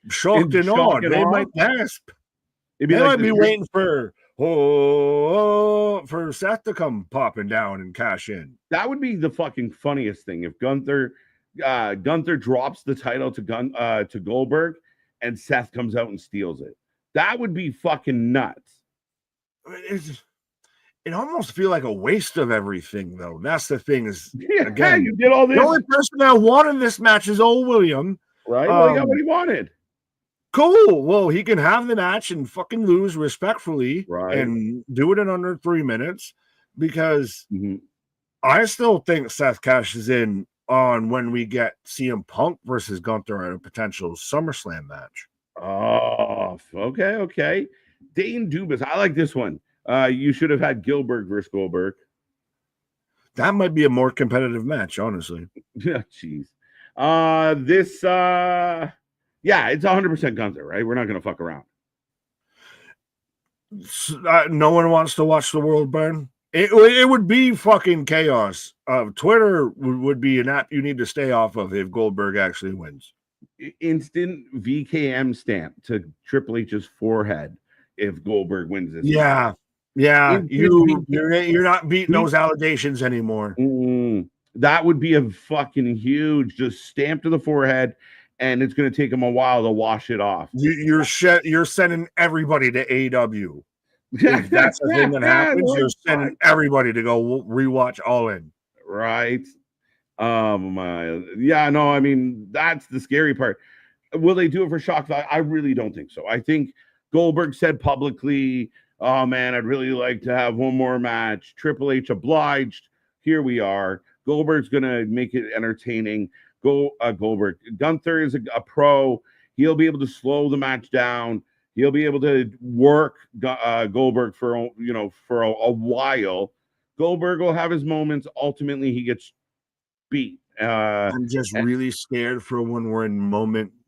B: shocked and awed. They might gasp. They might be waiting for Seth to come popping down and cash in.
A: That would be the fucking funniest thing if Gunther drops the title to Goldberg and Seth comes out and steals it. That would be fucking nuts.
B: It almost feels like a waste of everything, though. That's the thing is,
A: again, you did all this.
B: The only person that wanted this match is old William.
A: Right? Well, he got what he wanted.
B: Cool. Well, he can have the match and fucking lose respectfully, and do it in under 3 minutes, because I still think Seth cashes in on when we get CM Punk versus Gunther at a potential SummerSlam match.
A: Oh, okay. Dane Dubas, I like this one. You should have had Gilbert versus Goldberg.
B: That might be a more competitive match, honestly.
A: Yeah, jeez. Yeah, it's 100% Gunther, right? We're not going to fuck around.
B: No one wants to watch the world burn. It would be fucking chaos. Twitter would be an app you need to stay off of if Goldberg actually wins.
A: Instant VKM stamp to Triple H's forehead if Goldberg wins this.
B: Yeah. You're not beating those allegations anymore.
A: That would be a fucking huge just stamp to the forehead. And it's going to take them a while to wash it off.
B: You're sending everybody to AEW. If that's the thing that happens, you're sending everybody to go rewatch All In.
A: Right. Yeah, no, I mean, that's the scary part. Will they do it for shock value? I really don't think so. I think Goldberg said publicly, oh man, I'd really like to have one more match. Triple H obliged. Here we are. Goldberg's going to make it entertaining. Goldberg. Gunther is a pro. He'll be able to slow the match down. He'll be able to work Goldberg for a while. Goldberg will have his moments. Ultimately, he gets beat.
B: I'm just really scared for when we're in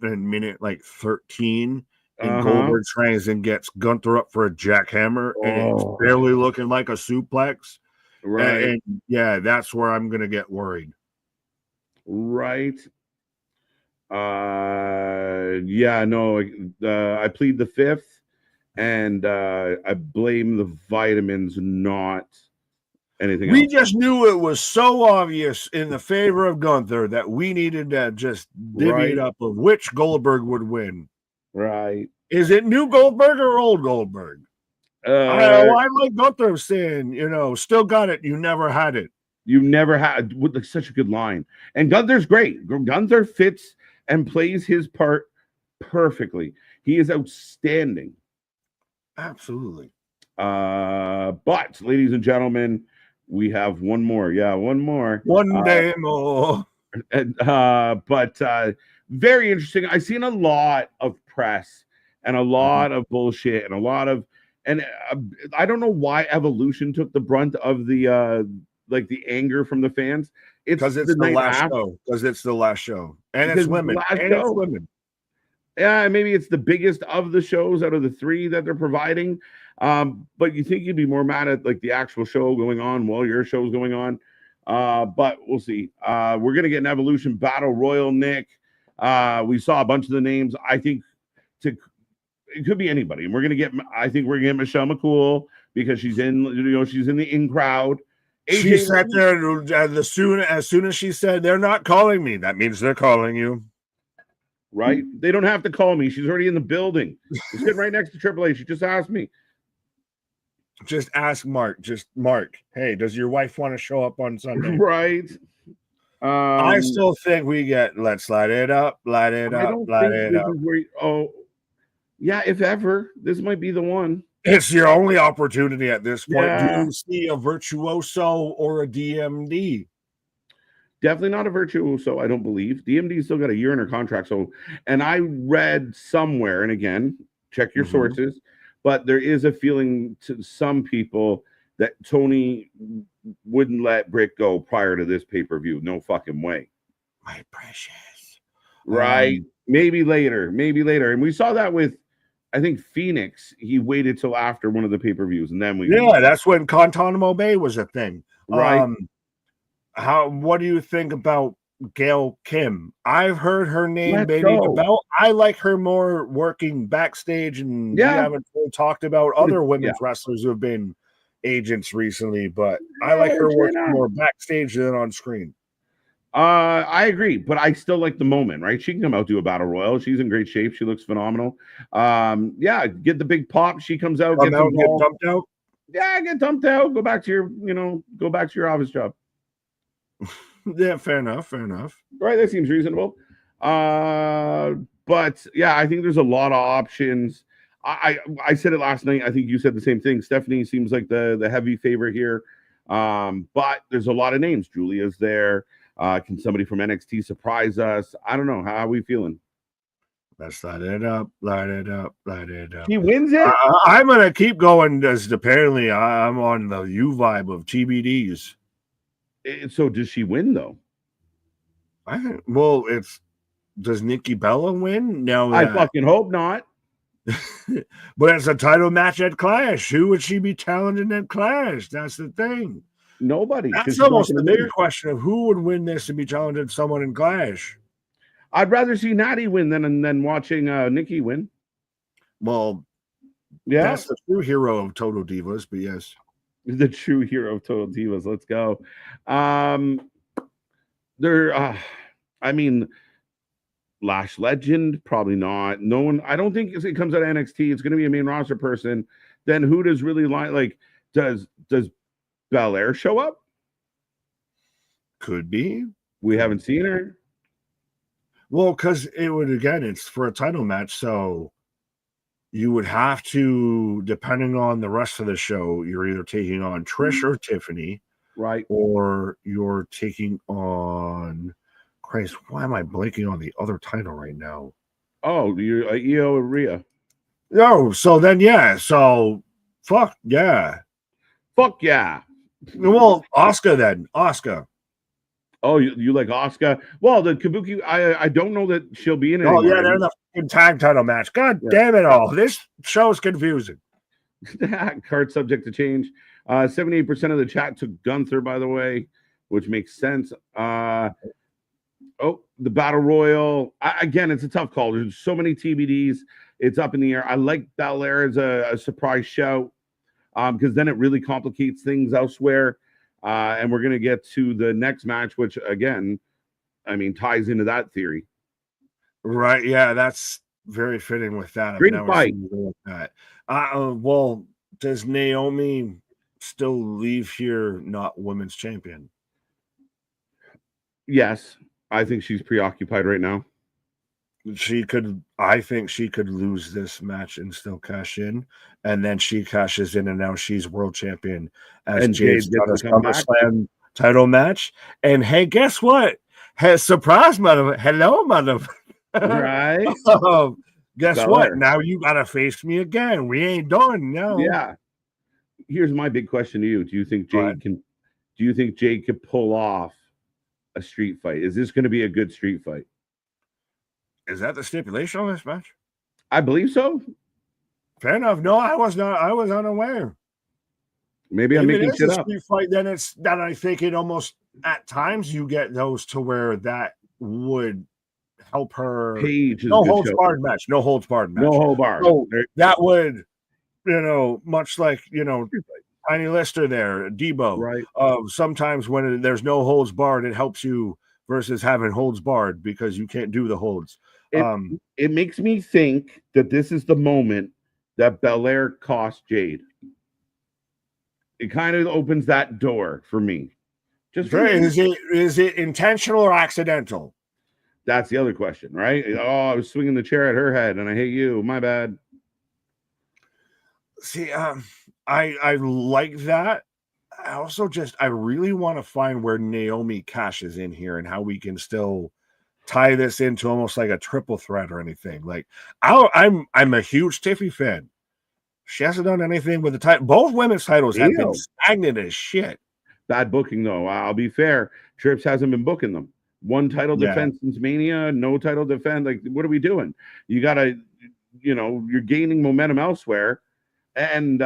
B: minute like 13, and Goldberg tries and gets Gunther up for a jackhammer, and it's barely looking like a suplex.
A: Right.
B: And yeah, that's where I'm gonna get worried.
A: Right. Yeah, no, I plead the fifth, and I blame the vitamins, not anything else.
B: We just knew it was so obvious in the favor of Gunther that we needed to just divvy it up of which Goldberg would win.
A: Right.
B: Is it new Goldberg or old Goldberg? I like Gunther saying, still got it. You never had it.
A: You never had such a good line. And Gunther's great. Gunther fits and plays his part perfectly. He is outstanding.
B: Absolutely.
A: But, ladies and gentlemen, we have one more. Yeah, one more.
B: One day more.
A: But very interesting. I've seen a lot of press and a lot of bullshit and a lot of, and I don't know why Evolution took the brunt of the anger from the fans. It's
B: because it's the last show. Because it's the last show, and it's women. It's women.
A: Yeah, maybe it's the biggest of the shows out of the three that they're providing. But you think you'd be more mad at like the actual show going on while your show's going on. But we'll see. We're gonna get an Evolution Battle Royal, Nick. We saw a bunch of the names. I think it could be anybody, and I think we're gonna get Michelle McCool because she's in, she's in the in crowd.
B: She sat there as soon as she said they're not calling me. That means they're calling you.
A: Right? They don't have to call me. She's already in the building. She's sitting right next to Triple H. She just asked me.
B: Just ask Mark. Just Mark. Hey, does your wife want to show up on Sunday?
A: Right.
B: I still think we get let's light it up, light it up, light it up.
A: Yeah, if ever, this might be the one.
B: It's your only opportunity at this point. Yeah. Do you see a Virtuoso or a DMD?
A: Definitely not a Virtuoso, I don't believe. DMD still got a year in her contract. So, and I read somewhere, and again, check your sources, but there is a feeling to some people that Tony wouldn't let Britt go prior to this pay-per-view. No fucking way.
B: My precious.
A: Right. Maybe later. And we saw that with, I think Phoenix, he waited till after one of the pay-per-views, and then
B: that's when Guantanamo Bay was a thing.
A: Right.
B: What do you think about Gail Kim? I've heard her name bandied about. I like her more working backstage, and we haven't really talked about other women's wrestlers who have been agents recently, but I like her working more backstage than on screen.
A: I agree, but I still like the moment, right? She can come out, do a battle royal. She's in great shape. She looks phenomenal. Get the big pop. She comes out,
B: get dumped out.
A: Yeah, get dumped out. Go back to your office job.
B: Yeah, fair enough.
A: Right, that seems reasonable. But yeah, I think there's a lot of options. I said it last night. I think you said the same thing. Stephanie seems like the heavy favorite here. But there's a lot of names. Julia's there. Can somebody from NXT surprise us? I don't know. How are we feeling?
B: Let's light it up.
A: He wins it?
B: I'm going to keep going, as apparently I'm on the U vibe of TBDs.
A: So does she win, though?
B: Does Nikki Bella win? No,
A: I fucking hope not.
B: But it's a title match at Clash. Who would she be challenging at Clash? That's the thing.
A: Nobody.
B: That's almost the bigger question of who would win this and be challenging someone in Clash.
A: I'd rather see Natty win than watching Nikki win.
B: Well, that's the true hero of Total Divas, but yes.
A: The true hero of Total Divas. Let's go. Lash Legend, probably not. No one. I don't think it comes out of NXT. It's going to be a main roster person. Then who does really like? Does Belair show up?
B: Could be.
A: We haven't seen her.
B: Well, because it's for a title match, so you would have to, depending on the rest of the show, you're either taking on Trish or Tiffany,
A: right?
B: Or you're taking on, Christ, why am I blanking on the other title right now?
A: Oh, you're Io and Rhea.
B: No, so then fuck yeah. Well, Asuka then. Asuka.
A: Oh, you like Asuka? Well, the Kabuki, I don't know that she'll be in it.
B: Oh, yeah, they're in the tag title match. God damn it all. This show is confusing.
A: Card subject to change. 78% of the chat took Gunther, by the way, which makes sense. The Battle Royal. Again, it's a tough call. There's so many TBDs. It's up in the air. I like Belair as a surprise shout because then it really complicates things elsewhere. And we're going to get to the next match, which, again, ties into that theory.
B: Right. Yeah, that's very fitting with that.
A: Great fight.
B: Well, does Naomi still leave here not women's champion?
A: Yes. I think she's preoccupied right now.
B: I think she could lose this match and still cash in, and then she cashes in, and now she's world champion as Jade's got a SummerSlam title match. And hey, guess what? Surprise, mother! Hello, mother!
A: Right?
B: Guess what? Now you gotta face me again. We ain't done. No.
A: Yeah. Here's my big question to you: Do you think Jade could pull off a street fight? Is this going to be a good street fight?
B: Is that the stipulation on this match?
A: I believe so.
B: Fair enough. No, I was not. I was unaware.
A: Maybe I'm making shit up.
B: Fight, then it's that I think it almost at times you get those to where that would help her. No holds barred match. No holds barred match.
A: No hold barred.
B: So that would, much like Tiny Lister there, Debo.
A: Right.
B: Sometimes when there's no holds barred, it helps you versus having holds barred because you can't do the holds.
A: It makes me think that this is the moment that Belair cost Jade. It kind of opens that door for me.
B: Is it intentional or accidental?
A: That's the other question, right? Oh, I was swinging the chair at her head, and I hate you. My bad.
B: See, I like that. I really want to find where Naomi cashes in here and how we can still tie this into almost like a triple threat or anything. Like I'm a huge Tiffy fan. She hasn't done anything with the title. Both women's titles have been stagnant as shit.
A: Bad booking, though. I'll be fair. Trips hasn't been booking them. One title defense since Mania, no title defense. Like, what are we doing? You gotta you're gaining momentum elsewhere, and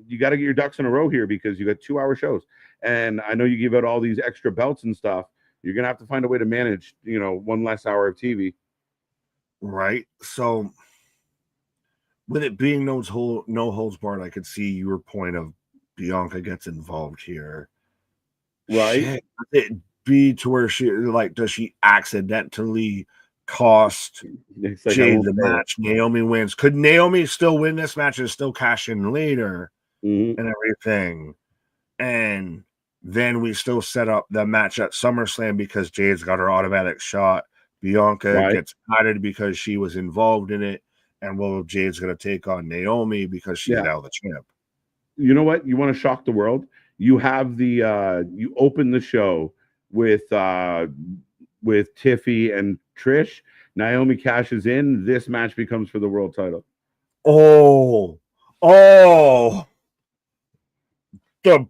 A: you got to get your ducks in a row here because you got 2-hour shows. And I know you give out all these extra belts and stuff. You're going to have to find a way to manage, one less hour of TV.
B: Right. So with it being no holds barred, I could see your point of Bianca gets involved here.
A: Right.
B: Shit, it be to where does she accidentally cost Jade the match? Naomi wins. Could Naomi still win this match and still cash in later and everything? And then we still set up the match at SummerSlam because Jade's got her automatic shot. Bianca gets added because she was involved in it. And Jade's going to take on Naomi because she's now the champ.
A: You know what? You want to shock the world? You have you open the show with Tiffy and Trish. Naomi cashes in. This match becomes for the world title.
B: Oh, the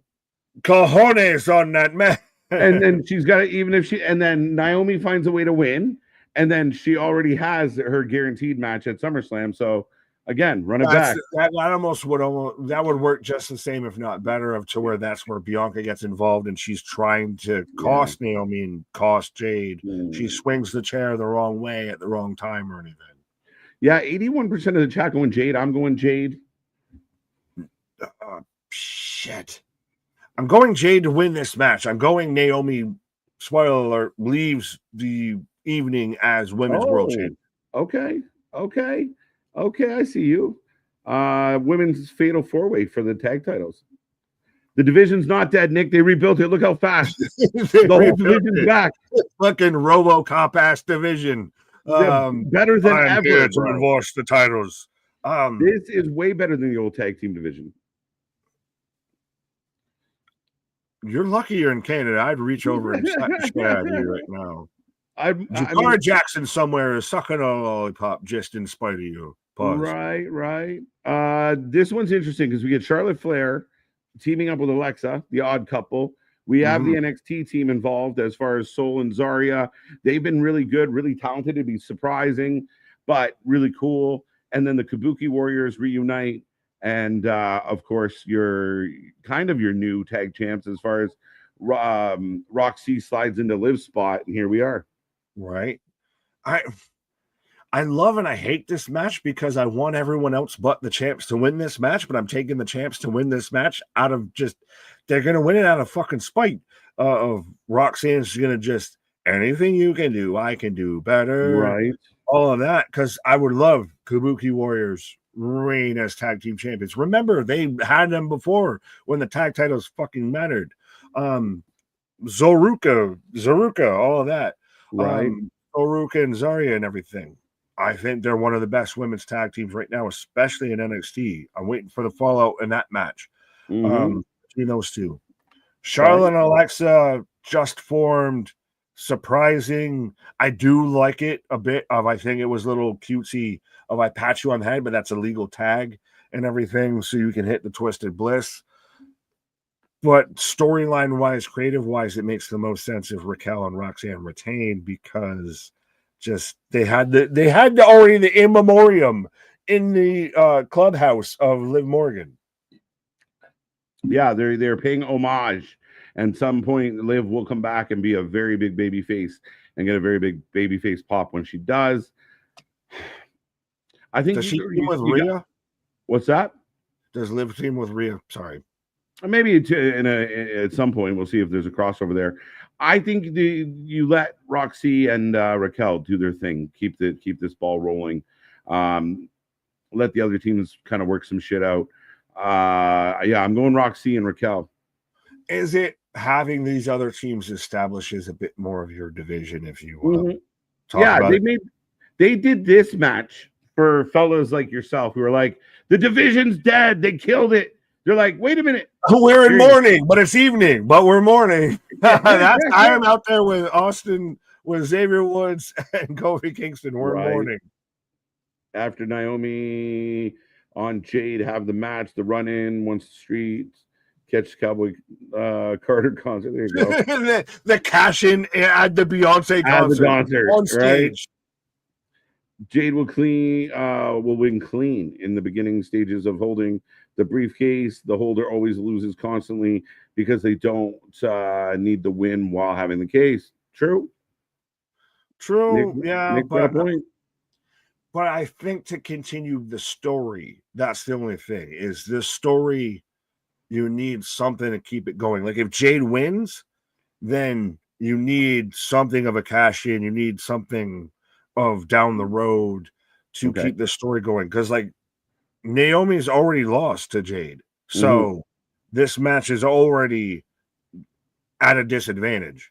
B: cojones on that match.
A: And then she's got to, and then Naomi finds a way to win, and then she already has her guaranteed match at SummerSlam. So again, run it back.
B: That would work just the same, if not better, to where that's where Bianca gets involved and she's trying to cost Naomi and cost Jade. She swings the chair the wrong way at the wrong time or anything.
A: Yeah, 81% of the chat going Jade. I'm going Jade.
B: Shit. I'm going Jade to win this match. I'm going Naomi, spoiler alert, leaves the evening as women's world champion.
A: Okay, I see you. Women's fatal 4-way for the tag titles. The division's not dead, Nick. They rebuilt it. Look how fast. The whole division's back.
B: Fucking RoboCop ass division.
A: Better than ever.
B: To enforce the titles.
A: This is way better than the old tag team division.
B: You're lucky you're in Canada. I'd reach over and slap the shit out of you right now. Jakara Jackson somewhere is sucking a lollipop just in spite of you. Pause.
A: Right. This one's interesting because we get Charlotte Flair teaming up with Alexa, the odd couple. We have the NXT team involved as far as Sol and Zarya. They've been really good, really talented. It'd be surprising, but really cool. And then the Kabuki Warriors reunite. And of course, your new tag champs as far as Roxy slides into Liv's spot, and here we are.
B: Right. I love and I hate this match because I want everyone else but the champs to win this match, but I'm taking the champs to win this match out of they're going to win it out of fucking spite of Roxanne's going to just anything you can do, I can do better.
A: Right.
B: All of that because I would love Kabuki Warriors reign as tag team champions. Remember, they had them before when the tag titles fucking mattered. Zoruka, all of that.
A: Right.
B: Zoruka and Zarya and everything. I think they're one of the best women's tag teams right now, especially in NXT. I'm waiting for the fallout in that match between those two. Charlotte and Alexa just formed. Surprising. I do like it a bit of, I think it was a little cutesy of I pat you on the head, but that's a legal tag and everything, so you can hit the Twisted Bliss. But storyline wise, creative wise, it makes the most sense if Raquel and Roxanne retain because they had already the in memoriam in the clubhouse of Liv Morgan.
A: Yeah, they're paying homage. And at some point, Liv will come back and be a very big baby face and get a very big baby face pop when she does. I think.
B: Does she team with Rhea?
A: What's that?
B: Does Liv team with Rhea? Sorry.
A: Maybe at some point we'll see if there's a crossover there. I think you let Roxy and Raquel do their thing. Keep this ball rolling. Let the other teams kind of work some shit out. I'm going Roxy and Raquel.
B: Is it having these other teams establishes a bit more of your division, if you will?
A: They did this match for fellas like yourself who are like, the division's dead. They killed it. They're like, wait a minute.
B: We're in mourning, but it's evening, but we're mourning. I am out there with Austin, with Xavier Woods and Kofi Kingston. We're in mourning.
A: After Naomi on Jade have the match, the run-in, once the streets. Catch Cowboy Carter concert. There you go.
B: the cash in at the Beyonce concert on stage.
A: Jade will win clean in the beginning stages of holding the briefcase. The holder always loses constantly because they don't need the win while having the case. True.
B: Yeah,
A: Nick got a point.
B: But I think to continue the story, that's the only thing. Is this story, you need something to keep it going. Like if Jade wins, then you need something of a cash in. You need something of down the road to keep the story going. Because like Naomi's already lost to Jade. So this match is already at a disadvantage.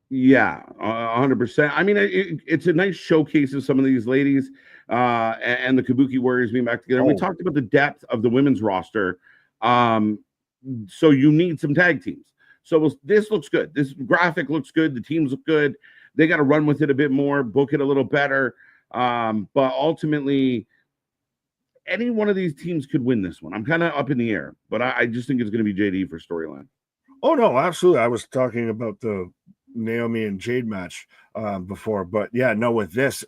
A: Yeah, 100%. I mean, it's a nice showcase of some of these ladies and the Kabuki Warriors being back together. We talked about the depth of the women's roster. So you need some tag teams. So this looks good. This graphic looks good. The teams look good. They got to run with it a bit more, book it a little better. But ultimately, any one of these teams could win this one. I'm kind of up in the air, but I just think it's going to be JD for storyline.
B: Oh, no, absolutely. I was talking about the Naomi and Jade match before, but yeah, no, with this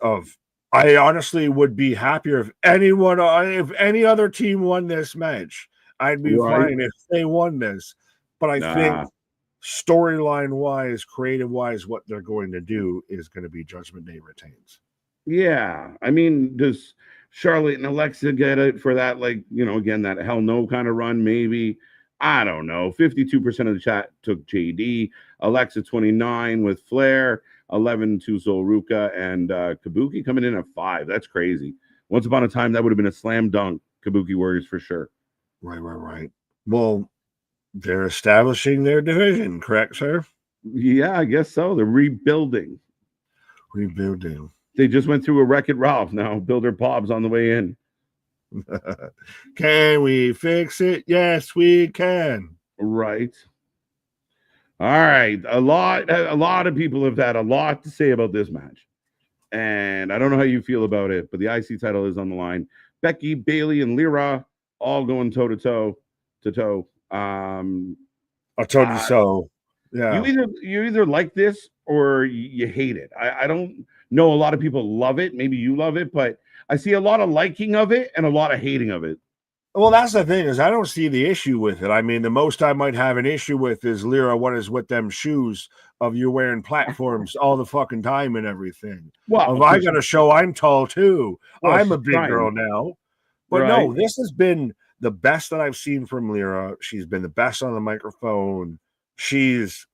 B: I honestly would be happier if any other team won this match. I'd be fine if they won this, but I think storyline wise, creative wise, what they're going to do is going to be Judgment Day retains.
A: Yeah, I mean, does Charlotte and Alexa get it for that? Like, again, that hell no kind of run, maybe. I don't know. 52% of the chat took JD. Alexa 29 with Flair, 11 to Zolruka, and Kabuki coming in at 5. That's crazy. Once upon a time, that would have been a slam dunk. Kabuki Warriors for sure.
B: Right. Well, they're establishing their division, correct, sir?
A: Yeah, I guess so. They're rebuilding. They just went through a Wreck-It Ralph. Now Builder Bob's on the way in.
B: Can we fix it? Yes, we can.
A: Right. All right. A lot of people have had a lot to say about this match. And I don't know how you feel about it, but the IC title is on the line. Becky, Bayley, and Lyra all going toe to toe.
B: A toe to toe. Yeah.
A: You either like this or you hate it. I don't know. A lot of people love it. Maybe you love it, but I see a lot of liking of it and a lot of hating of it.
B: Well, that's the thing, is I don't see the issue with it. I mean, the most I might have an issue with is Lyra, what is with them shoes of you wearing platforms all the fucking time and everything. Well, I got to show I'm tall too. Well, I'm a big girl now. But no, this has been the best that I've seen from Lyra. She's been the best on the microphone. She's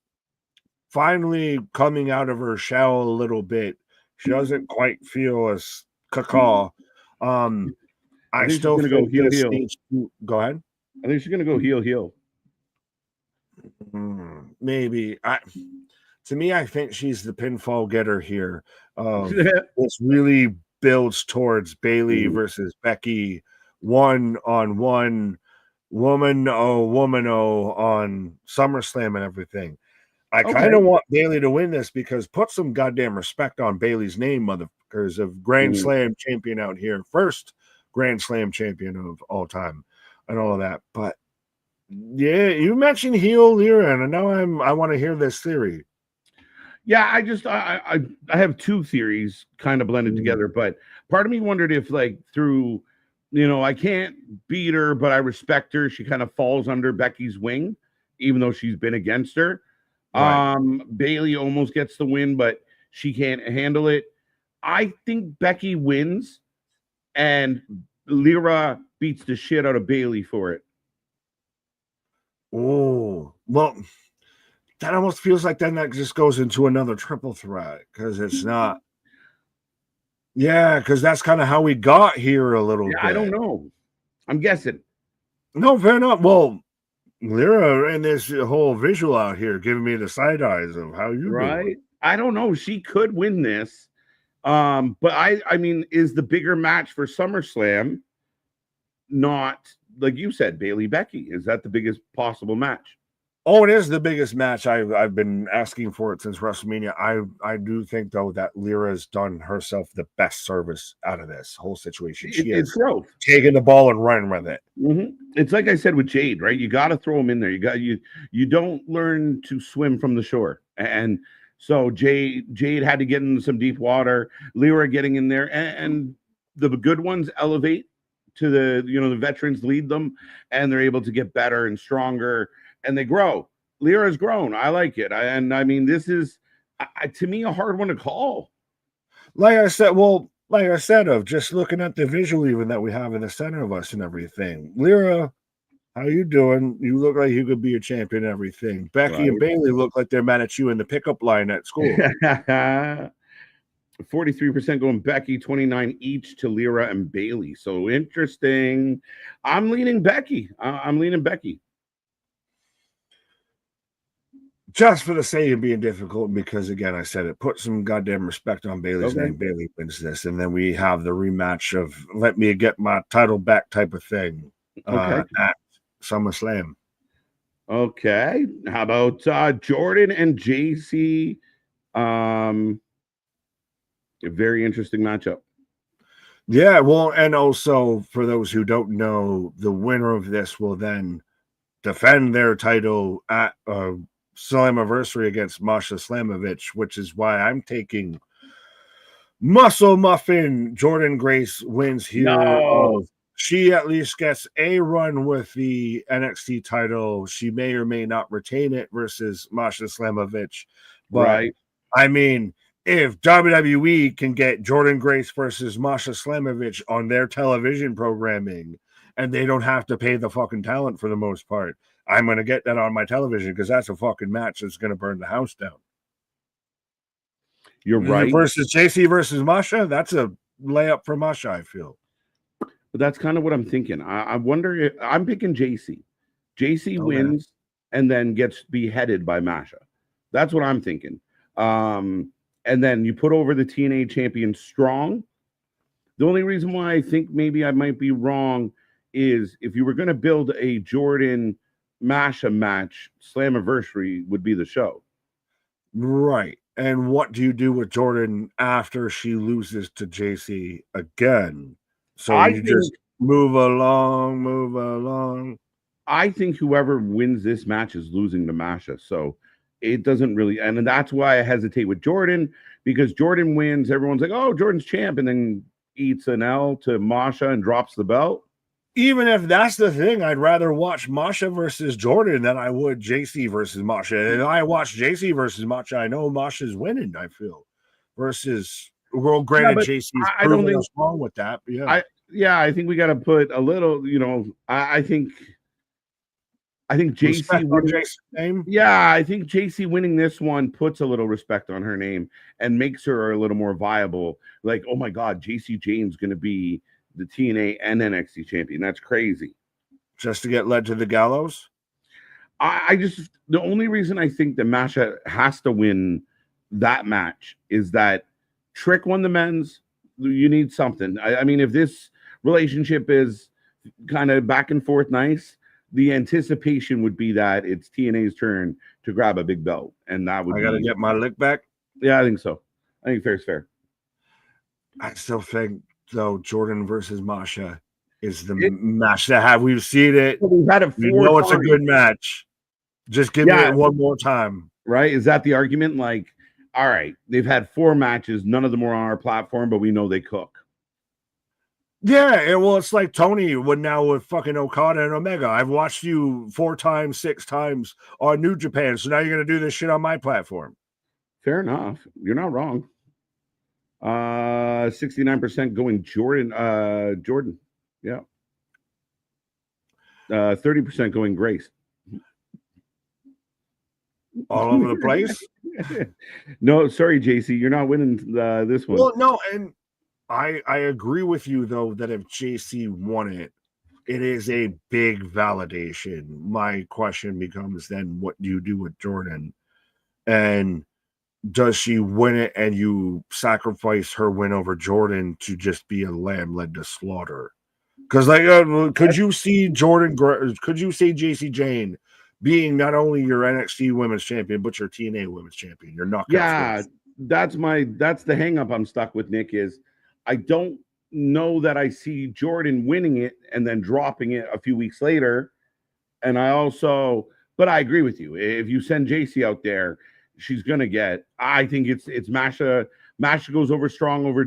B: finally coming out of her shell a little bit. She doesn't quite feel as caca. I still think
A: go heel.
B: Go ahead.
A: I think she's gonna go heel.
B: Maybe. To me, I think she's the pinfall getter here. This really builds towards Bayley versus Becky, 1-on-1, woman on SummerSlam and everything. I kind of want Bayley to win this because put some goddamn respect on Bayley's name, motherfuckers, of Grand Slam champion out here. First Grand Slam champion of all time and all of that. But yeah, you mentioned heel Lyra, and now I want to hear this theory.
A: Yeah, I have two theories kind of blended together, but part of me wondered if like through, I can't beat her, but I respect her. She kind of falls under Becky's wing, even though she's been against her. Right. Bayley almost gets the win, but she can't handle it. I think Becky wins and Lyra beats the shit out of Bayley for it.
B: Oh, well, that almost feels like then that just goes into another triple threat because it's not. Yeah, because that's kind of how we got here a little bit.
A: I don't know. I'm guessing.
B: No, fair enough. Well, Lyra and this whole visual out here giving me the side eyes of how you doing.
A: I don't know. She could win this. But I mean, is the bigger match for SummerSlam not, like you said, Bayley Becky? Is that the biggest possible match?
B: Oh, it is the biggest match. I've been asking for it since WrestleMania. I do think, though, that Lyra's done herself the best service out of this whole situation. She is
A: growth.
B: Taking the ball and running with it.
A: It's like I said with Jade, right? You got to throw them in there. You don't learn to swim from the shore. And So Jade had to get in some deep water. Lyra getting in there, and the good ones elevate to the veterans lead them, and they're able to get better and stronger, and they grow. Lyra's grown. I like it. I mean, this is to me a hard one to call.
B: Like I said, of just looking at the visual even that we have in the center of us and everything. Lyra, how you doing? You look like you could be a champion and everything. Becky and Bailey look like they're mad at you in the pickup line at school.
A: 43% going Becky, 29 each to Lyra and Bailey. So interesting. I'm leaning Becky. I'm leaning Becky.
B: Just for the sake of being difficult, because again, I said it, put some goddamn respect on Bailey's name. Bailey wins this, and then we have the rematch of let me get my title back type of thing at SummerSlam.
A: Okay. How about Jordan and JC? A very interesting matchup.
B: Yeah, well, and also for those who don't know, the winner of this will then defend their title at Slammiversary against Masha Slamovich, which is why I'm taking Muscle Muffin. Jordan Grace wins here.
A: No.
B: She at least gets a run with the NXT title. She may or may not retain it versus Masha Slamovich. But I mean, if WWE can get Jordan Grace versus Masha Slamovich on their television programming, and they don't have to pay the fucking talent for the most part, I'm going to get that on my television because that's a fucking match that's going to burn the house down.
A: You're right.
B: Versus JC versus Masha, that's a layup for Masha, I feel.
A: But that's kind of what I'm thinking. I wonder if I'm picking JC. JC wins and then gets beheaded by Masha. That's what I'm thinking. And then you put over the TNA champion strong. The only reason why I think maybe I might be wrong is if you were going to build a Jordan Masha match, Slammiversary would be the show.
B: Right. And what do you do with Jordan after she loses to JC again? So just move along.
A: I think whoever wins this match is losing to Masha. So it doesn't really, and that's why I hesitate with Jordan, because Jordan wins. Everyone's like, oh, Jordan's champ, and then eats an L to Masha and drops the belt.
B: Even if that's the thing, I'd rather watch Masha versus Jordan than I would JC versus Masha. And I watch JC versus Masha, I know Masha's winning, I feel. Versus, well, granted, JC's proving us wrong with that. But
A: I think we got to put a little, I think JC winning, I think JC winning this one puts a little respect on her name and makes her a little more viable. Like, oh my God, JC Jane's going to be the TNA and NXT champion. That's crazy.
B: Just to get led to the gallows?
A: The only reason I think that Masha has to win that match is that Trick won the men's. You need something. I mean, if this relationship is kind of back and forth nice, the anticipation would be that it's TNA's turn to grab a big belt. And that would
B: I got to get my lick back?
A: Yeah, I think so. I think fair is fair.
B: I still think, though, Jordan versus Masha is the match that have we've seen it.
A: We've had it 4 times.
B: It's a good match. Just give me it one more time.
A: Right? Is that the argument? Like, all right, they've had 4 matches. None of them were on our platform, but we know they cook.
B: Yeah, well, it's like Tony would now with fucking Okada and Omega. I've watched you 4 times, 6 times on New Japan, so now you're going to do this shit on my platform.
A: Fair enough. You're not wrong. 69% going Jordan. Jordan. Yeah. 30% going Grace.
B: All over the place?
A: No, sorry, JC. You're not winning this one.
B: Well, no, and I agree with you, though, that if JC won it, it is a big validation. My question becomes then, what do you do with Jordan? And does she win it and you sacrifice her win over Jordan to just be a lamb led to slaughter? Because, like, could you see JC Jane being not only your NXT Women's Champion, but your TNA Women's Champion? You're not.
A: Yeah, that's the hang up I'm stuck with, Nick, is I don't know that I see Jordan winning it and then dropping it a few weeks later. And but I agree with you. If you send JC out there she's gonna get. I think it's Masha. Masha goes over strong over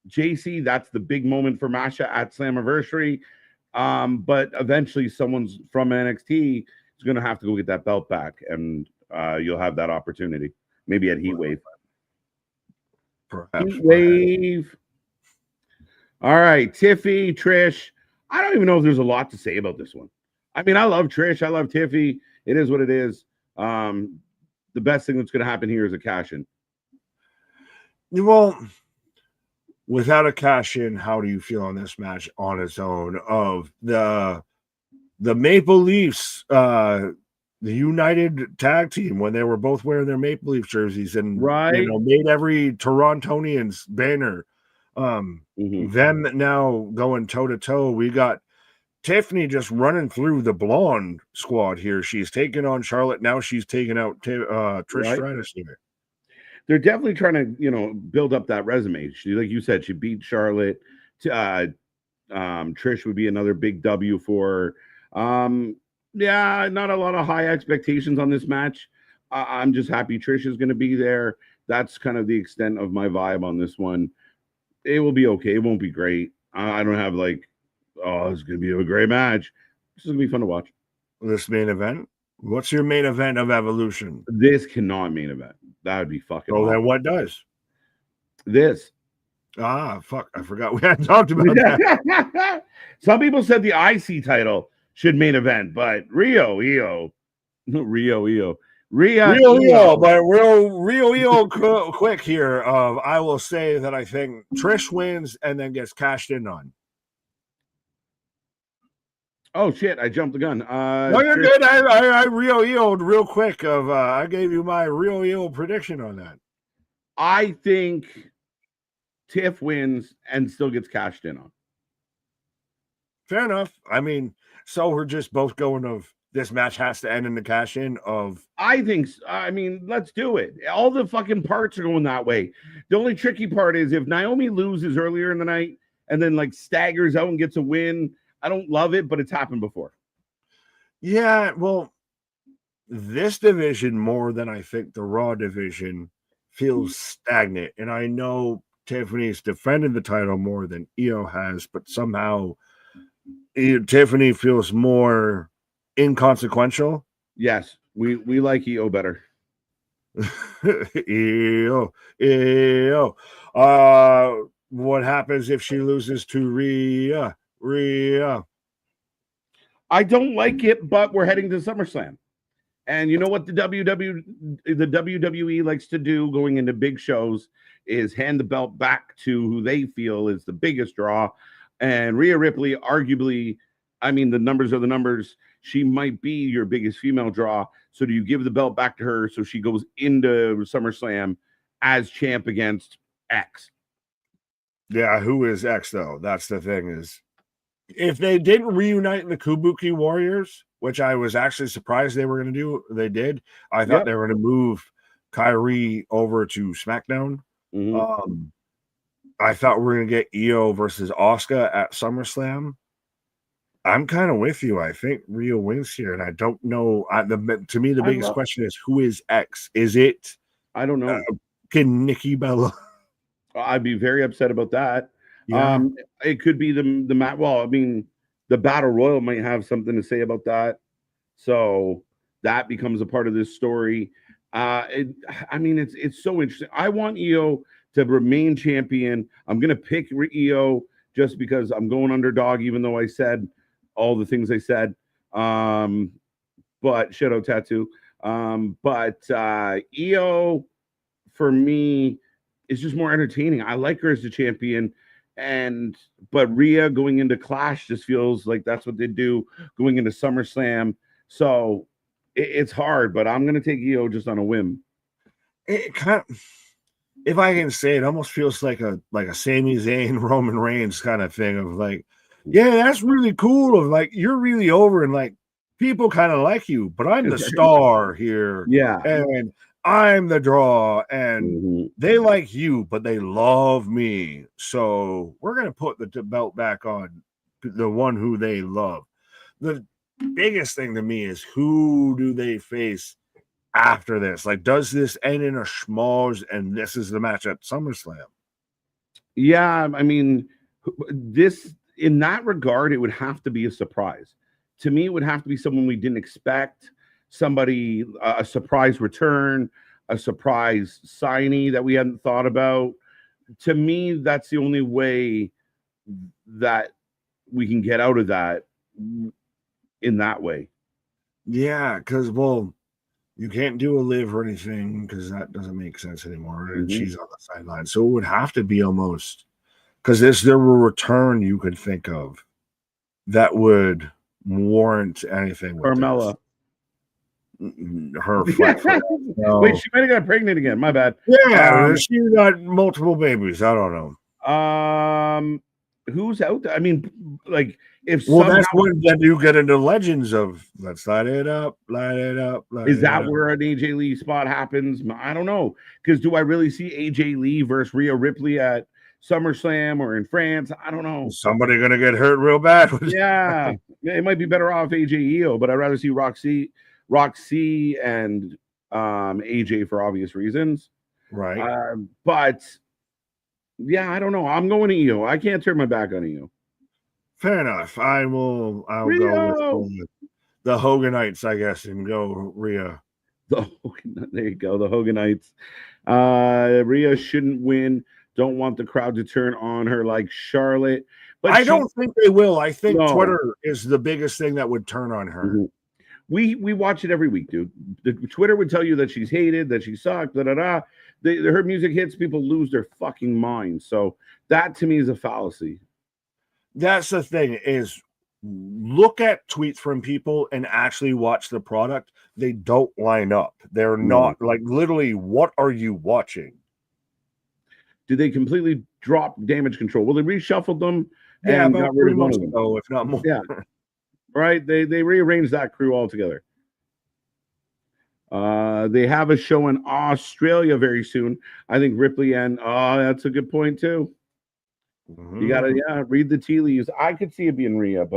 A: JC. That's the big moment for Masha at Slammiversary. But eventually, someone's from NXT is gonna have to go get that belt back, and you'll have that opportunity. Maybe at Heat Wave.
B: Perhaps.
A: Heat Wave. All right, Tiffy, Trish. I don't even know if there's a lot to say about this one. I mean, I love Trish. I love Tiffy. It is what it is. The best thing that's going to happen here is a cash-in.
B: Well, without a cash-in, how do you feel on this match on its own? Of the Maple Leafs, the United tag team, when they were both wearing their Maple Leaf jerseys and made every Torontonian's banner. Them now going toe-to-toe. We got Tiffany just running through the blonde squad here. She's taking on Charlotte. Now she's taking out Trish Stratus here.
A: They're definitely trying to, build up that resume. She, like you said, she beat Charlotte. Trish would be another big W for her. Yeah, not a lot of high expectations on this match. I'm just happy Trish is going to be there. That's kind of the extent of my vibe on this one. It will be okay. It won't be great. I don't have it's going to be a great match. This is going to be fun to watch.
B: This main event? What's your main event of Evolution?
A: This cannot main event. That would be fucking
B: awesome. Then what does?
A: This.
B: Fuck. I forgot we hadn't talked about that.
A: Some people said the IC title should main event, but Rio Io. But real quick here. I will say that I think Trish wins and then gets cashed in on. Oh shit! I jumped the gun.
B: No, you're good. I Rio real quick. I gave you my Rio prediction on that.
A: I think Tiff wins and still gets cashed in on.
B: Fair enough. I mean, so we're just both going of this match has to end in the cash in of.
A: I think. I mean, let's do it. All the fucking parts are going that way. The only tricky part is if Naomi loses earlier in the night and then staggers out and gets a win. I don't love it, but it's happened before.
B: Yeah, well, this division more than I think the Raw division feels stagnant. And I know Tiffany's defended the title more than Io has, but somehow Tiffany feels more inconsequential.
A: Yes, we like Io better.
B: Io. What happens if she loses to Rhea?
A: I don't like it, but we're heading to SummerSlam. And you know what the WWE likes to do going into big shows is hand the belt back to who they feel is the biggest draw. And Rhea Ripley, arguably, I mean, the numbers are the numbers. She might be your biggest female draw. So do you give the belt back to her so she goes into SummerSlam as champ against X?
B: Yeah, who is X, though? That's the thing is, if they didn't reunite the Kabuki Warriors, which I was actually surprised they were going to do, they did. I thought they were going to move Kyrie over to SmackDown.
A: Mm-hmm.
B: I thought we were going to get Io versus Asuka at SummerSlam. I'm kind of with you. I think Rio wins here, and I don't know. To me, the biggest question is who is X? Is it?
A: I don't know.
B: Can Nikki Bella?
A: I'd be very upset about that.
B: Yeah.
A: It could be the match. Well, I mean, the Battle Royal might have something to say about that, so that becomes a part of this story. It's so interesting. I want Io to remain champion. I'm gonna pick Io just because I'm going underdog, even though I said all the things I said. But Shadow Tattoo. Io for me is just more entertaining. I like her as the champion. But Rhea going into Clash just feels like that's what they do going into SummerSlam. So it's hard, but I'm gonna take Io just on a whim.
B: It kind of, if I can say, it almost feels like a Sami Zayn, Roman Reigns kind of thing of yeah, that's really cool. Of you're really over and people kind of like you, but I'm the star here.
A: Yeah,
B: and I'm the draw, and they like you, but they love me. So we're going to put the belt back on the one who they love. The biggest thing to me is who do they face after this? Like, does this end in a schmoz and this is the match at SummerSlam?
A: Yeah, I mean, this in that regard, it would have to be a surprise. To me, it would have to be someone we didn't expect, somebody, a surprise return, a surprise signee that we hadn't thought about. To me, that's the only way that we can get out of that in that way.
B: Yeah, because, well, you can't do a Liv or anything because that doesn't make sense anymore. And she's on the sideline. So it would have to be almost, because is there a return you could think of that would warrant anything with
A: Carmella.
B: Her fight for
A: no. Wait, she might have got pregnant again. My bad.
B: Yeah, she got multiple babies. I don't know.
A: Who's out there? I mean, like, if
B: that's when you get into legends of let's light it up, light it up.
A: Is that where an AJ Lee spot happens? I don't know. Because do I really see AJ Lee versus Rhea Ripley at SummerSlam or in France? I don't know.
B: Somebody gonna get hurt real bad.
A: Yeah, it might be better off AJ EO, but I'd rather see Roxy and AJ for obvious reasons.
B: Right.
A: But yeah, I don't know. I'm going to EO. I can't turn my back on EO.
B: Fair enough. I'll go with the Hoganites, I guess, and go Rhea.
A: There you go. The Hoganites. Rhea shouldn't win. Don't want the crowd to turn on her like Charlotte. But
B: I don't think they will. I think Twitter is the biggest thing that would turn on her.
A: Mm-hmm. We watch it every week, dude. The Twitter would tell you that she's hated, that she sucked, her music hits, people lose their fucking minds. So that to me is a fallacy.
B: That's the thing is look at tweets from people and actually watch the product. They don't line up. They're not like literally, what are you watching?
A: Did they completely drop Damage Control? Well, they reshuffled them
B: and got rid of one of them. Oh, if not more.
A: Yeah. Right? They rearranged that crew altogether. They have a show in Australia very soon. I think Ripley and that's a good point too. Mm-hmm. You gotta read the tea leaves. I could see it being Rhea,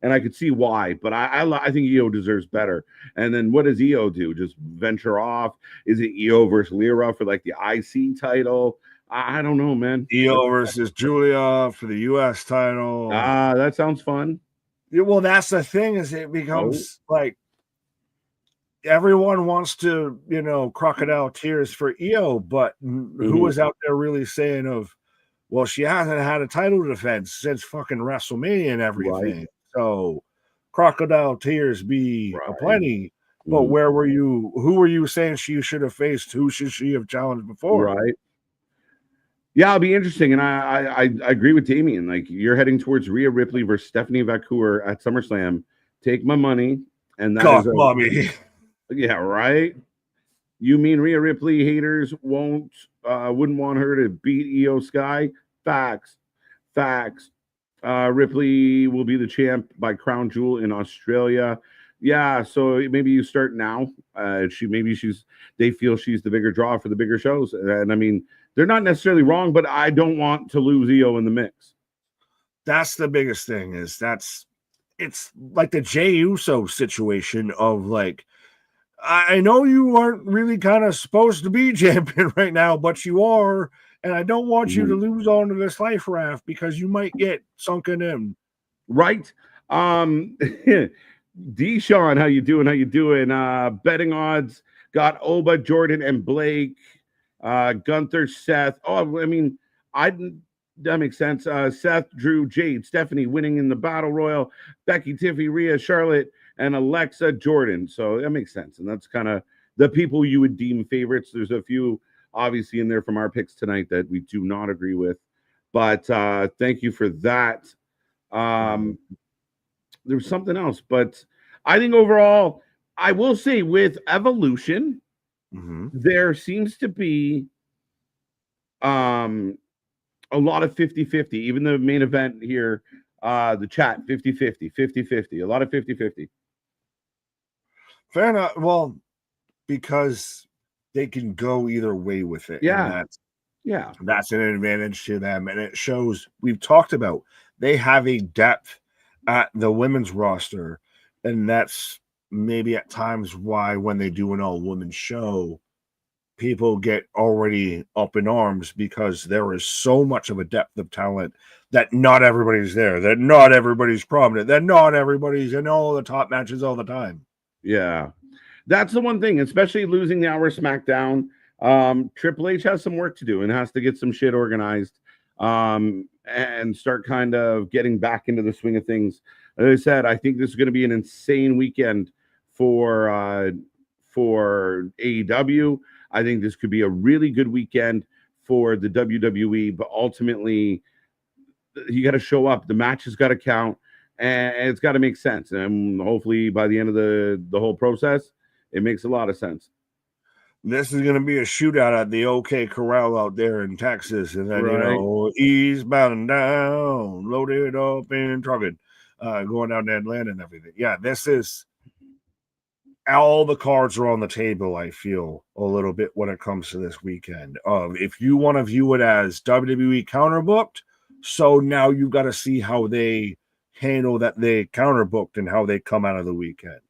A: and I could see why, but I think EO deserves better. And then what does EO do? Just venture off? Is it EO versus Lyra for like the IC title? I don't know, man.
B: EO versus Julia for the US title.
A: That sounds fun.
B: Yeah, well, that's the thing is it becomes like everyone wants to, crocodile tears for EO, but who was out there really saying well, she hasn't had a title defense since fucking WrestleMania and everything. Right. So crocodile tears be aplenty. But where were you? Who were you saying she should have faced? Who should she have challenged before?
A: Right. Yeah, it'll be interesting. And I agree with Damien. Like, you're heading towards Rhea Ripley versus Stephanie Vancouver at SummerSlam. Take my money. And that is
B: mommy.
A: Yeah, right. You mean Rhea Ripley haters wouldn't want her to beat Io Sky? Facts. Ripley will be the champ by Crown Jewel in Australia. Yeah, so maybe you start now. They feel she's the bigger draw for the bigger shows. And I mean, they're not necessarily wrong, but I don't want to lose Io in the mix.
B: That's the biggest thing it's like the Jey Uso situation of like, I know you aren't really kind of supposed to be champion right now, but you are. And I don't want you to lose onto this life raft because you might get sunken in.
A: Right. Deshaun, how you doing? Betting odds got Oba, Jordan, and Blake. Gunther, Seth. Oh, I mean, that makes sense. Seth, Drew, Jade, Stephanie winning in the Battle Royal. Becky, Tiffy, Rhea, Charlotte, and Alexa, Jordan. So that makes sense. And that's kind of the people you would deem favorites. There's a few obviously in there from our picks tonight that we do not agree with. But thank you for that. There was something else, but I think overall, I will say with Evolution, there seems to be a lot of 50-50. Even the main event here, the chat, 50-50, a lot of 50-50.
B: Fair enough. Well, because they can go either way with it.
A: Yeah.
B: That's an advantage to them. And it shows, we've talked about, they have a depth at the women's roster And that's maybe at times why when they do an all-woman show, people get already up in arms, because there is so much of a depth of talent that not everybody's there, that not everybody's prominent, that not everybody's in all the top matches all the time.
A: Yeah. That's the one thing, especially losing the hour SmackDown. Triple H has some work to do and has to get some shit organized and start kind of getting back into the swing of things. As I said, I think this is going to be an insane weekend for AEW. I think this could be a really good weekend for the WWE, but ultimately you got to show up. The match has got to count, and it's got to make sense. And hopefully by the end of the whole process, it makes a lot of sense.
B: This is going to be a shootout at the OK Corral out there in Texas. And then, eastbound and down, loaded up and trucking, going down to Atlanta and everything. Yeah, this is all the cards are on the table, I feel, a little bit when it comes to this weekend. If you want to view it as WWE counterbooked, so now you've got to see how they handle that they counterbooked and how they come out of the weekend.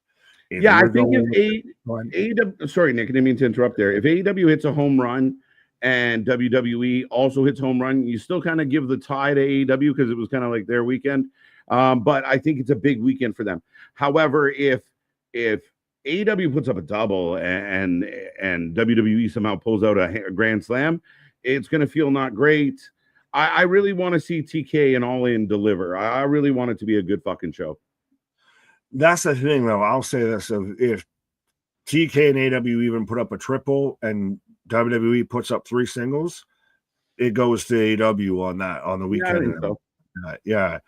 A: I think if AEW, sorry, Nick, I didn't mean to interrupt there. If AEW hits a home run and WWE also hits home run, you still kind of give the tie to AEW because it was kind of like their weekend. But I think it's a big weekend for them. However, if AEW puts up a double and WWE somehow pulls out a grand slam, it's going to feel not great. I really want to see TK and All In deliver. I really want it to be a good fucking show.
B: That's the thing, though. I'll say this: if TK and AEW even put up a triple and WWE puts up 3 singles, it goes to AEW on the weekend.
A: Yeah,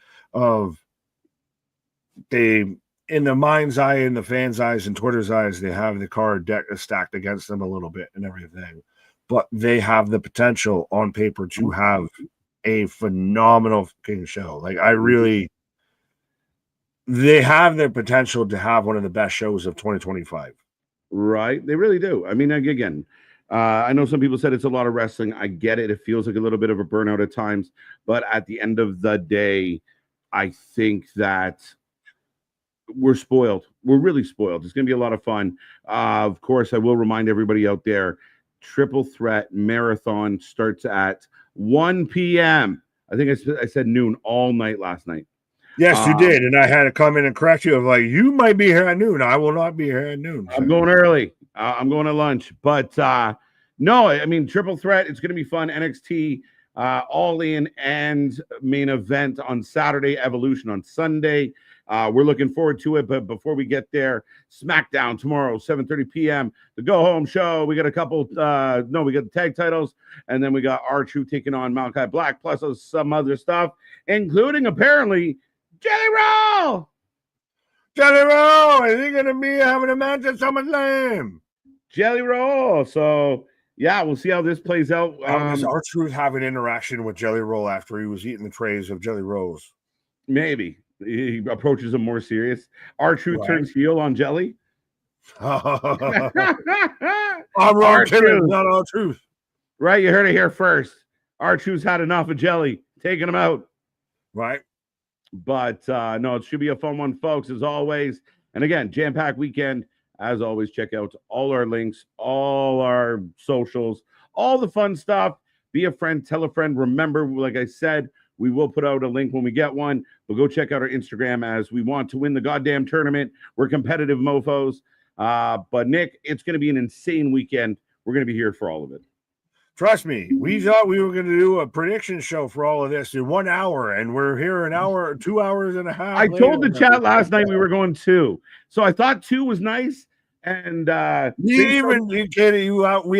B: they, in the mind's eye, in the fans' eyes, and Twitter's eyes, they have the card deck stacked against them a little bit and everything, but they have the potential on paper to have a phenomenal fucking show. Like, they have the potential to have one of the best shows of 2025.
A: Right. They really do. I mean, again, I know some people said it's a lot of wrestling. I get it. It feels like a little bit of a burnout at times. But at the end of the day, I think that we're spoiled. We're really spoiled. It's going to be a lot of fun. Of course, I will remind everybody out there, Triple Threat Marathon starts at 1 p.m. I think I said noon all night last night.
B: Yes, you did. And I had to come in and correct you. I'm like, you might be here at noon. I will not be here at noon.
A: So. I'm going early. I'm going to lunch. But no, I mean, Triple Threat, it's going to be fun. NXT, All In, and main event on Saturday, Evolution on Sunday. We're looking forward to it. But before we get there, SmackDown tomorrow, 7:30 p.m. The Go Home Show. We got a couple, we got the tag titles. And then we got R-Truth taking on Malachi Black, plus some other stuff, including apparently Jelly Roll!
B: Jelly Roll! Is he going to be having a match at SummerSlam?
A: Jelly Roll. So, yeah, we'll see how this plays out.
B: Does R-Truth have an interaction with Jelly Roll after he was eating the trays of Jelly Rolls?
A: Maybe. He approaches him more serious. R-Truth turns heel on Jelly.
B: I'm wrong, Jelly, not R-Truth.
A: Right, you heard it here first. R-Truth's had enough of Jelly. Taking him out.
B: Right.
A: But no, it should be a fun one, folks, as always. And again, jam-packed weekend. As always, check out all our links, all our socials, all the fun stuff. Be a friend, tell a friend. Remember, like I said, we will put out a link when we get one. But go check out our Instagram, as we want to win the goddamn tournament. We're competitive mofos. But Nick, it's going to be an insane weekend. We're going to be here for all of it.
B: Trust me, we thought we were going to do a prediction show for all of this in 1 hour, and we're here an hour, 2 hours and a half.
A: I told the chat last night we were going 2. So I thought 2 was nice. And
B: we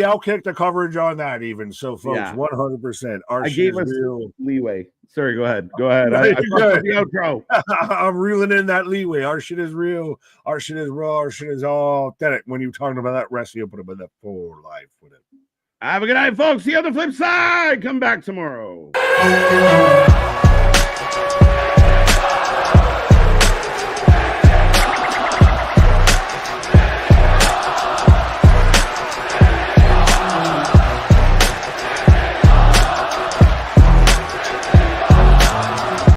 B: outkicked the coverage on that even. So folks, 100%.
A: I gave us leeway. Sorry, go ahead. I the outro.
B: I'm reeling in that leeway. Our shit is real. Our shit is raw. Our shit is authentic. When you're talking about that rest, you put about that full life with it.
A: Have a good night, folks. See you on the flip side. Come back tomorrow.